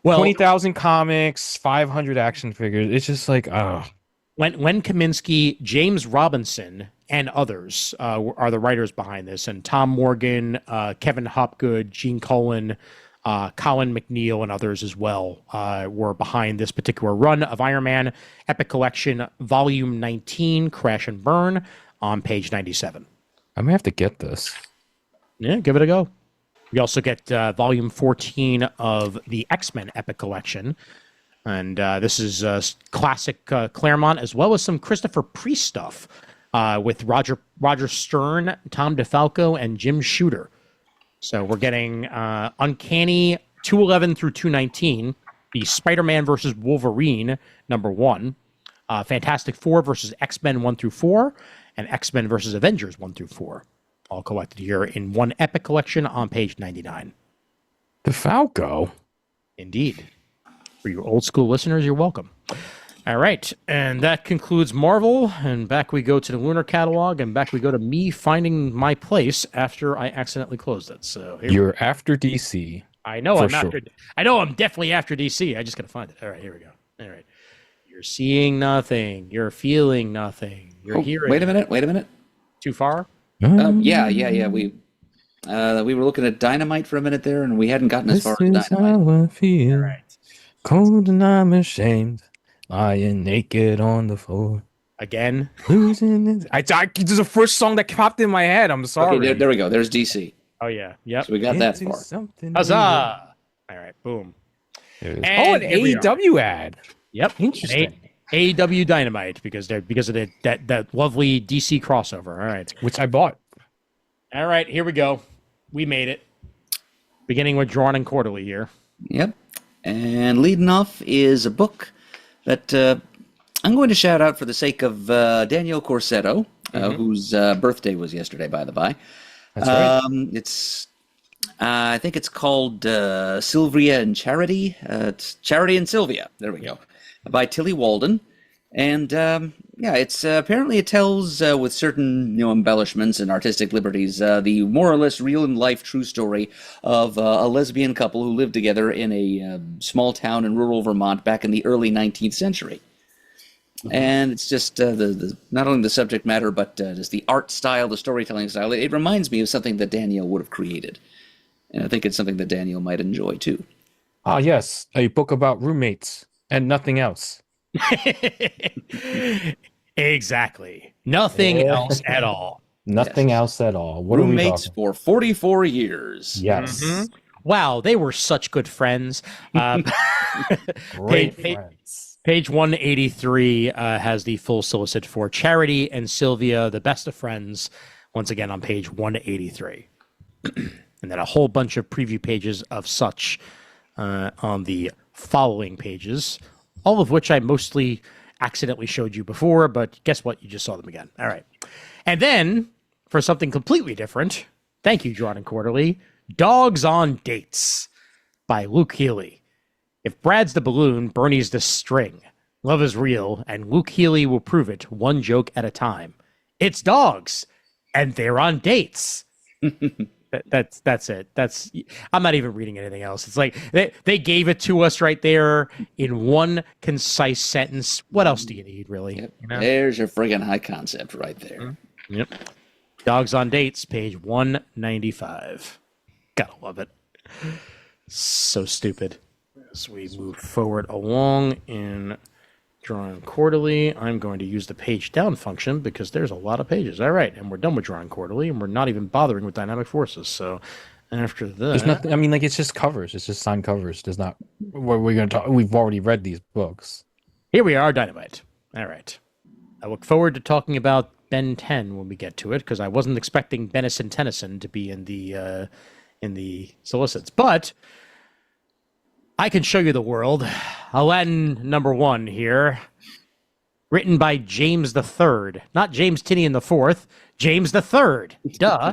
Well, 20,000 comics, 500 action figures. It's just like, Len Kaminsky, James Robinson, and others are the writers behind this. And Tom Morgan, Kevin Hopgood, Gene Colan, Colin McNeil, and others as well were behind this particular run of Iron Man Epic Collection, Volume 19, Crash and Burn, on page 97. I may have to get this. Yeah, give it a go. We also get Volume 14 of the X-Men Epic Collection. And this is classic Claremont, as well as some Christopher Priest stuff with Roger Stern, Tom DeFalco, and Jim Shooter. So we're getting Uncanny 211 through 219, the Spider-Man versus Wolverine #1, Fantastic Four versus X-Men 1 through 4, and X-Men versus Avengers 1 through 4, all collected here in one epic collection on page 99. The Falco. Indeed. For you old school listeners, you're welcome. All right, and that concludes Marvel, and back we go to the Lunar Catalog, and back we go to me finding my place after I accidentally closed it. So you're after DC. I know I'm definitely after DC. I just gotta find it. All right, here we go. All right, you're seeing nothing. You're feeling nothing. You're hearing. Wait a minute. Too far? Yeah. We were looking at Dynamite for a minute there, and we hadn't gotten as far as Dynamite. How I feel. All right. Cold and I'm ashamed. Lying naked on the floor. Again? Losing it. This is the first song that popped in my head. I'm sorry. Okay, there we go. There's DC. Oh, yeah. Yep. So we got that far. Huzzah! All right, boom. And an AEW ad. Yep. Interesting. AEW Dynamite because of that lovely DC crossover. All right. Which I bought. All right, here we go. We made it. Beginning with Drawn and Quarterly here. Yep. And leading off is a book that I'm going to shout out for the sake of Daniel Corsetto, whose birthday was yesterday, by the by. That's right. It's, I think it's called Sylvia and Charity. It's Charity and Sylvia. There we go. By Tilly Walden. And it's apparently it tells with certain embellishments and artistic liberties the more or less real in life true story of a lesbian couple who lived together in a small town in rural Vermont back in the early 19th century. And it's just the not only the subject matter but just the art style, the storytelling style. It reminds me of something that Daniel would have created, and I think it's something that Daniel might enjoy too. Ah, yes, a book about roommates and nothing else. Exactly. Nothing else at all. Nothing else at all. What Roommates are we for 44 years. Yes. Mm-hmm. Wow, they were such good friends. Great friends. Page 183 has the full solicit for Charity and Sylvia, the best of friends, once again on page 183. And then a whole bunch of preview pages of such on the following pages, all of which I mostly accidentally showed you before, but guess what? You just saw them again. All right. And then, for something completely different, thank you, Drawn and Quarterly, Dogs on Dates by Luke Healy. If Brad's the balloon, Bernie's the string. Love is real, and Luke Healy will prove it one joke at a time. It's dogs, and they're on dates. That's it. I'm not even reading anything else. It's like they gave it to us right there in one concise sentence. What else do you need, really? Yep. You know? There's your friggin' high concept right there. Mm-hmm. Yep. Dogs on Dates, page 195. Gotta love it. So stupid. As we move forward along in Drawing Quarterly, I'm going to use the page down function because there's a lot of pages. All right, and we're done with Drawing Quarterly, and we're not even bothering with Dynamic Forces. So after that, There's nothing. I mean, like, it's just covers. It's just signed covers. There's not. What we're going to talk. We've already read these books. Here we are, Dynamite. All right. I look forward to talking about Ben 10 when we get to it because I wasn't expecting Benison Tennyson to be in the solicits, but I can show you the world. Aladdin #1 here, written by James III, not James Tinian IV, James III. Duh.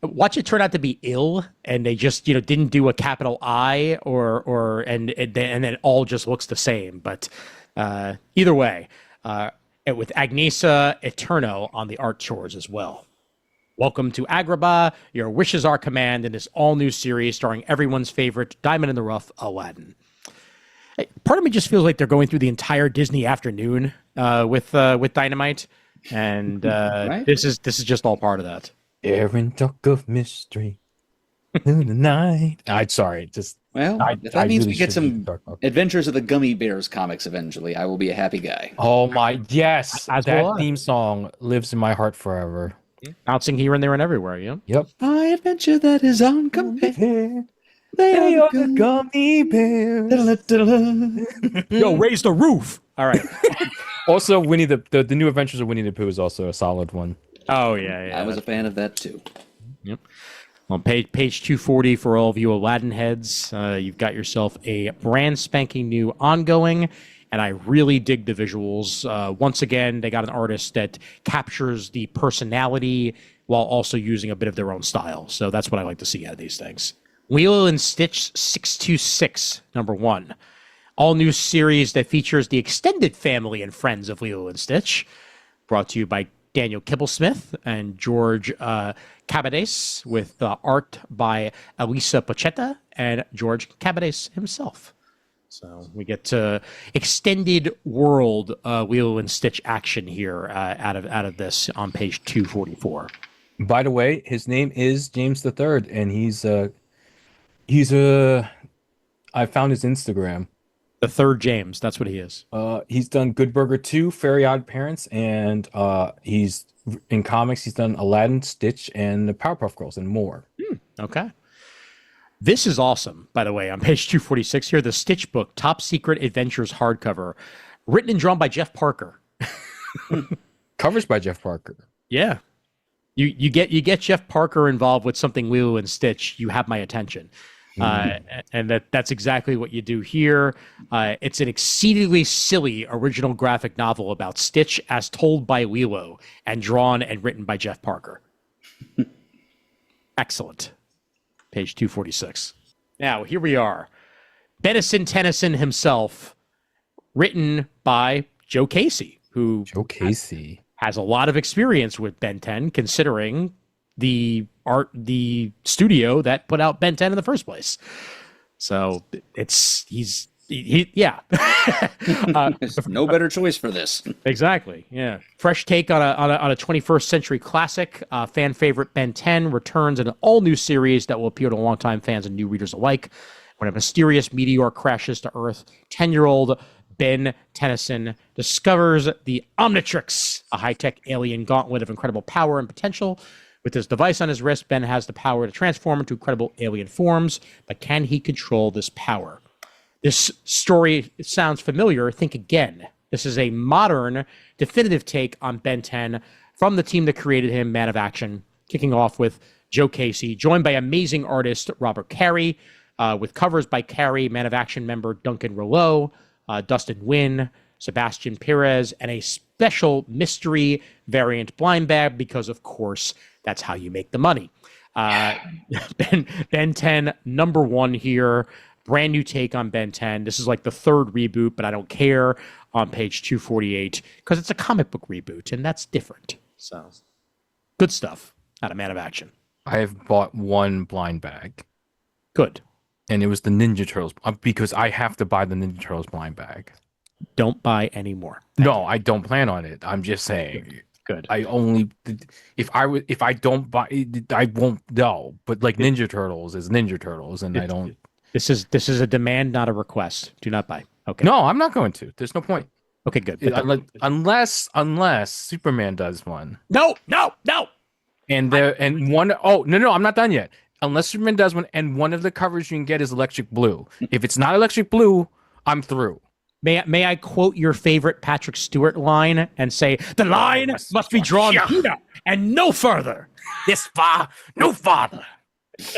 Watch it turn out to be ill, and they just didn't do a capital I and then it all just looks the same. But either way, with Agnesa Eterno on the art chores as well. Welcome to Agrabah. Your wishes are command in this all-new series starring everyone's favorite Diamond in the Rough, Aladdin. Part of me just feels like they're going through the entire Disney afternoon with Dynamite, and right? This is just all part of that. Errant talk of mystery in the night. I'm sorry, just if that means we get some Adventures of the Gummy Bears comics eventually, I will be a happy guy. Oh my yes, As that well. theme song lives in my heart forever. Bouncing here and there and everywhere, yeah. Yep. My adventure that is uncompared. They are the gummy bears. Yo, raise the roof. All right. Also, Winnie the New Adventures of Winnie the Pooh is also a solid one. Oh yeah. I was a fan of that too. Yep. On page 240 for all of you Aladdin heads, you've got yourself a brand spanking new ongoing, and I really dig the visuals. Once again, they got an artist that captures the personality while also using a bit of their own style. So that's what I like to see out of these things. Lilo and Stitch 626, #1. All new series that features the extended family and friends of Lilo and Stitch. Brought to you by Daniel Kibblesmith and George Cabades, with art by Elisa Pochetta and George Cabades himself. So we get extended world Lilo and Stitch action here out of this on page 244. By the way, his name is James III, and I found his Instagram. The third James, that's what he is. He's done Good Burger 2, Fairy Odd Parents, and he's in comics. He's done Aladdin, Stitch, and the Powerpuff Girls, and more. Okay. This is awesome, by the way. On page 246 here, the Stitch book, Top Secret Adventures hardcover, written and drawn by Jeff Parker. Covers by Jeff Parker. Yeah. You get Jeff Parker involved with something Lilo and Stitch, you have my attention. And that's exactly what you do here. It's an exceedingly silly original graphic novel about Stitch as told by Lilo and drawn and written by Jeff Parker. Excellent. Page 246. Now, here we are. Benison Tennyson himself, written by Joe Casey, who has a lot of experience with Ben 10, considering the studio that put out Ben 10 in the first place. So yeah. No better choice for this. Exactly. Yeah. Fresh take on a 21st century classic. Fan favorite Ben 10 returns in an all new series that will appeal to longtime fans and new readers alike. When a mysterious meteor crashes to Earth, 10-year-old Ben Tennyson discovers the Omnitrix, a high-tech alien gauntlet of incredible power and potential. With this device on his wrist, Ben has the power to transform into incredible alien forms, but can he control this power? This story sounds familiar. Think again. This is a modern, definitive take on Ben 10 from the team that created him, Man of Action, kicking off with Joe Casey, joined by amazing artist Robert Carey, with covers by Carey, Man of Action member Duncan Rouleau, Dustin Wynn, Sebastian Perez, and a special mystery variant blind bag, because, of course, that's how you make the money. Ben 10, #1 here. Brand new take on Ben 10. This is like the third reboot, but I don't care, on page 248, because it's a comic book reboot, and that's different. So, good stuff out of Man of Action. I have bought one blind bag. Good. And it was the Ninja Turtles, because I have to buy the Ninja Turtles blind bag. Don't buy any more. No, I don't plan on it. I'm just saying. Good. I only, if I don't buy it, I won't know. But like Ninja Turtles is Ninja Turtles, and I don't. This is a demand, not a request. Do not buy. Okay. No, I'm not going to. There's no point. Okay, good. Unless Superman does one. No. And one. Oh no, I'm not done yet. Unless Superman does one, and one of the covers you can get is Electric Blue. If it's not Electric Blue, I'm through. May I quote your favorite Patrick Stewart line and say, "The line must be drawn here and no further. This far, no farther.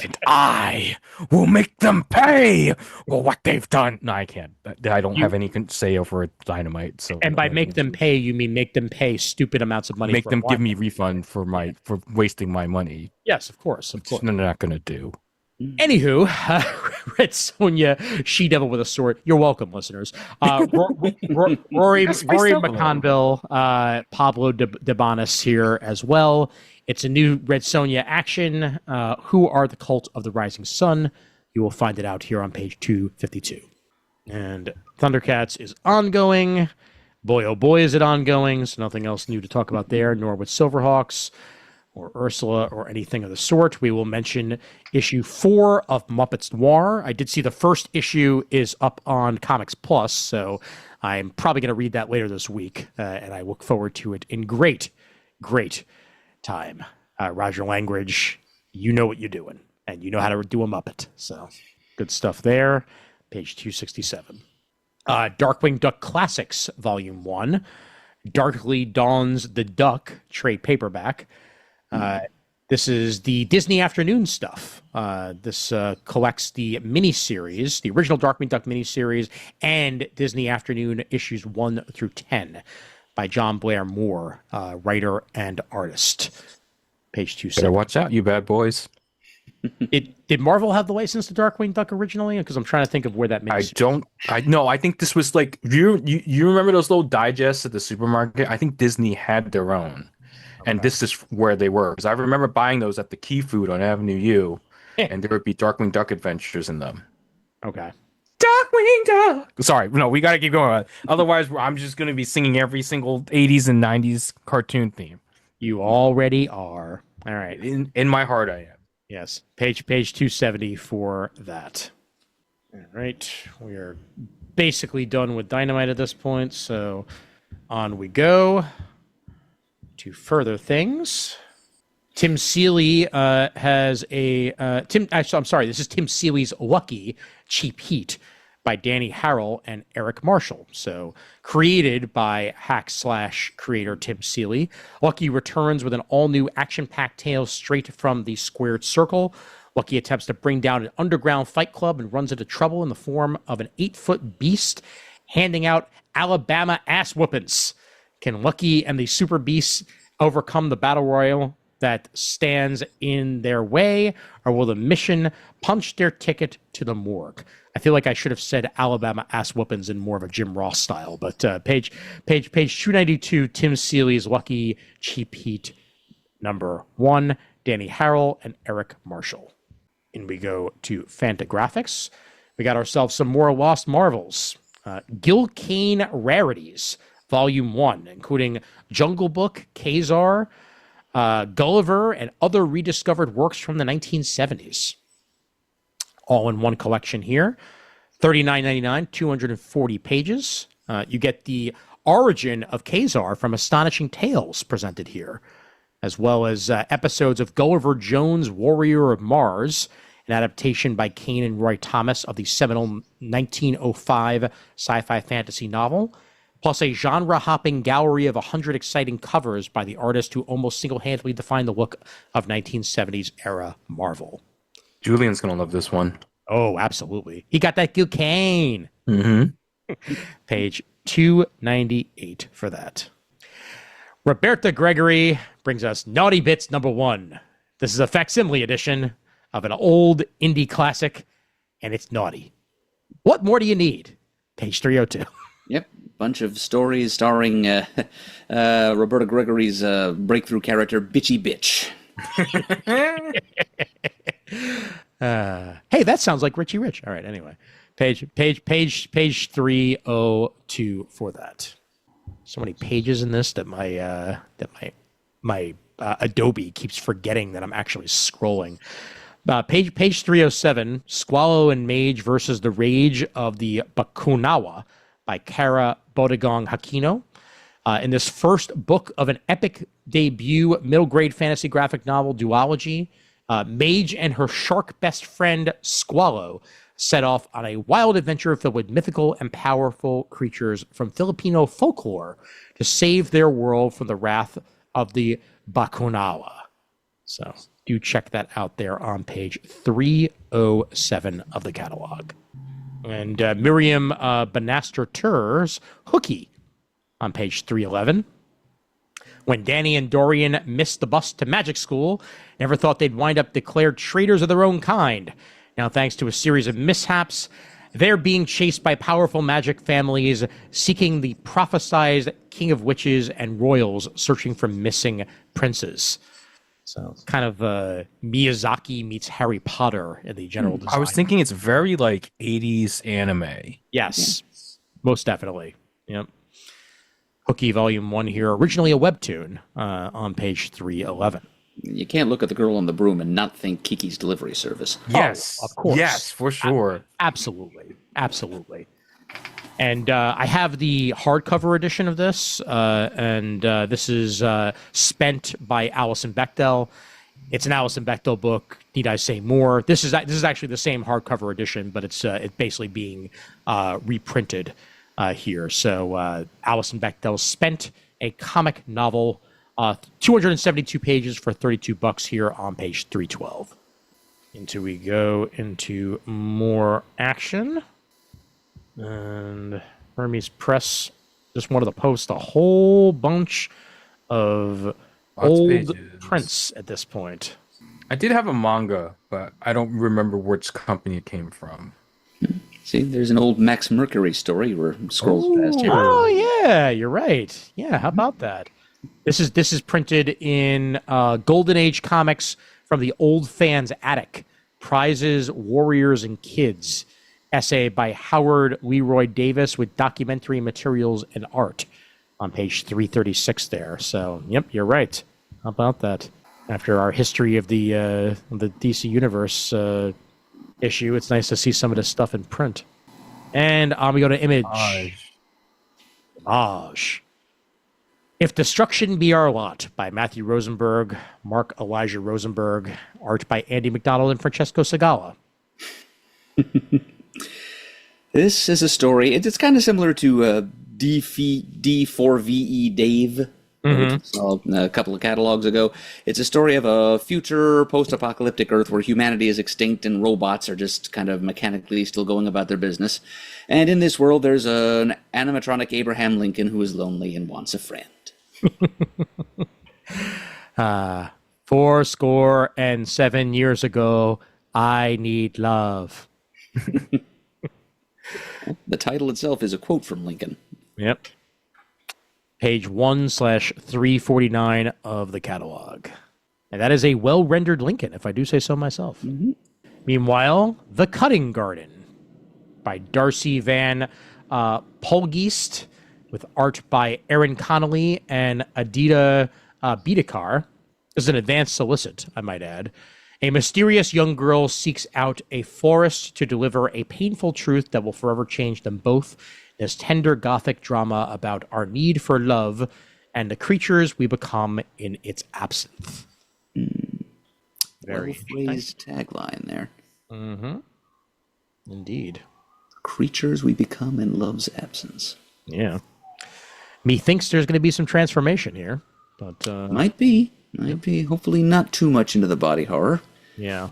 And I will make them pay for what they've done." No, I can't. I don't have any say over Dynamite. So, and by make them pay, you mean make them pay stupid amounts of money. Make them give me refund for wasting my money. Yes, of course. They're not going to do. Anywho, Red Sonja, She-Devil with a Sword. You're welcome, listeners. Rory McConville, Pablo Debonis here as well. It's a new Red Sonja action. Who are the Cult of the Rising Sun? You will find it out here on page 252. And Thundercats is ongoing. Boy, oh boy, is it ongoing. So nothing else new to talk about there, nor with Silverhawks or Ursula or anything of the sort. We will mention issue 4 of Muppets Noir. I did see the first issue is up on Comics Plus, so I'm probably going to read that later this week, and I look forward to it in great time. Roger Langridge, you know what you're doing, and you know how to do a Muppet, so good stuff there. Page 267. Darkwing Duck Classics, Volume 1. Darkly Dawns the Duck, trade paperback. This is the Disney Afternoon stuff. This collects the miniseries, the original Darkwing Duck miniseries, and Disney Afternoon issues 1 through 10 by John Blair Moore, writer and artist. Page 270. Better watch out, you bad boys. Did Marvel have the license to Darkwing Duck originally? Because I'm trying to think of where that miniseries. I think this was like you remember those little digests at the supermarket? I think Disney had their own. And this is where they were, because I remember buying those at the Key Food on Avenue U, and there would be Darkwing Duck adventures in them. Okay. Darkwing Duck. Sorry, no, we got to keep going. Otherwise, I'm just going to be singing every single 80s and 90s cartoon theme. You already are. All right. In my heart, I am. Yes. Page 270 for that. All right. We are basically done with Dynamite at this point, so on we go. To further things, Tim Seeley has a I'm sorry. This is Tim Seeley's Lucky Cheap Heat by Danny Harrell and Eric Marshall. So created by hack/creator Tim Seeley, Lucky returns with an all-new action-packed tale straight from the squared circle. Lucky attempts to bring down an underground fight club and runs into trouble in the form of an 8-foot beast handing out Alabama ass whoopings. Can Lucky and the Super Beasts overcome the battle royal that stands in their way, or will the mission punch their ticket to the morgue? I feel like I should have said Alabama ass whoopings in more of a Jim Ross style, but page 292, Tim Seeley's Lucky Cheap Heat #1, Danny Harrell and Eric Marshall. And we go to Fantagraphics. We got ourselves some more Lost Marvels. Gil Kane Rarities, Volume 1, including Jungle Book, Kazar, Gulliver, and other rediscovered works from the 1970s. All in one collection here. $39.99, 240 pages. You get the origin of Kazar from Astonishing Tales presented here, as well as episodes of Gulliver Jones, Warrior of Mars, an adaptation by Kane and Roy Thomas of the seminal 1905 sci-fi fantasy novel, plus a genre-hopping gallery of 100 exciting covers by the artist who almost single-handedly defined the look of 1970s era Marvel. Julian's going to love this one. Oh, absolutely. He got that Gil Kane. Mm-hmm. Page 298 for that. Roberta Gregory brings us Naughty Bits #1. This is a facsimile edition of an old indie classic, and it's naughty. What more do you need? Page 302. Yep, bunch of stories starring Roberta Gregory's breakthrough character, Bitchy Bitch. Hey, that sounds like Richie Rich. All right, anyway. Page 302 for that. So many pages in this that my Adobe keeps forgetting that I'm actually scrolling. Page 307, Squallow and Mage versus the Rage of the Bakunawa by Kara Bodegong Hakino. In this first book of an epic debut middle-grade fantasy graphic novel duology, Mage and her shark best friend Squallow set off on a wild adventure filled with mythical and powerful creatures from Filipino folklore to save their world from the wrath of the Bakunawa. So do check that out there on page 307 of the catalog. And Miriam Banastor-Tur's Hooky on page 311. When Danny and Dorian missed the bus to magic school, never thought they'd wind up declared traitors of their own kind. Now, thanks to a series of mishaps, they're being chased by powerful magic families seeking the prophesied king of witches and royals searching for missing princes. So kind of Miyazaki meets Harry Potter in the general design. I was thinking it's very like 80s anime. Yes, most definitely. Yep. Hooky Volume 1 here, originally a webtoon on page 311. You can't look at the girl on the broom and not think Kiki's Delivery Service. Yes, of course. Yes, for sure. Absolutely. Absolutely. And I have the hardcover edition of this, and this is Spent by Alison Bechdel. It's an Alison Bechdel book. Need I say more? This is actually the same hardcover edition, but it's basically being reprinted here. So Alison Bechdel's Spent, a comic novel 272 pages for $32 here on page 312. Until we go into more action. And Hermes Press just wanted to post a whole bunch of old prints at this point. I did have a manga, but I don't remember which company it came from. See, there's an old Max Mercury story where scrolls past here. Oh yeah, you're right. Yeah, how about that? This is printed in Golden Age comics from the Old Fans Attic. Prizes, Warriors, and Kids. Essay by Howard Leroy Davis with documentary materials and art on page 336 there. So, yep, you're right. How about that? After our history of the DC Universe issue, it's nice to see some of this stuff in print. And we go to Image. Image. If Destruction Be Our Lot by Matthew Rosenberg, Mark Elijah Rosenberg, art by Andy McDonald and Francesco Segala. This is a story. It's kind of similar to D4VE Dave, which we saw a couple of catalogs ago. It's a story of a future post-apocalyptic Earth where humanity is extinct and robots are just kind of mechanically still going about their business. And in this world, there's an animatronic Abraham Lincoln who is lonely and wants a friend. 407 years ago, I need love. The title itself is a quote from Lincoln. Yep. Page 1/349 of the catalog. And that is a well-rendered Lincoln, if I do say so myself. Meanwhile, The Cutting Garden by Darcy Van Polgeest with art by Aaron Connolly and Adita Bidikar. This is an advanced solicit, I might add. A mysterious young girl seeks out a florist to deliver a painful truth that will forever change them both. This tender gothic drama about our need for love and the creatures we become in its absence. Very phrased tagline there. Indeed. Creatures we become in love's absence. Yeah. Methinks there's going to be some transformation here, but might be. Hopefully not too much into the body horror. Yeah.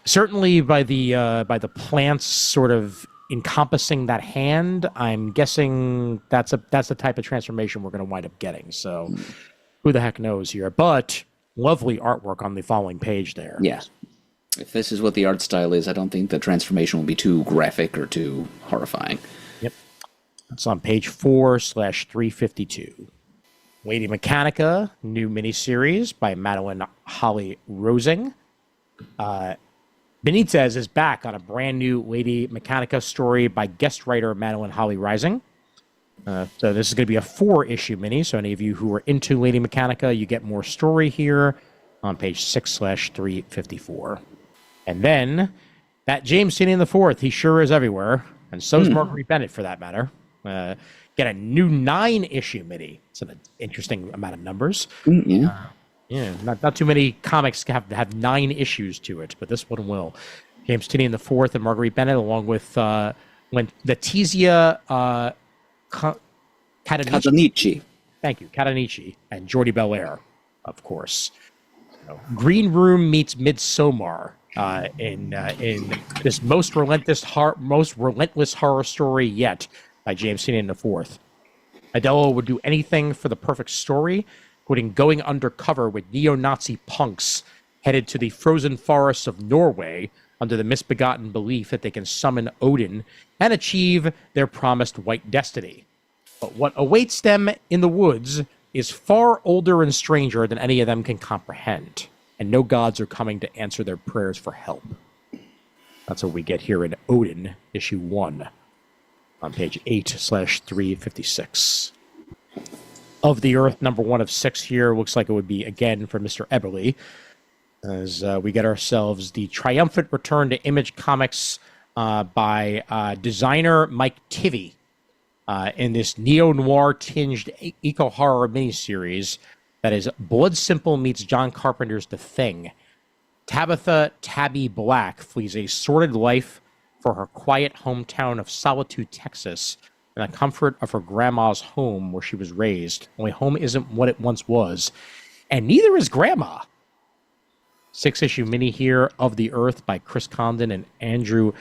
Certainly by the plants sort of encompassing that hand, I'm guessing that's the type of transformation we're going to wind up getting. So who the heck knows here? But lovely artwork on the following page there. Yeah. If this is what the art style is, I don't think the transformation will be too graphic or too horrifying. Yep. That's on page 4/352. Lady Mechanica, new miniseries by Madeline Holly Rosing. Benitez is back on a brand new Lady Mechanica story by guest writer Madeline Holly Rising. So this is going to be a 4-issue mini. So any of you who are into Lady Mechanica, you get more story here on page 6/354. And then that James Tynion IV, he sure is everywhere. And so's Marguerite Bennett, for that matter. Get a new 9-issue mini. It's an interesting amount of numbers. Not too many comics have 9 issues to it, but this one will. James Tynion IV and Marguerite Bennett, along with Letizia Catanici. Thank you, Catanici, and Jordi Belair, of course. So, Green Room meets Midsommar in this most relentless horror story yet by James Tynion IV. Adele would do anything for the perfect story, including going undercover with neo-Nazi punks headed to the frozen forests of Norway under the misbegotten belief that they can summon Odin and achieve their promised white destiny. But what awaits them in the woods is far older and stranger than any of them can comprehend, and no gods are coming to answer their prayers for help. That's what we get here in Odin, issue 1. On page 8/356. Of the Earth, number 1 of 6 here. Looks like it would be, again, for Mr. Eberly. As we get ourselves the triumphant return to Image Comics by designer Mike Tivy in this neo-noir tinged eco-horror miniseries that is Blood Simple meets John Carpenter's The Thing. Tabitha Tabby Black flees a sordid life for her quiet hometown of Solitude, Texas, in the comfort of her grandma's home where she was raised. Only home isn't what it once was, and neither is grandma. 6-issue mini here of the Earth by Chris Condon and Andrew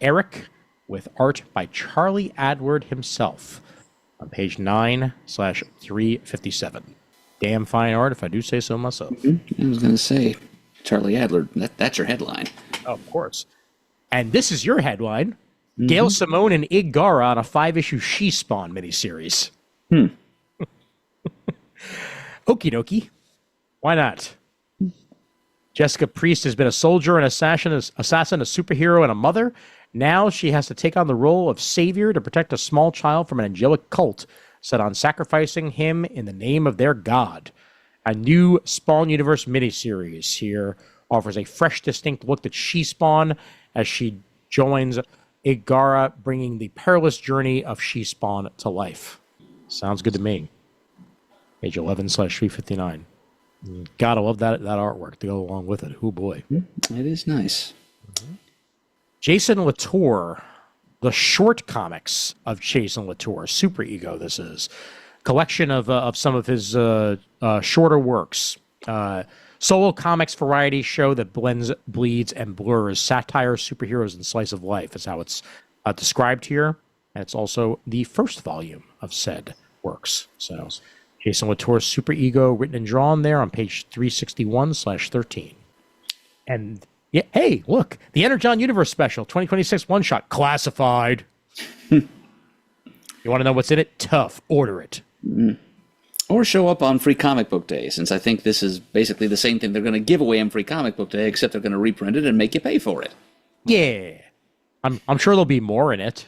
Eric, with art by Charlie Adward himself on page 9/357. Damn fine art, if I do say so myself. I was going to say, Charlie Adler, that's your headline. Oh, of course. And this is your headline. Gail Simone and Ig Gara on a 5-issue She-Spawn miniseries. Okie dokie. Why not? Jessica Priest has been a soldier, an assassin, a superhero, and a mother. Now she has to take on the role of savior to protect a small child from an angelic cult set on sacrificing him in the name of their god. A new Spawn Universe miniseries here offers a fresh, distinct look at She-Spawn as she joins Ig Gara, bringing the perilous journey of She-Spawn to life. Sounds good to me. Page 11/359. Gotta love that artwork to go along with it. Oh boy. It is nice. Jason Latour, the short comics of Jason Latour, Super Ego this is. Collection of some of his shorter works. Solo comics variety show that blends, bleeds, and blurs satire, superheroes, and slice of life is how it's described here. And it's also the first volume of said works. So Jason Latour's Super Ego, written and drawn there on page 361/13. And yeah, hey, look, the Energon Universe Special 2026 one-shot, classified. You want to know what's in it? Tough. Order it. Or show up on Free Comic Book Day, since I think this is basically the same thing they're going to give away on Free Comic Book Day, except they're going to reprint it and make you pay for it. Yeah. I'm sure there'll be more in it.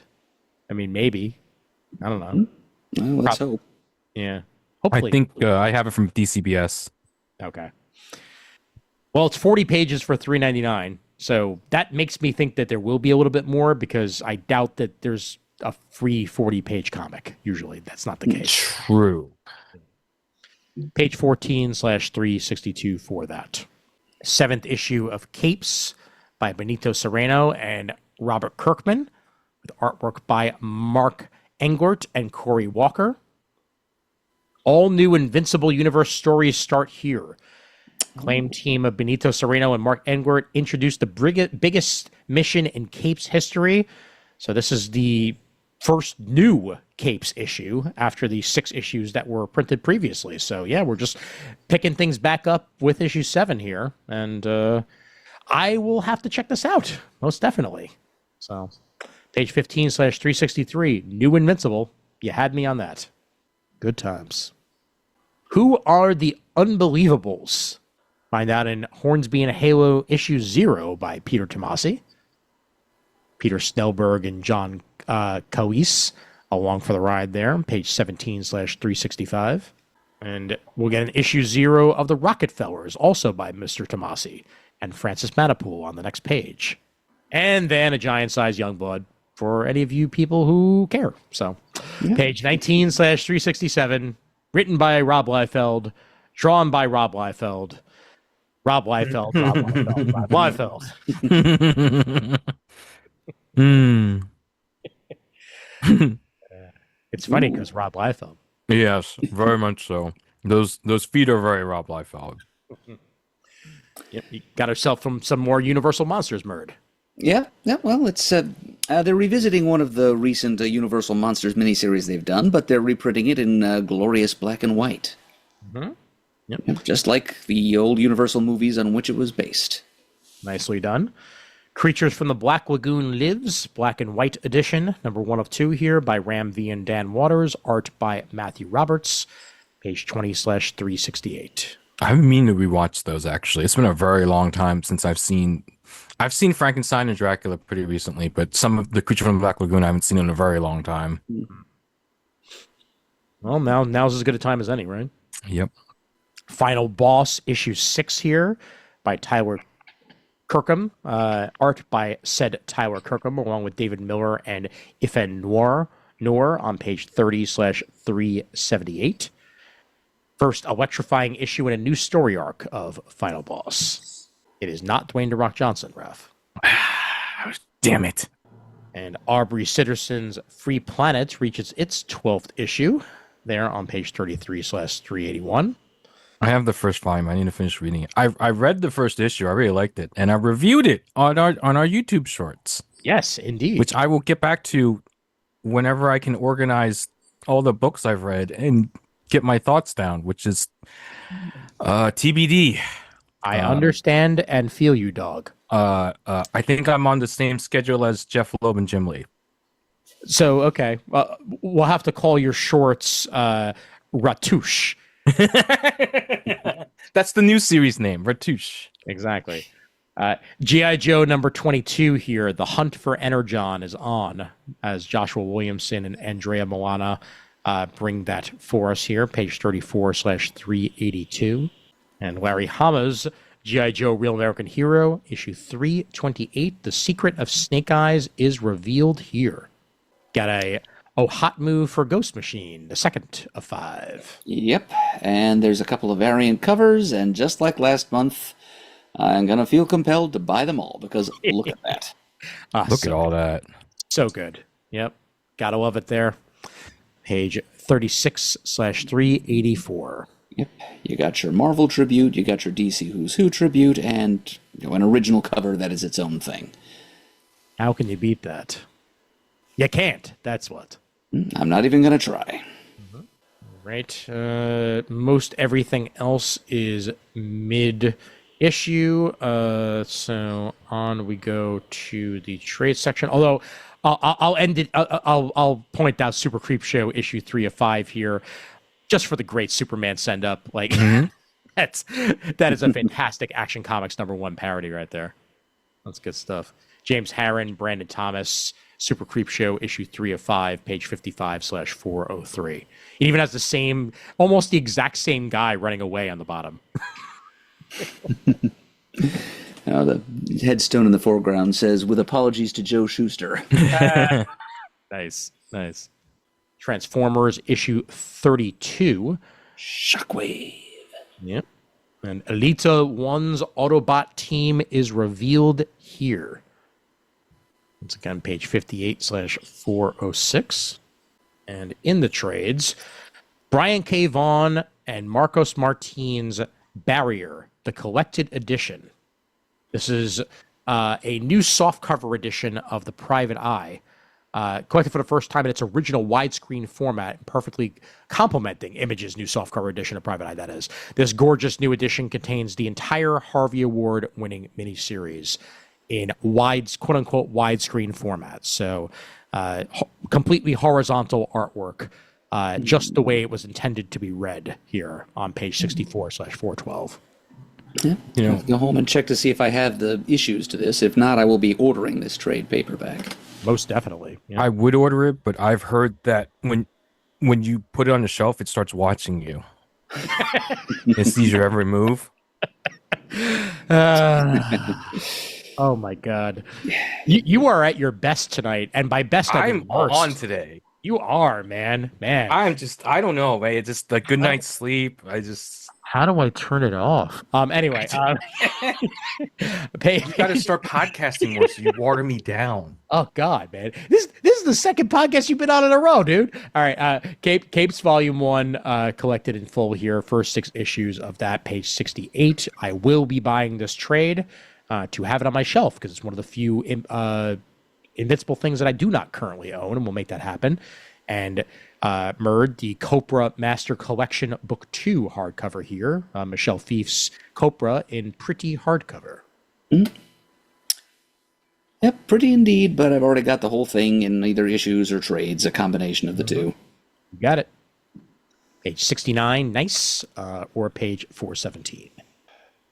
I mean, maybe. I don't know. Well, let's hope. Yeah. Hopefully. I think I have it from DCBS. Okay. Well, it's 40 pages for $3.99, so that makes me think that there will be a little bit more because I doubt that there's a free 40-page comic. Usually, that's not the case. True. Page 14/362 for that. 7th issue of Capes by Benito Serrano and Robert Kirkman, with artwork by Mark Engort and Corey Walker. All new Invincible Universe stories start here. Acclaimed team of Benito Serrano and Mark Engort introduced the biggest mission in Capes history. So this is the first new Capes issue after the 6 issues that were printed previously. So yeah, we're just picking things back up with issue 7 here. And I will have to check this out, most definitely. So page 15/363, New Invincible. You had me on that. Good times. Who are the Unbelievables? Find out in Hornsby and Halo issue 0 by Peter Tomasi. Peter Snellberg and John Coese along for the ride there, page 17/365. And we'll get an issue 0 of the Rockefellers, also by Mr. Tomasi and Francis Matapool on the next page. And then a giant-sized Youngblood for any of you people who care. So, page 19/367, written by Rob Liefeld, drawn by Rob Liefeld. Rob Liefeld, Rob Liefeld, Rob Liefeld. It's funny because Rob Liefeld. Yes, very much so. Those feet are very Rob Liefeld. Yep, you got herself from some more Universal Monsters, Murd. Yeah. Well, it's they're revisiting one of the recent Universal Monsters miniseries they've done, but they're reprinting it in glorious black and white. Mm-hmm. Yep, just like the old Universal movies on which it was based. Nicely done. Creatures from the Black Lagoon Lives, black and white edition, number 1 of 2 here by Ram V and Dan Waters, art by Matthew Roberts, page 20/368. I've been meaning to rewatch those, actually. It's been a very long time since I've seen Frankenstein and Dracula pretty recently, but some of the Creature from the Black Lagoon I haven't seen in a very long time. Well, now's as good a time as any, right? Yep. Final Boss, issue 6 here by Tyler Kirkham, art by said Tyler Kirkham, along with David Miller and Ifen Noor on page 30/378. First electrifying issue in a new story arc of Final Boss. It is not Dwayne "The Rock" Johnson, Raph. Damn it. And Aubrey Sitterson's Free Planet reaches its 12th issue there on page 33/381. I have the first volume. I need to finish reading it. I read the first issue. I really liked it, and I reviewed it on our YouTube shorts. Yes, indeed. Which I will get back to whenever I can organize all the books I've read and get my thoughts down, which is TBD. I understand and feel you, dog. I think I'm on the same schedule as Jeff Loeb and Jim Lee. So, okay. We'll have to call your shorts Ratouche. That's the new series name, Ratouche. Exactly. G.I. Joe number 22 here, The Hunt for Energon, is on as Joshua Williamson and Andrea Milana bring that for us here, page 34/382. And Larry Hama's G.I. Joe Real American Hero, issue 328, The Secret of Snake Eyes is revealed here. Got a hot move for Ghost Machine, the second of 5. Yep, and there's a couple of variant covers, and just like last month, I'm going to feel compelled to buy them all, because look at that. Look at all that. So good. Yep. Gotta love it there. Page 36/384. Yep, you got your Marvel tribute, you got your DC Who's Who tribute, and an original cover that is its own thing. How can you beat that? You can't. That's what. I'm not even going to try. Right. Most everything else is mid-issue. So on we go to the trade section. Although I'll end it. I'll point out Super Creep Show issue 3 of 5 here, just for the great Superman send up. Like that is a fantastic Action Comics #1 parody right there. That's good stuff. James Harron, Brandon Thomas. Super Creep Show, issue 3 of 5, page 55/403. It even has the same, almost the exact same guy running away on the bottom. The headstone in the foreground says, "With apologies to Joe Shuster." Nice. Transformers, issue 32. Shockwave. Yep. And Elita 1's Autobot team is revealed here. Once again, page 58/406. And in the trades, Brian K. Vaughan and Marcos Martin's Barrier, the Collected Edition. This is a new softcover edition of The Private Eye, collected for the first time in its original widescreen format, perfectly complementing Image's new softcover edition of Private Eye, that is. This gorgeous new edition contains the entire Harvey Award-winning miniseries in quote-unquote widescreen format. So completely horizontal artwork, just the way it was intended to be read here on page 64/412. Yeah. I'll go home and check to see if I have the issues to this. If not, I will be ordering this trade paperback. Most definitely. Yeah. I would order it, but I've heard that when you put it on the shelf, it starts watching you. It sees your every move. Oh my God, you are at your best tonight, and by best I'm worst. on today. You are, man. I don't know, man. It's just like good night's sleep. How do I turn it off? Anyway, you got to start podcasting more, so you water me down. Oh God, man, this is the second podcast you've been on in a row, dude. All right, Capes Volume 1, collected in full here. First 6 issues of that, page 68. I will be buying this trade to have it on my shelf because it's one of the few Invincible things that I do not currently own, and we'll make that happen. And Murd, the Copra Master Collection Book 2 hardcover here. Michelle Fief's Copra in pretty hardcover. Yep, pretty indeed, but I've already got the whole thing in either issues or trades, a combination of the two. You got it. Page 69, nice, or page 417.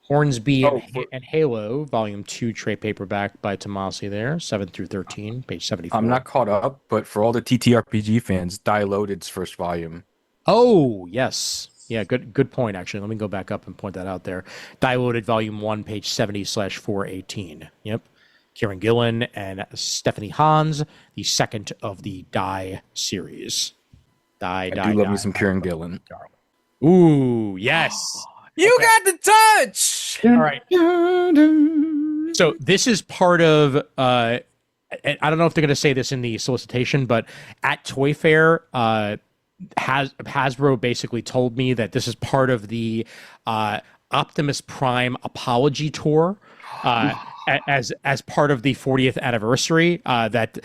Hornsby and Halo, Volume 2 trade paperback by Tomasi there, 7-13, page 74. I'm not caught up, but for all the TTRPG fans, Die Loaded's first volume. Oh, yes. Yeah, good point, actually. Let me go back up and point that out there. Die Loaded, Volume 1, page 70/418. Yep. Kieran Gillen and Stephanie Hans, the second of the Die series. I do love me some Kieran Gillen. Ooh, yes. You got the touch! All right. So this is part of I don't know if they're going to say this in the solicitation, but at Toy Fair, Hasbro basically told me that this is part of the Optimus Prime apology tour. As part of the 40th anniversary, that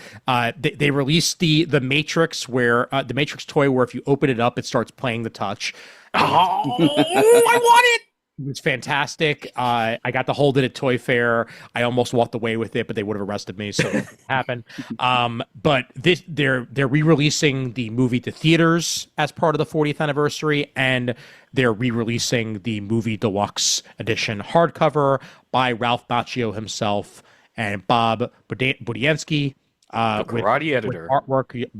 they released the Matrix, where the Matrix toy, where if you open it up, it starts playing the touch. Oh, I want it. It was fantastic. I got to hold it at Toy Fair. I almost walked away with it, but they would have arrested me, so it didn't happen. But they're re-releasing the movie to theaters as part of the 40th anniversary, and they're re-releasing the movie deluxe edition hardcover by Ralph Macchio himself and Bob Budiansky, The karate editor. with artwork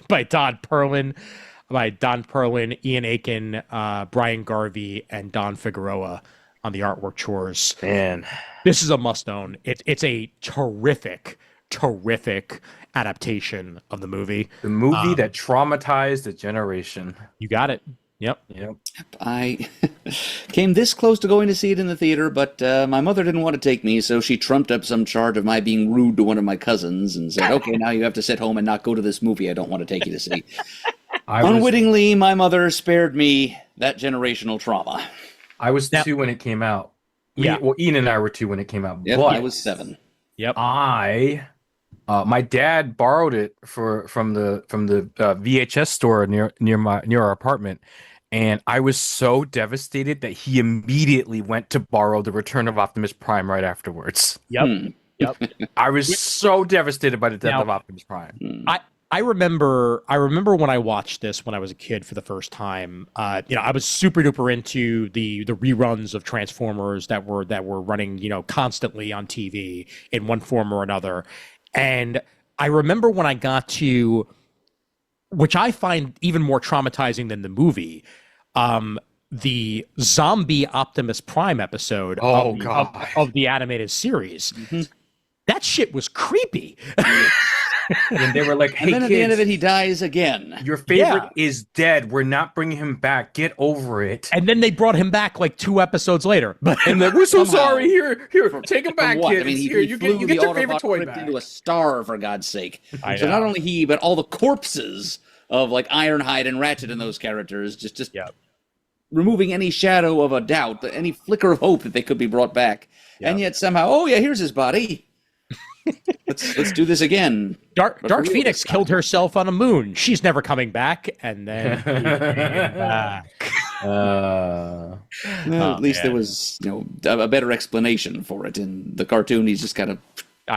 by Don Perlin, Ian Aiken, Brian Garvey, and Don Figueroa on the artwork chores. Man, This is a must-own. It's a terrific adaptation of the movie. the movie that traumatized a generation. You got it. Yep. I came this close to going to see it in the theater, but my mother didn't want to take me, so she trumped up some charge of my being rude to one of my cousins and said, okay, now you have to sit home and not go to this movie I don't want to take you to see. Unwittingly, my mother spared me that generational trauma. I was 2 when it came out. Well, Ian and I were 2 when it came out. Yep, but I was 7. Yep. My dad borrowed it from the VHS store near our apartment, and I was so devastated that he immediately went to borrow The Return of Optimus Prime right afterwards. Yep. Yep. I was so devastated by the death of Optimus Prime. I remember when I watched this when I was a kid for the first time. I was super duper into the reruns of Transformers that were running, constantly on TV in one form or another. And I remember when I got to, which I find even more traumatizing than the movie, the zombie Optimus Prime episode of the animated series. Mm-hmm. That shit was creepy. And they were like, hey, and then kids, at the end of it, he dies again. Your favorite is dead. We're not bringing him back. Get over it. And then they brought him back like 2 episodes later. And we're so sorry. Here, take him back, what? kids. I mean, Here, you get your favorite toy crypt back. into a star, for God's sake. I So know. not only he, but all the corpses of like Ironhide and Ratchet and those characters, just removing any shadow of a doubt, any flicker of hope that they could be brought back. And yet somehow, here's his body. Let's do this again. Dark Phoenix killed herself on a moon. She's never coming back. And then he came back. At least there was, a better explanation for it. In the cartoon, he's just kind of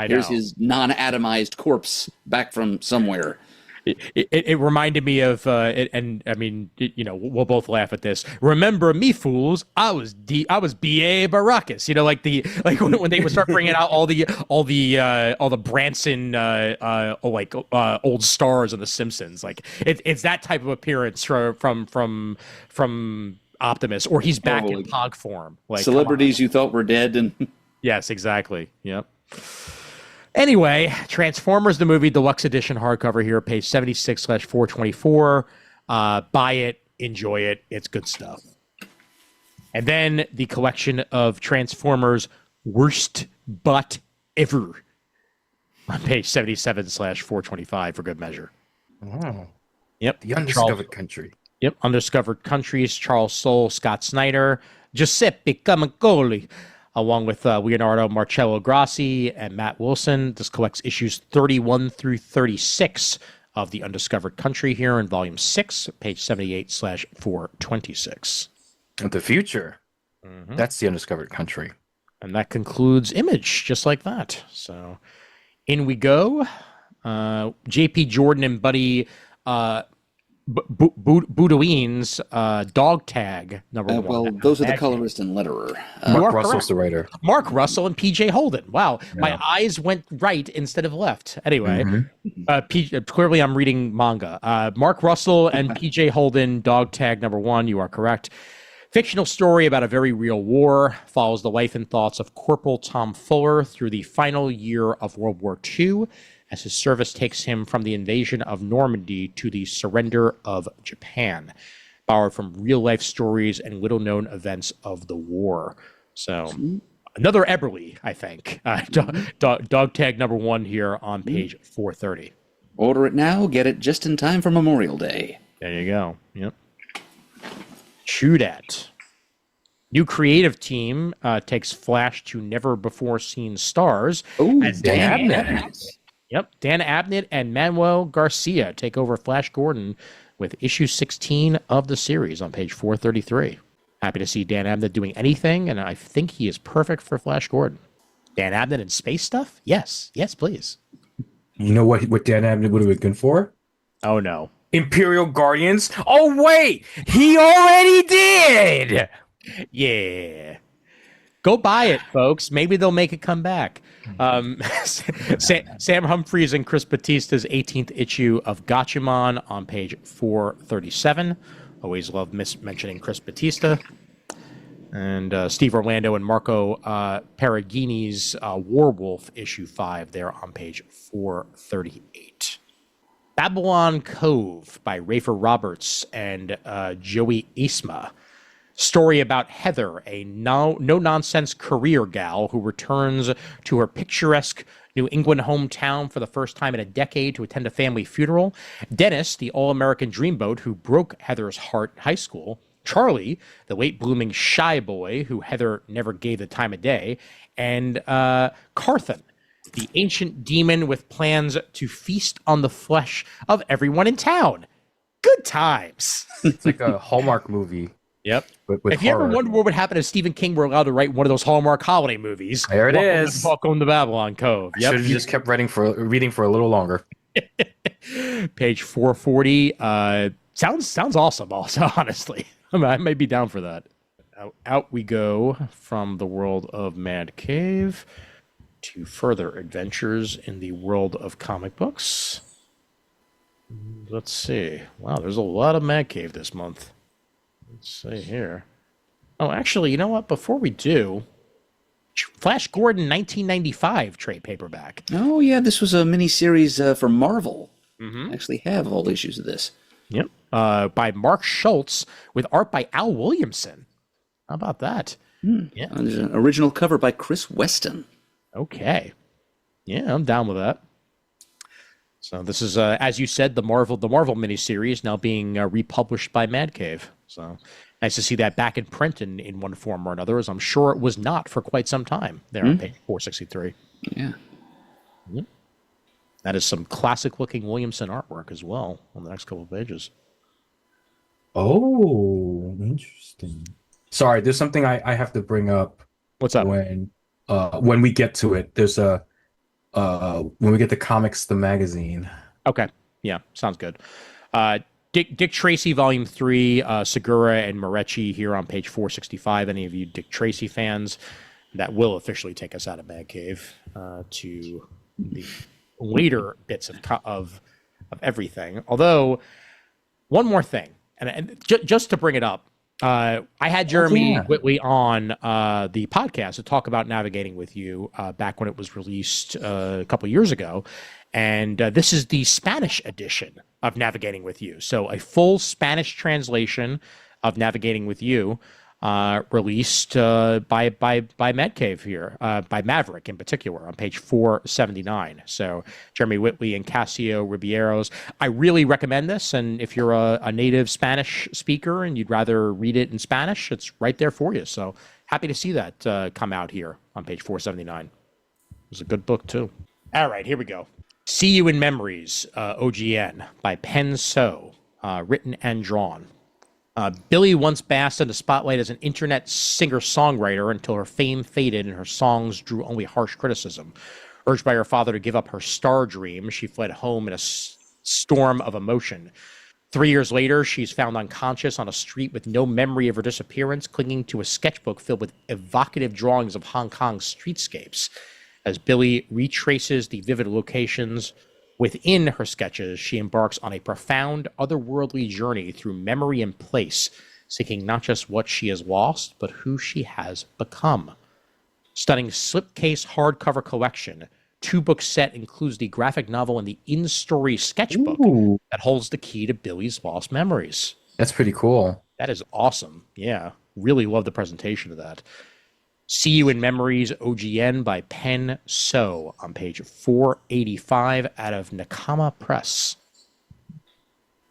here's his non-atomized corpse back from somewhere. It reminded me of and I mean, we'll both laugh at this. Remember me, fools? I was B.A. Baracus. When they would start bringing out all the Branson old stars on The Simpsons. Like it's that type of appearance from Optimus, or he's back in Pog form. Like celebrities you thought were dead, and yes, exactly. Yep. Anyway, Transformers the Movie Deluxe Edition hardcover here, page 76/424. Buy it, enjoy it. It's good stuff. And then the collection of Transformers Worst Butt Ever on page 77/425 for good measure. Oh. Yep. The Undiscovered Country. Yep. Undiscovered Countries, Charles Soule, Scott Snyder, Giuseppe Camacoli, along with Leonardo Marcello Grassi and Matt Wilson. This collects issues 31 through 36 of The Undiscovered Country here in volume 6, page 78/426. The future. Mm-hmm. That's The Undiscovered Country. And that concludes Image, just like that. So in we go. J.P. Jordan and Buddy Boudouin's dog tag number 1. Well, those are the colorist and letterer. Mark Russell's the writer. Mark Russell and PJ Holden. Wow, my eyes went right instead of left. Anyway, clearly I'm reading manga. Mark Russell and PJ Holden, dog tag number 1. You are correct. Fictional story about a very real war, follows the life and thoughts of Corporal Tom Fuller through the final year of World War II, as his service takes him from the invasion of Normandy to the surrender of Japan, borrowed from real-life stories and little-known events of the war. So Another Eberly, I think. Dog tag number 1 here on page 430. Order it now. Get it just in time for Memorial Day. There you go. Yep. True that. New creative team takes Flash to never-before-seen stars. Oh, as Dan Abnett. Yep. Dan Abnett and Manuel Garcia take over Flash Gordon with issue 16 of the series on page 433. Happy to see Dan Abnett doing anything, and I think he is perfect for Flash Gordon. Dan Abnett in space stuff? Yes. Yes, please. You know what Dan Abnett would have been good for? Oh, no. Imperial Guardians. Oh wait, he already did. Yeah. Go buy it, folks. Maybe they'll make it come back. Sam Humphries and Chris Batista's 18th issue of Gatchaman on page 437. Always love mentioning Chris Batista. And Steve Orlando and Marco Perugini's Warwolf issue 5 there on page 438. Babylon Cove by Rafer Roberts and Joey Isma. Story about Heather, a no-nonsense career gal who returns to her picturesque New England hometown for the first time in a decade to attend a family funeral. Dennis, the all-American dreamboat who broke Heather's heart in high school. Charlie, the late-blooming shy boy who Heather never gave the time of day. And Carthan, the ancient demon with plans to feast on the flesh of everyone in town. Good times. It's like a Hallmark movie. Yep. With if you ever wonder what would happen if Stephen King were allowed to write one of those Hallmark holiday movies, there it is. Welcome to Babylon Cove. Yep. Should have just kept reading for a little longer. Page 440. Sounds awesome. Also, honestly, I may be down for that. Out we go from the world of Mad Cave to further adventures in the world of comic books. Let's see. Wow, there's a lot of Mad Cave this month. Let's see here. Oh, actually, you know what? Before we do, Flash Gordon 1995 trade paperback. Oh, yeah, this was a mini-series for Marvel. Mm-hmm. I actually have all issues of this. Yep. By Mark Schultz with art by Al Williamson. How about that? Yeah. There's an original cover by Chris Weston. Okay. Yeah, I'm down with that. So this is, as you said, the Marvel miniseries now being republished by Mad Cave. So nice to see that back in print in one form or another, as I'm sure it was not for quite some time there on page 463. Yeah. Yep. That is some classic-looking Williamson artwork as well on the next couple of pages. Oh, interesting. Sorry, there's something I have to bring up. What's up? When we get to it, there's when we get to Comics the Magazine. Okay. Yeah, sounds good. Dick Tracy, Volume 3, Segura and Moretti here on page 465. Any of you Dick Tracy fans, that will officially take us out of Mad Cave to the later bits of everything. Although, one more thing, and just to bring it up, I had Jeremy Whitley on the podcast to talk about Navigating with You back when it was released a couple years ago. And this is the Spanish edition of Navigating with You. So a full Spanish translation of Navigating with You released by Mad Cave here, by Maverick in particular, on page 479. So Jeremy Whitley and Casio Ribieros. I really recommend this, and if you're a native Spanish speaker and you'd rather read it in Spanish, it's right there for you. So happy to see that come out here on page 479. It's a good book, too. All right, here we go. See You in Memories, OGN, by Pen So, written and drawn. Billy once basked in the spotlight as an internet singer-songwriter until her fame faded and her songs drew only harsh criticism. Urged by her father to give up her star dream, she fled home in a storm of emotion. 3 years later, she's found unconscious on a street with no memory of her disappearance, clinging to a sketchbook filled with evocative drawings of Hong Kong's streetscapes. As Billy retraces the vivid locations within her sketches, she embarks on a profound, otherworldly journey through memory and place, seeking not just what she has lost, but who she has become. Stunning slipcase hardcover collection. 2-book set includes the graphic novel and the in-story sketchbook that holds the key to Billy's lost memories. That's pretty cool. That is awesome. Yeah, really love the presentation of that. See You in Memories OGN by Pen So on page 485 out of Nakama Press.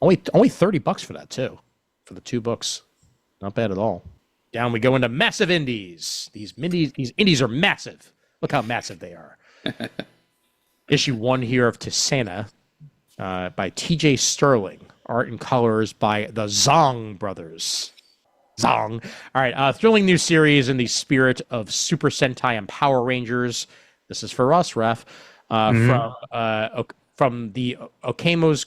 Only $30 for that too, for the 2 books. Not bad at all. Down we go into massive indies. These indies are massive. Look how massive they are. Issue 1 here of Tisana by T.J. Sterling. Art and colors by the Zong brothers. Zong. All right, thrilling new series in the spirit of Super Sentai and Power Rangers. This is for us, Raph. From the Okamo's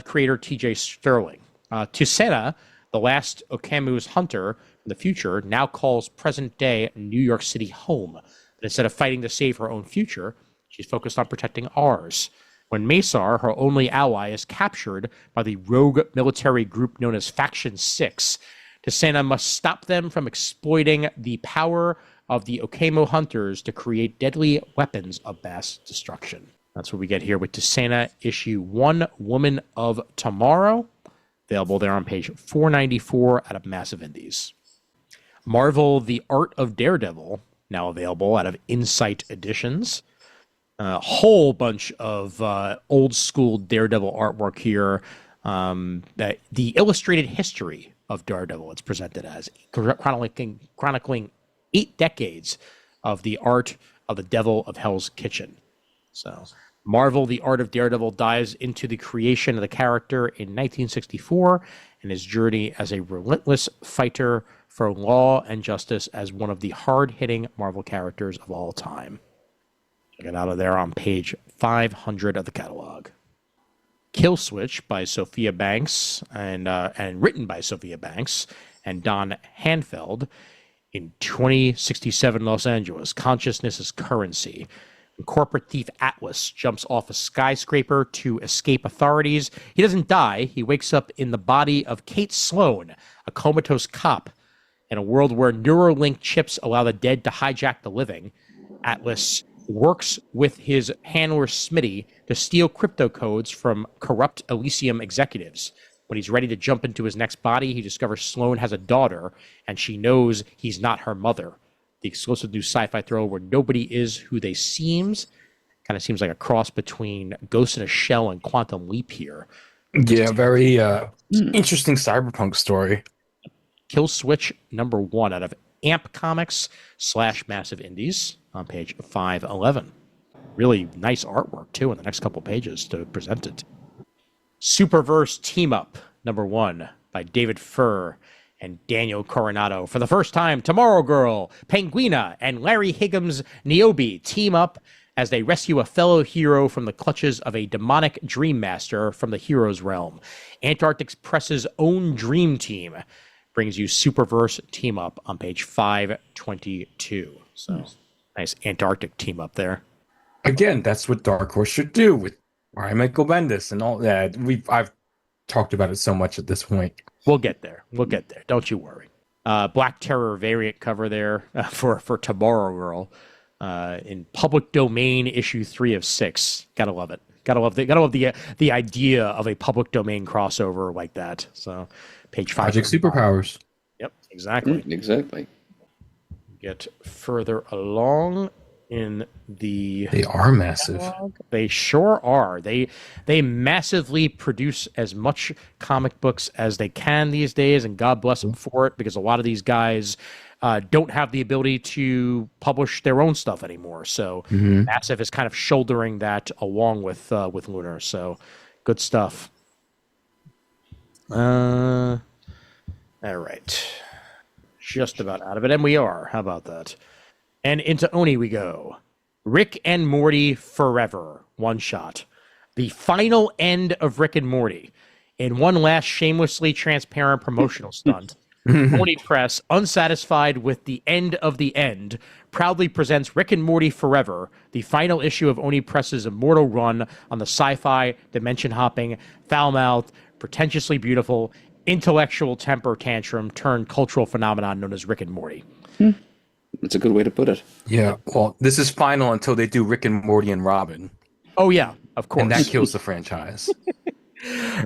creator T.J. Sterling. Tisana, the last Okamu's hunter in the future, now calls present-day New York City home. But instead of fighting to save her own future, she's focused on protecting ours. When Mesar, her only ally, is captured by the rogue military group known as Faction 6, Tisana must stop them from exploiting the power of the Okamo hunters to create deadly weapons of mass destruction. That's what we get here with Tisana issue 1, Woman of Tomorrow. Available there on page 494 out of Massive Indies. Marvel, The Art of Daredevil, now available out of Insight Editions. A whole bunch of old school Daredevil artwork here. That the illustrated history of Daredevil it's presented as, chronicling 8 decades of the art of the Devil of Hell's Kitchen. So Marvel, The Art of Daredevil dives into the creation of the character in 1964 and his journey as a relentless fighter for law and justice as one of the hard-hitting Marvel characters of all time. Check it out of there on page 500 of the catalog. Kill Switch by Sophia Banks and written by Sophia Banks and Don Hanfeld in 2067 Los Angeles. Consciousness is currency. And corporate thief Atlas jumps off a skyscraper to escape authorities. He doesn't die. He wakes up in the body of Kate Sloan, a comatose cop. In a world where Neuralink chips allow the dead to hijack the living, Atlas works with his handler Smitty to steal crypto codes from corrupt Elysium executives. When he's ready to jump into his next body, he discovers Sloan has a daughter, and she knows he's not her mother. The exclusive new sci-fi thriller where nobody is who they seems. Kind of seems like a cross between Ghost in a Shell and Quantum Leap here. Yeah, very interesting cyberpunk story. Kill Switch #1 out of Amp Comics / Massive Indies on page 511. Really nice artwork, too, in the next couple pages to present it. Superverse Team Up #1 by David Furr and Daniel Coronado. For the first time, Tomorrow Girl, Penguina, and Larry Higgins Niobe team up as they rescue a fellow hero from the clutches of a demonic dream master from the hero's realm. Antarctic Press's own dream team brings you Superverse Team Up on page 522. So nice Antarctic team up there. Again, that's what Dark Horse should do with Michael Bendis and all that. I've talked about it so much at this point. We'll get there. Don't you worry. Black Terror variant cover there for Tomorrow Girl in Public Domain issue 3 of 6. Gotta love it. Gotta love the idea of a public domain crossover like that. So page 5. Project Superpowers. Yep, exactly. Exactly. Get further along in They are massive. catalog. They sure are. They massively produce as much comic books as they can these days, and God bless them for it, because a lot of these guys don't have the ability to publish their own stuff anymore. So Massive is kind of shouldering that along with Lunar. So good stuff. All right. Just about out of it, and we are. How about that? And into Oni we go. Rick and Morty Forever, one shot. The final end of Rick and Morty. In one last shamelessly transparent promotional stunt, Oni Press, unsatisfied with the end of the end, proudly presents Rick and Morty Forever, the final issue of Oni Press's immortal run on the sci-fi, dimension-hopping, foul-mouthed, pretentiously beautiful, intellectual temper tantrum turned cultural phenomenon known as Rick and Morty. That's a good way to put it. Yeah, well, this is final until they do Rick and Morty and Robin. Oh, yeah, of course. And that kills the franchise.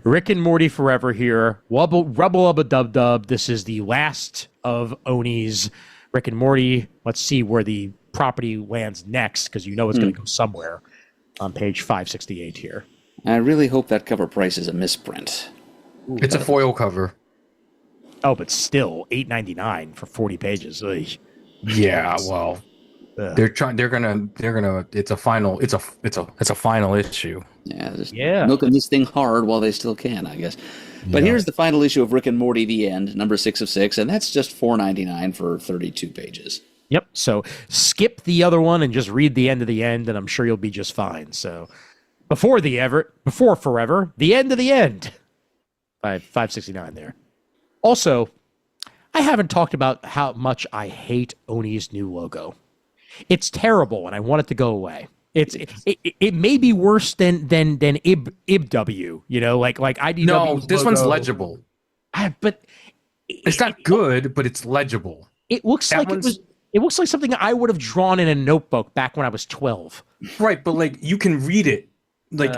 Rick and Morty Forever here. Rubble Ubba Dub Dub. This is the last of Oni's Rick and Morty, let's see where the property lands next, because you know it's going to go somewhere on page 568 here. I really hope that cover price is a misprint. It's a foil cover. Oh, but still, $8.99 for 40 pages. Ugh. Yeah, well, they're gonna. It's a final issue. Yeah, just Yeah. milking this thing hard while they still can, I guess. But here's the final issue of Rick and Morty: The End, number 6 of 6, and that's just $4.99 for 32 pages. Yep. So skip the other one and just read the end of the end, and I'm sure you'll be just fine. So before forever, the end of the end. 569 there. Also, I haven't talked about how much I hate Oni's new logo. It's terrible, and I want it to go away. It may be worse than IBW, you know, like IDW. No, this logo. one's legible. But It's not good, but it's legible. it looks like it looks like something I would have drawn in a notebook back when I was 12. Right, but like you can read it. Like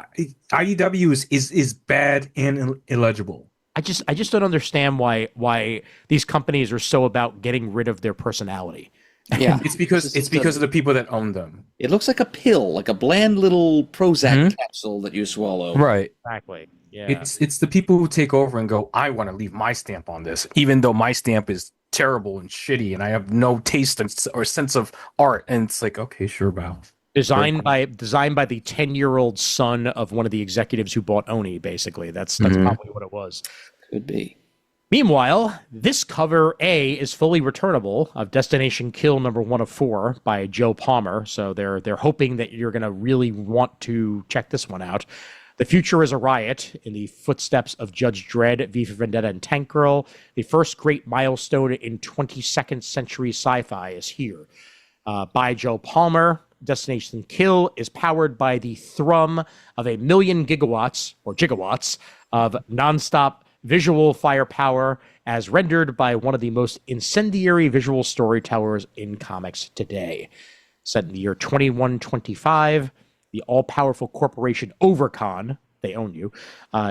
IDW is bad and illegible. I just don't understand why these companies are so about getting rid of their personality. Yeah, It's because of the people that own them. it looks like a pill, like a bland little Prozac capsule that you swallow. Right. Exactly. Yeah. It's the people who take over and go, I want to leave my stamp on this, even though my stamp is terrible and shitty and I have no taste or sense of art. And it's like, okay, sure, bow. Designed by the 10-year-old son of one of the executives who bought Oni, basically. That's probably what it was. Could be. Meanwhile, this cover A is fully returnable of Destination Kill number 1 of 4 by Joe Palmer. So they're hoping that you're going to really want to check this one out. The future is a riot in the footsteps of Judge Dredd, V for Vendetta, and Tank Girl. The first great milestone in 22nd century sci-fi is here. By Joe Palmer, Destination Kill is powered by the thrum of 1,000,000 gigawatts of nonstop visual firepower as rendered by one of the most incendiary visual storytellers in comics today. Set in the year 2125, the all-powerful corporation Overcon, they own you,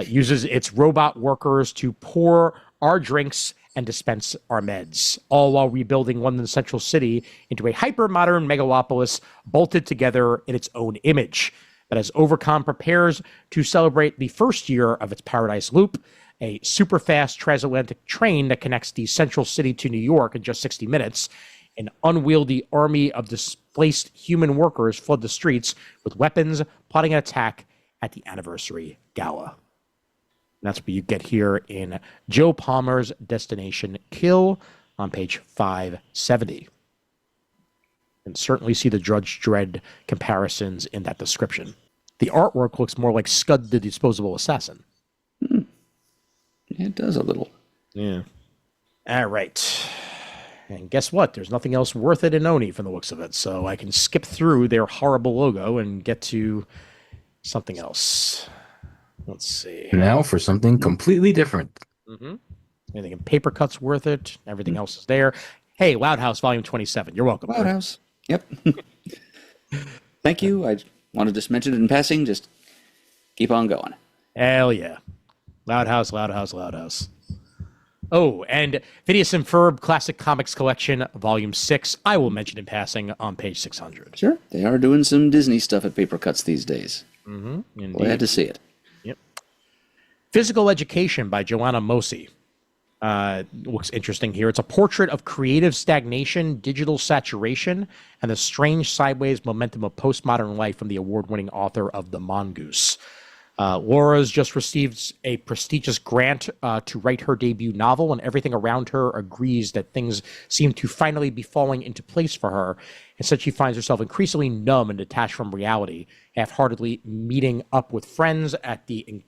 uses its robot workers to pour our drinks and dispense our meds, all while rebuilding London's central city into a hyper-modern megalopolis bolted together in its own image. But as Overcon prepares to celebrate the first year of its Paradise Loop, a super-fast transatlantic train that connects the central city to New York in just 60 minutes, an unwieldy army of displaced human workers flood the streets with weapons, plotting an attack at the anniversary gala. And that's what you get here in Joe Palmer's Destination Kill on page 570. And certainly see the Judge Dredd comparisons in that description. The artwork looks more like Scud the Disposable Assassin. Yeah, it does a little. Yeah. All right. And guess what? There's nothing else worth it in Oni from the looks of it. So I can skip through their horrible logo and get to something else. Let's see. Now for something completely different. Mm-hmm. Anything in paper cut's worth it. Everything else is there. Hey, Loud House, Volume 27. You're welcome. Loud House. Yep. Thank you. I wanted to just mention it in passing. Just keep on going. Hell yeah. Loud House, Loud House, Loud House. Oh, and Phineas and Ferb Classic Comics Collection, Volume 6. I will mention in passing on page 600. Sure. They are doing some Disney stuff at paper cuts these days. Mm-hmm. Glad to see it. Yep. Physical Education by Joanna Mosi. Looks interesting here. It's a portrait of creative stagnation, digital saturation, and the strange sideways momentum of postmodern life from the award-winning author of The Mongoose. Laura's just received a prestigious grant to write her debut novel, and everything around her agrees that things seem to finally be falling into place for her. Instead, she finds herself increasingly numb and detached from reality, half-heartedly meeting up with friends at the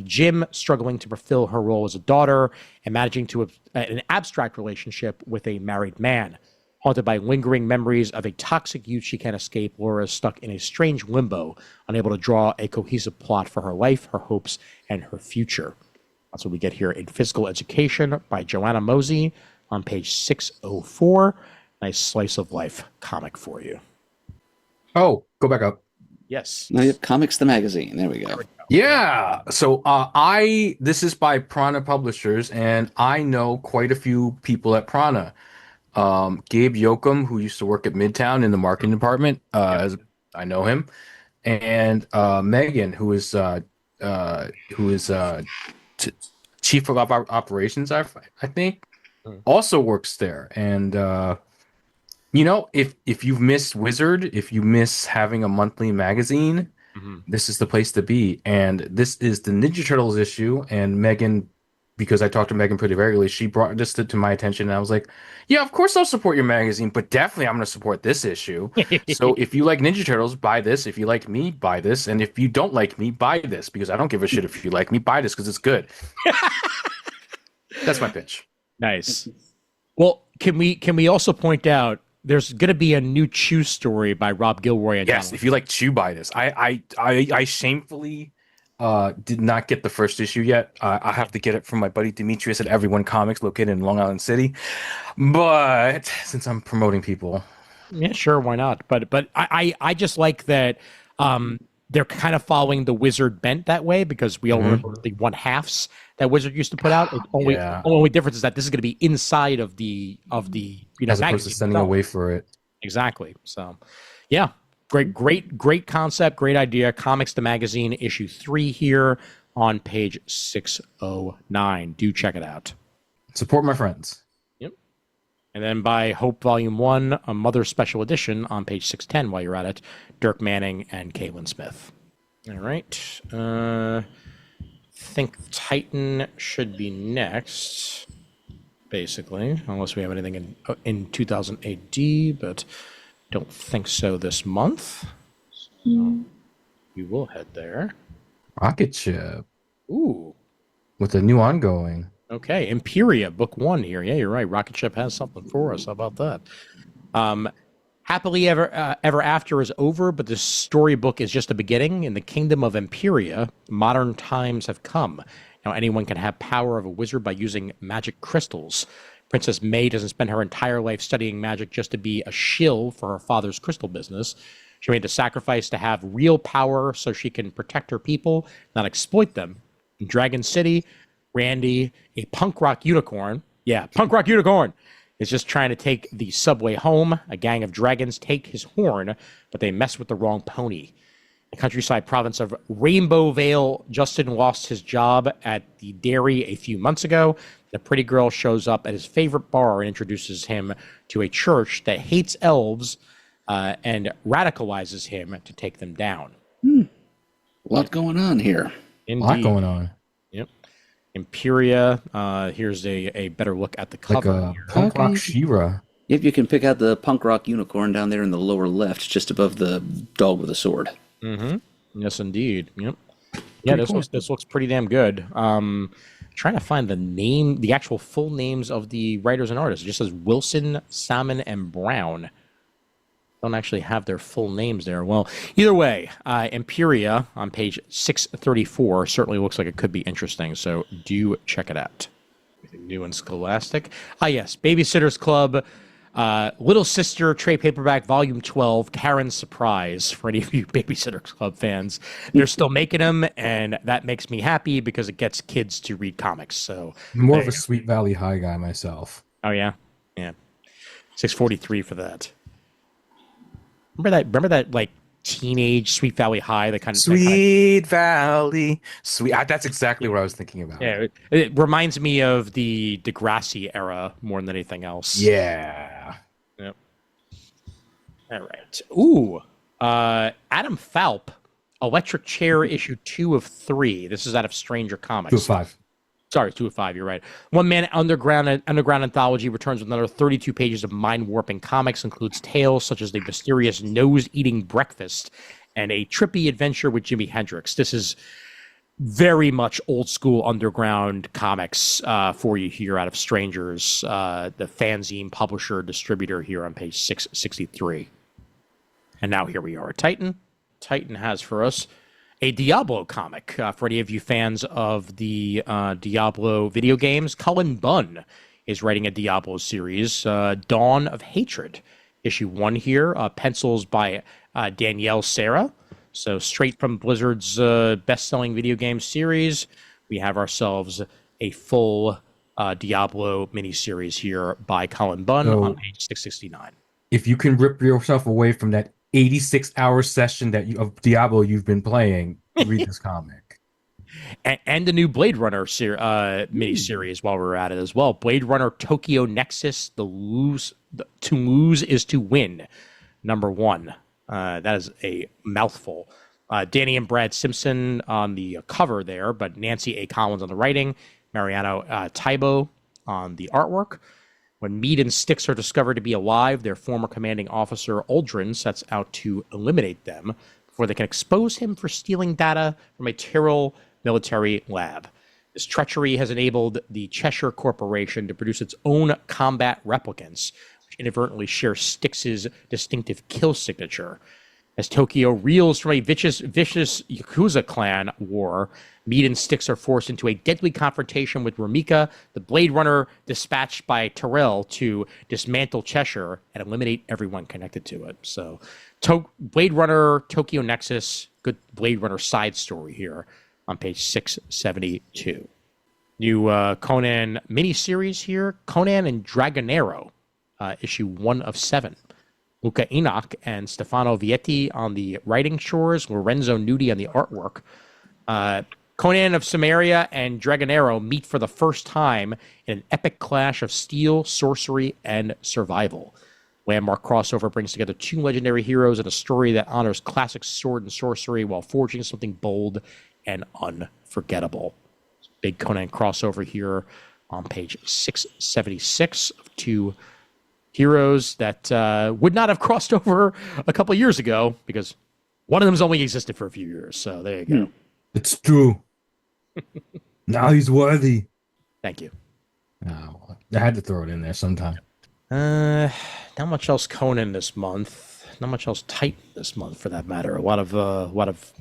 gym, struggling to fulfill her role as a daughter, and managing to an abstract relationship with a married man. Haunted by lingering memories of a toxic youth she can't escape, Laura is stuck in a strange limbo, unable to draw a cohesive plot for her life, her hopes, and her future. That's what we get here in Physical Education by Joanna Mosi on page 604. Nice slice of life comic for you. Oh, go back up. Yes. No, yep, Comics the Magazine. There we go. Yeah. So this is by Prana Publishers, and I know quite a few people at Prana. Gabe Yoakum, who used to work at Midtown in the marketing department, I know him, and Megan, who is chief of operations, I think, also works there. And if you've missed Wizard, if you miss having a monthly magazine, this is the place to be. And this is the Ninja Turtles issue. And Megan, because I talked to Megan pretty regularly, she brought this to my attention. And I was like, yeah, of course I'll support your magazine, but definitely I'm going to support this issue. So if you like Ninja Turtles, buy this. If you like me, buy this. And if you don't like me, buy this, because I don't give a shit if you like me. Buy this because it's good. That's my pitch. Nice. Well, can we also point out there's going to be a new Chew story by Rob Gilroy and yes, if you like Chew, buy this. I shamefully did not get the first issue yet. I have to get it from my buddy Demetrius at Everyone Comics, located in Long Island City. But since I'm promoting people, yeah, sure, why not? But I just like that they're kind of following the Wizard bent that way, because we all remember the 1/2s that Wizard used to put out. Only difference is that this is going to be inside of the as opposed to sending away for it. Exactly. So, yeah, great concept, great idea. Comics the Magazine, issue 3 here on page 609. Do check it out. Support my friends. Yep. And then by Hope Volume 1, a Mother Special Edition on page 610 while you're at it, Dirk Manning and Caitlin Smith. All right. Think Titan should be next, basically, unless we have anything in 2000 AD, but don't think so this month. So we will head there. Rocket Ship. Ooh. With a new ongoing. Okay, Imperia, book 1 here. Yeah, you're right. Rocket Ship has something for us. How about that? Happily Ever After is over, but the storybook is just the beginning. In the kingdom of Imperia, modern times have come. Now anyone can have power of a wizard by using magic crystals. Princess May doesn't spend her entire life studying magic just to be a shill for her father's crystal business. She made the sacrifice to have real power so she can protect her people, not exploit them. In Dragon City, Randy, a punk rock unicorn, is just trying to take the subway home. A gang of dragons take his horn, but they mess with the wrong pony. The countryside province of Rainbow Vale, Justin lost his job at the dairy a few months ago. The pretty girl shows up at his favorite bar and introduces him to a church that hates elves and radicalizes him to take them down. A lot going on here. Indeed. A lot going on. Yep. Imperia. Here's a better look at the cover. Like a punk rock She-Ra. Yep, you can pick out the punk rock unicorn down there in the lower left, just above the dog with a sword. Mm-hmm. Yes, indeed. Yep. Yeah, this looks pretty damn good. Trying to find the actual full names of the writers and artists. It just says Wilson, Salmon, and Brown. Don't actually have their full names there. Well, either way, Imperia on page 634 certainly looks like it could be interesting, so do check it out. Anything new in Scholastic? Yes, Babysitter's Club, Little Sister trade paperback volume 12, Karen's Surprise, for any of you Babysitter's Club fans. They're still making them, and that makes me happy because it gets kids to read comics. So more of a Sweet Valley High guy myself. Oh, yeah? Yeah. 643 for that. Remember that like teenage Sweet Valley High, the kind of Sweet Valley, sweet. That's exactly what I was thinking about. Yeah, it reminds me of the Degrassi era more than anything else. Yeah. Yep. All right. Ooh, Adam Falp, Electric Chair issue 2 of 3. This is out of Stranger Comics. 2 of 5. Sorry, 2 of 5, you're right. One Man Underground Anthology returns with another 32 pages of mind-warping comics, includes tales such as the mysterious nose-eating breakfast and a trippy adventure with Jimi Hendrix. This is very much old-school underground comics for you here out of Strangers, the fanzine publisher distributor here on page 663. And now here we are. Titan has for us a Diablo comic. For any of you fans of the Diablo video games, Cullen Bunn is writing a Diablo series, Dawn of Hatred. Issue 1 here, pencils by Danielle Serra. So straight from Blizzard's best-selling video game series, we have ourselves a full Diablo miniseries here by Colin Bunn on page 669. If you can rip yourself away from that 86-hour session of Diablo you've been playing, read this comic. And the new Blade Runner miniseries while we're at it as well. Blade Runner Tokyo Nexus, to lose is to win, #1. That is a mouthful. Danny and Brad Simpson on the cover there, but Nancy A. Collins on the writing, Mariano Taibo on the artwork. When Mead and Styx are discovered to be alive, their former commanding officer, Aldrin, sets out to eliminate them before they can expose him for stealing data from a Tyrrell military lab. This treachery has enabled the Cheshire Corporation to produce its own combat replicants, which inadvertently share Styx's distinctive kill signature. As Tokyo reels from a vicious Yakuza clan war, Mead and Styx are forced into a deadly confrontation with Ramika, the Blade Runner dispatched by Tyrrell to dismantle Cheshire and eliminate everyone connected to it. So, Blade Runner, Tokyo Nexus, good Blade Runner side story here on page 672. New Conan miniseries here, Conan and Dragonero, issue 1 of 7. Luca Enoch and Stefano Vietti on the writing shores, Lorenzo Nudi on the artwork. Conan of Samaria and Dragonero meet for the first time in an epic clash of steel, sorcery, and survival. Landmark crossover brings together 2 legendary heroes in a story that honors classic sword and sorcery while forging something bold and unforgettable. Big Conan crossover here on page 676 of 2 heroes that would not have crossed over a couple of years ago because one of them's only existed for a few years. So there you go. It's true. Now he's worthy. Thank you. Oh, I had to throw it in there sometime. Not much else Conan this month. Not much else Titan this month, for that matter. A lot of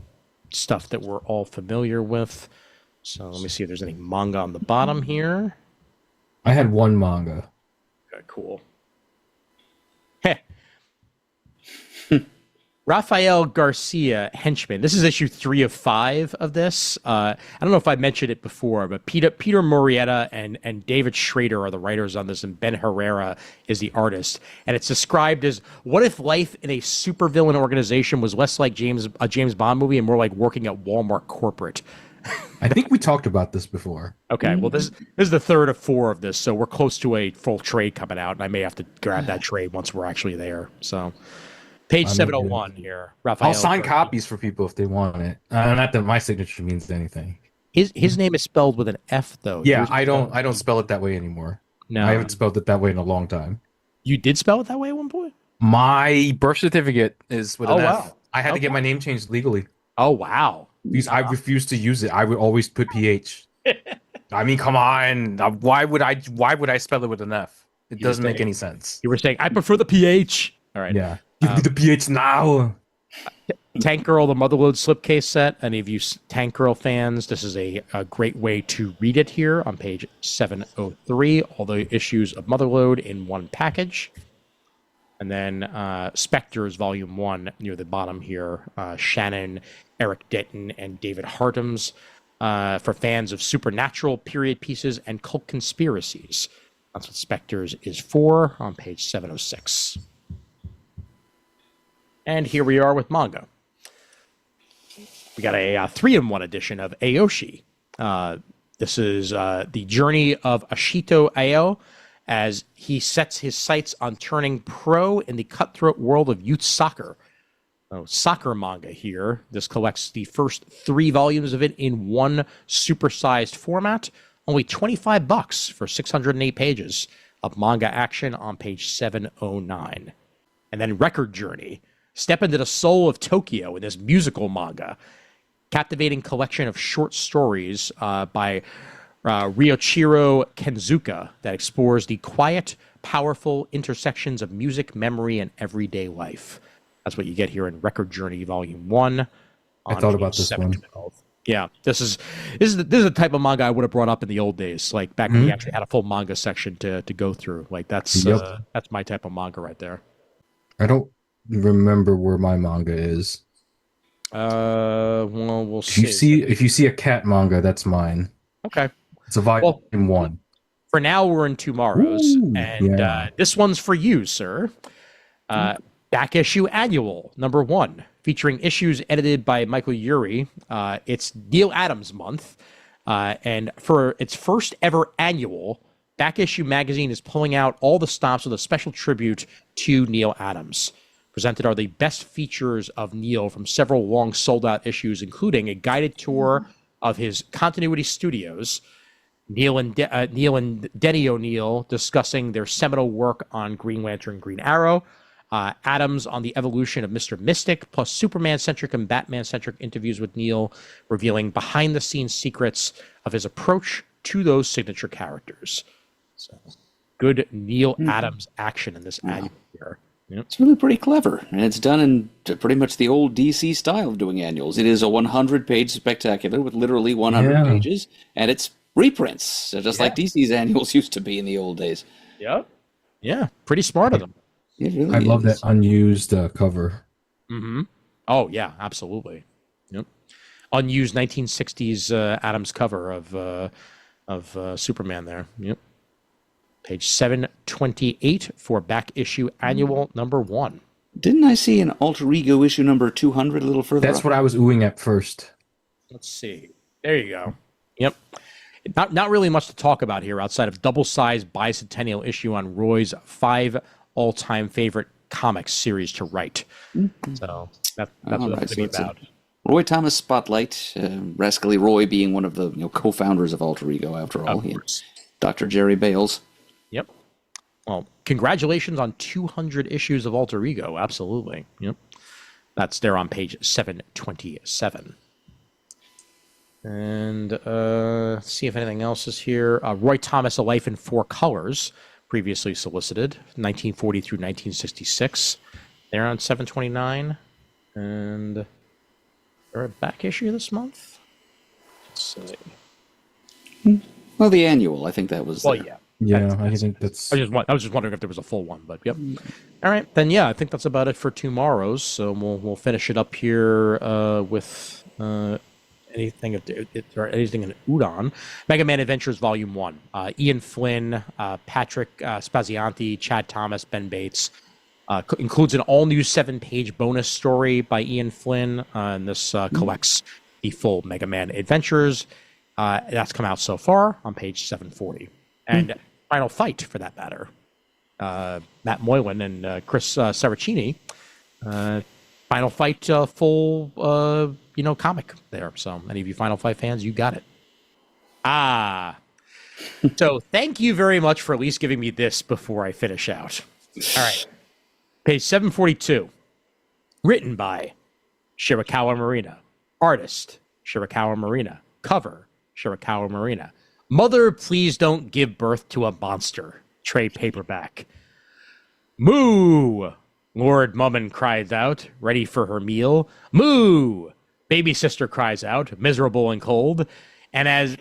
stuff that we're all familiar with. So let me see if there's any manga on the bottom here. I had one manga. Okay, cool. Heh. Rafael Garcia, Henchman. This is issue 3 of 5 of this. I don't know if I mentioned it before, but Peter Murrieta and David Schrader are the writers on this, and Ben Herrera is the artist. And it's described as, what if life in a supervillain organization was less like a James Bond movie and more like working at Walmart corporate? I think we talked about this before. Okay, well, this is the 3rd of 4 of this, so we're close to a full trade coming out, and I may have to grab that trade once we're actually there. So, page 701 here. Rafael I'll sign Garcia. copies for people if they want it. Not that my signature means anything. His name is spelled with an F, though. Yeah, I don't spell it that way anymore. No, I haven't spelled it that way in a long time. You did spell it that way at one point? My birth certificate is with an F. Wow. I had to get my name changed legally. Oh, wow. Because I refused to use it. I would always put PH. I mean, come on. Why would I spell it with an F? It doesn't make any sense. You were saying, I prefer the PH. All right. Yeah. Give me the PH now. Tank Girl, the Motherload slipcase set. Any of you Tank Girl fans, this is a great way to read it here on page 703. All the issues of Motherload in one package. And then Spectres Volume 1 near the bottom here. Shannon, Eric Denton, and David Hartums for fans of supernatural period pieces and cult conspiracies. That's what Spectres is for on page 706. And here we are with manga. We got a 3-in-1 edition of Aoshi. This is the journey of Ashito Ao as he sets his sights on turning pro in the cutthroat world of youth soccer. Soccer manga here. This collects the first 3 volumes of it in one supersized format. Only $25 for 608 pages of manga action on page 709. And then Record Journey. Step into the soul of Tokyo in this musical manga. Captivating collection of short stories by Ryoichiro Kenzuka that explores the quiet, powerful intersections of music, memory, and everyday life. That's what you get here in Record Journey Volume 1. I thought about this one. Yeah, this is the type of manga I would have brought up in the old days, like back when we actually had a full manga section to go through. Like that's my type of manga right there. I don't remember where my manga is. Well, we'll see. If you see a cat manga, that's mine. Okay. It's a volume Well, 1. for now, we're in tomorrow's, Ooh, and yeah. this one's for you, sir. Back issue annual #1, featuring issues edited by Michael Urey. It's Neil Adams month, and for its first ever annual, Back Issue magazine is pulling out all the stops with a special tribute to Neil Adams. Presented are the best features of Neil from several long sold-out issues, including a guided tour of his continuity studios, Neil and Denny O'Neil discussing their seminal work on Green Lantern, Green Arrow, Adams on the evolution of Mr. Mystic, plus Superman-centric and Batman-centric interviews with Neil, revealing behind-the-scenes secrets of his approach to those signature characters. So, good Neil Adams action in this annual year. Yep. It's really pretty clever, and it's done in pretty much the old DC style of doing annuals. It is a 100-page spectacular with literally 100 pages, and it's reprints, so just like DC's annuals used to be in the old days. Yep. Yeah, pretty smart of them. It really I is. love that unused cover. Mm-hmm. Oh, yeah, absolutely. Yep. Unused 1960s Adams cover of Superman there. Yep. Page 728 for Back Issue Annual #1. Didn't I see an Alter Ego issue number 200 a little further That's up? what I was oohing at first. Let's see. There you go. Yep. Not really much to talk about here outside of double-sized bicentennial issue on Roy's 5 all-time favorite comics series to write. So that's what that's going to be about. Roy Thomas Spotlight, Rascally Roy being one of the co-founders of Alter Ego, after all. Dr. Jerry Bales. Yep. Well, congratulations on 200 issues of Alter Ego. Absolutely. Yep. That's there on page 727. And let's see if anything else is here. Roy Thomas, A Life in 4 Colors, previously solicited, 1940 through 1966. They're on 729. And they're a back issue this month? Let's see. Well, the annual, I think that was. Well, yeah. Yeah, I think that's. I was just wondering if there was a full one, but yep. All right, then yeah, I think that's about it for tomorrow's. So we'll finish it up here with anything in Udon. Mega Man Adventures Volume 1. Ian Flynn, Patrick Spazianti, Chad Thomas, Ben Bates. Includes an all-new 7-page bonus story by Ian Flynn, and this collects the full Mega Man Adventures. That's come out so far on page 740. And Final Fight, for that matter. Matt Moylan and Chris Saracini. Final Fight full, comic there. So any of you Final Fight fans, you got it. So thank you very much for at least giving me this before I finish out. All right. Page 742. Written by Shirakawa Marina. Artist, Shirakawa Marina. Cover, Shirakawa Marina. Mother, please don't give birth to a monster. Trade paperback. Moo! Lord Mummin cries out, ready for her meal. Moo! Baby sister cries out, miserable and cold. And as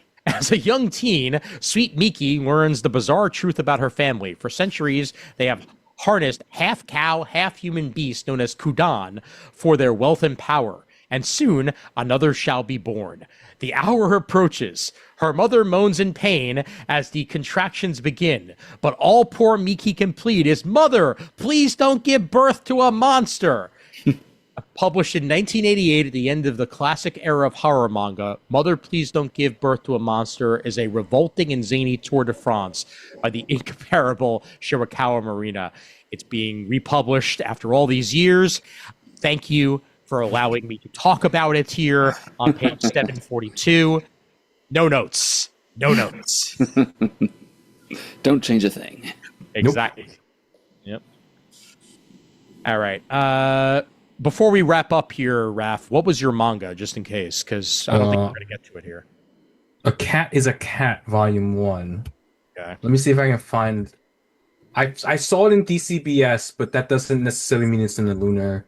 a young teen, sweet Miki learns the bizarre truth about her family. For centuries, they have harnessed half cow, half human beast known as Kudan for their wealth and power. And soon another shall be born. The hour approaches. Her mother moans in pain as the contractions begin. But all poor Miki can plead is, Mother, please don't give birth to a monster. Published in 1988 at the end of the classic era of horror manga, Mother, Please Don't Give Birth to a Monster is a revolting and zany tour de France by the incomparable Shirakawa Marina. It's being republished after all these years. Thank you for allowing me to talk about it here on page 742. No notes. No notes. Don't change a thing. Exactly. Nope. Yep. All right. Before we wrap up here, Raph, what was your manga, just in case? Because I don't think we're going to get to it here. A Cat is a Cat, Volume 1. Okay. Let me see if I can find... I saw it in DCBS, but that doesn't necessarily mean it's in the Lunar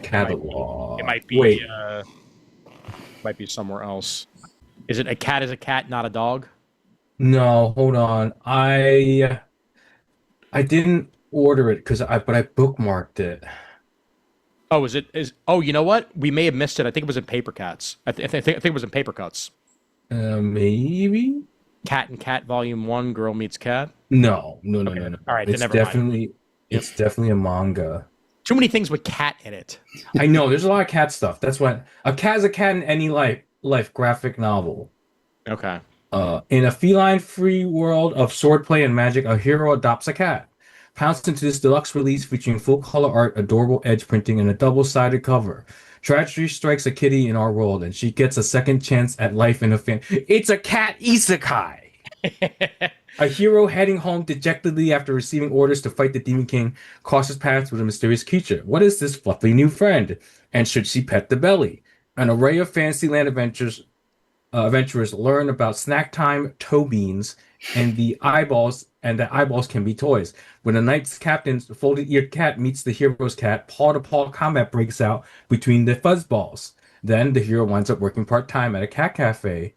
catalog. It might be. Wait. Might be somewhere else. Is it A Cat is a Cat, not a dog? No, hold on. I didn't order it but I bookmarked it. Oh, is it? Oh, you know what? We may have missed it. I think it was in Paper Cats. I think it was in Paper Cuts. Maybe. Cat and Cat Volume 1, Girl Meets Cat. No. Okay. All right, then It's never mind. definitely it's definitely a manga. Too many things with cat in it. I know there's a lot of cat stuff. That's what a cat is a cat in any life graphic novel. Okay. In a feline-free world of swordplay and magic, a hero adopts a cat. Pounced into this deluxe release featuring full-color art, adorable edge printing, and a double-sided cover. Tragedy strikes a kitty in our world, and she gets a second chance at life in a fan. It's a cat isekai! A hero heading home dejectedly after receiving orders to fight the Demon King crosses paths with a mysterious creature. What is this fluffy new friend? And should she pet the belly? An array of Fantasyland adventurers learn about snack time toe beans and the eyeballs can be toys. When the knight's captain's folded-eared cat meets the hero's cat, paw-to-paw combat breaks out between the fuzzballs. Then the hero winds up working part-time at a cat cafe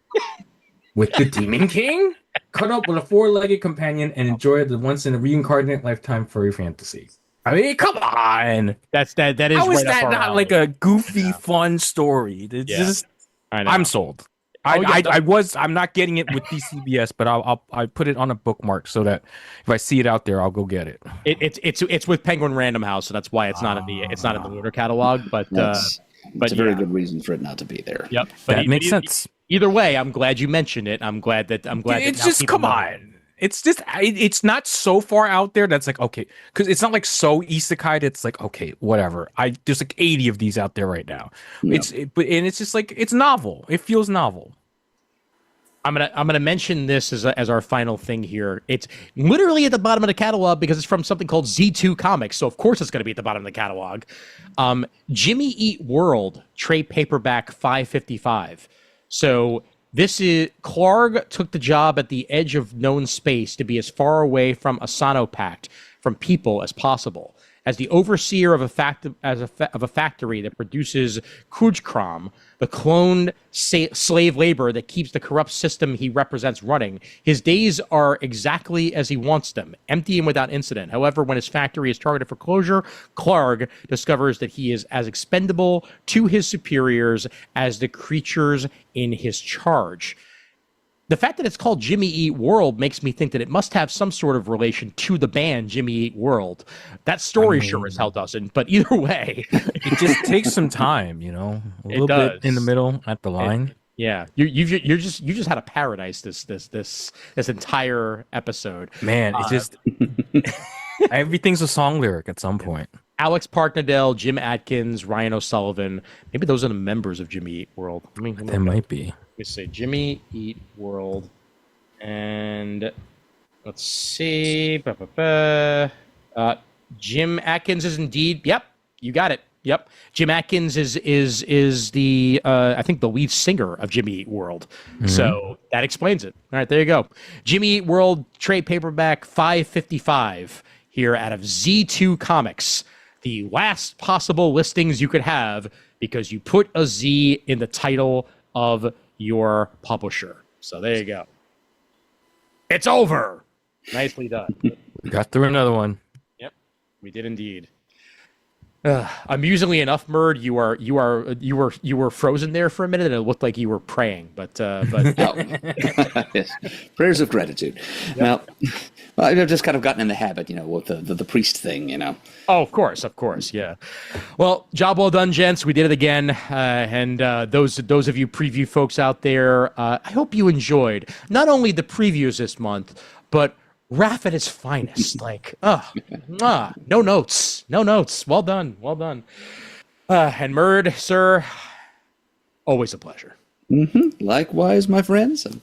with the Demon King? Cut up with a four-legged companion and enjoy the once-in-a-reincarnate lifetime furry fantasy. I mean, come on! That is. How is right up that our not alley. like a goofy, fun story? It's just, I know. I'm sold. I'm not getting it with DCBS, but I put it on a bookmark so that if I see it out there, I'll go get it. It's with Penguin Random House, so that's why it's not in the Lunar catalog. But That's a very good reason for it not to be there. Yep, but That makes sense. Either way, I'm glad you mentioned it. I'm glad that It's now just people come know. on. It's just it's not so far out there that's like okay, because it's not like so isekai. It's like okay, whatever. There's like 80 of these out there right now. Yeah. It's just like it's novel. It feels novel. I'm gonna mention this as our final thing here. It's literally at the bottom of the catalog because it's from something called Z2 Comics, so of course it's gonna be at the bottom of the catalog. Jimmy Eat World trade paperback 555. So this is Clark took the job at the edge of known space to be as far away from Asano Pact from people as possible. As the overseer of a factory that produces Kujkram, the cloned slave labor that keeps the corrupt system he represents running, his days are exactly as he wants them, empty and without incident. However, when his factory is targeted for closure, Clark discovers that he is as expendable to his superiors as the creatures in his charge. The fact that it's called Jimmy Eat World makes me think that it must have some sort of relation to the band Jimmy Eat World. That story sure as hell doesn't, but either way, It just takes some time, a little bit in the middle at the line. Yeah, you just had a paradise this entire episode. Man, it just everything's a song lyric at some point. Alex Parknadell, Jim Atkins, Ryan O'Sullivan. Maybe those are the members of Jimmy Eat World. They might be. Let me say Jimmy Eat World, and let's see. Jim Atkins is indeed. Yep, you got it. Yep, Jim Atkins is the I think the lead singer of Jimmy Eat World. Mm-hmm. So that explains it. All right, there you go. Jimmy Eat World trade paperback 555 here out of Z2 Comics. The last possible listings you could have because you put a Z in the title of your publisher. So there you go. It's over. Nicely done. We got through another one. Yep, we did indeed. Amusingly enough, Murd, you were frozen there for a minute, and it looked like you were praying. But yes, prayers of gratitude. Yep. Now, I've just kind of gotten in the habit, with the priest thing, Oh, of course, yeah. Well, job well done, gents. We did it again, and those of you preview folks out there, I hope you enjoyed not only the previews this month, but Raph at his finest. No notes. Well done. And Murd, sir, always a pleasure. Mm-hmm. Likewise, my friends. I'm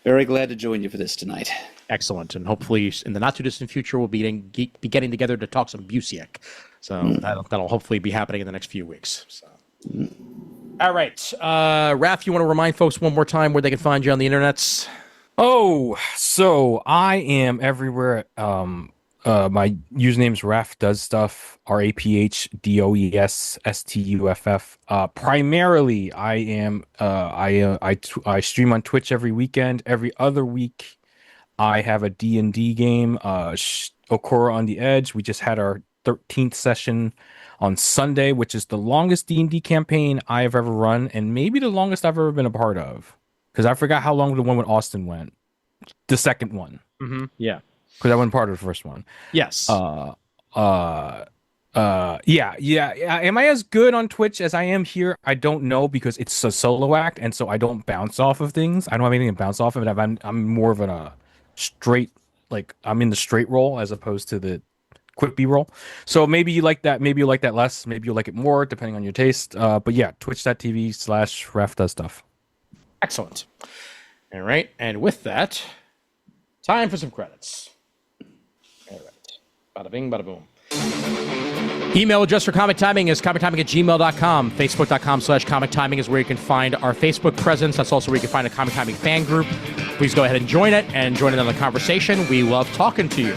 very glad to join you for this tonight. Excellent, and hopefully in the not too distant future we'll be getting together to talk some Busiek. So that'll hopefully be happening in the next few weeks. So. All right, Raph, you want to remind folks one more time where they can find you on the internets? Oh, so I am everywhere. My username's Raph Does Stuff, RAPHDOESSTUFF. Primarily, I stream on Twitch every weekend. Every other week, I have a D&D game, Okura on the Edge. We just had our 13th session on Sunday, which is the longest D&D campaign I have ever run, and maybe the longest I've ever been a part of. Because I forgot how long the one with Austin went. The second one. Yeah. Because I wasn't part of the first one. Yes. Yeah. Am I as good on Twitch as I am here? I don't know, because it's a solo act, and so I don't bounce off of things. I don't have anything to bounce off of it. I'm more of a straight, like, I'm in the straight role as opposed to the quick B roll. So maybe you like that. Maybe you like that less. Maybe you like it more, depending on your taste. But yeah, twitch.tv/Raph does stuff. Excellent. All right. And with that, time for some credits. All right. Bada bing, bada boom. Email address for Comic Timing is comictiming@gmail.com. Facebook.com/Comic Timing is where you can find our Facebook presence. That's also where you can find a Comic Timing fan group. Please go ahead and join it and join in on the conversation. We love talking to you.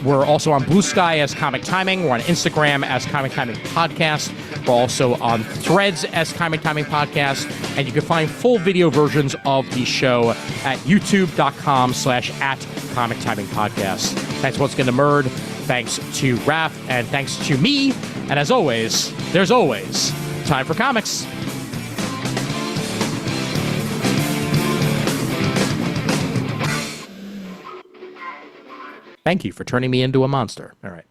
We're also on Bluesky as Comic Timing. We're on Instagram as Comic Timing Podcast. We're also on Threads as Comic Timing Podcast. And you can find full video versions of the show at youtube.com/@Comic Timing Podcast. Thanks once again to Murd. Thanks to Raph, and thanks to me. And as always, there's always time for comics. Thank you for turning me into a monster. All right.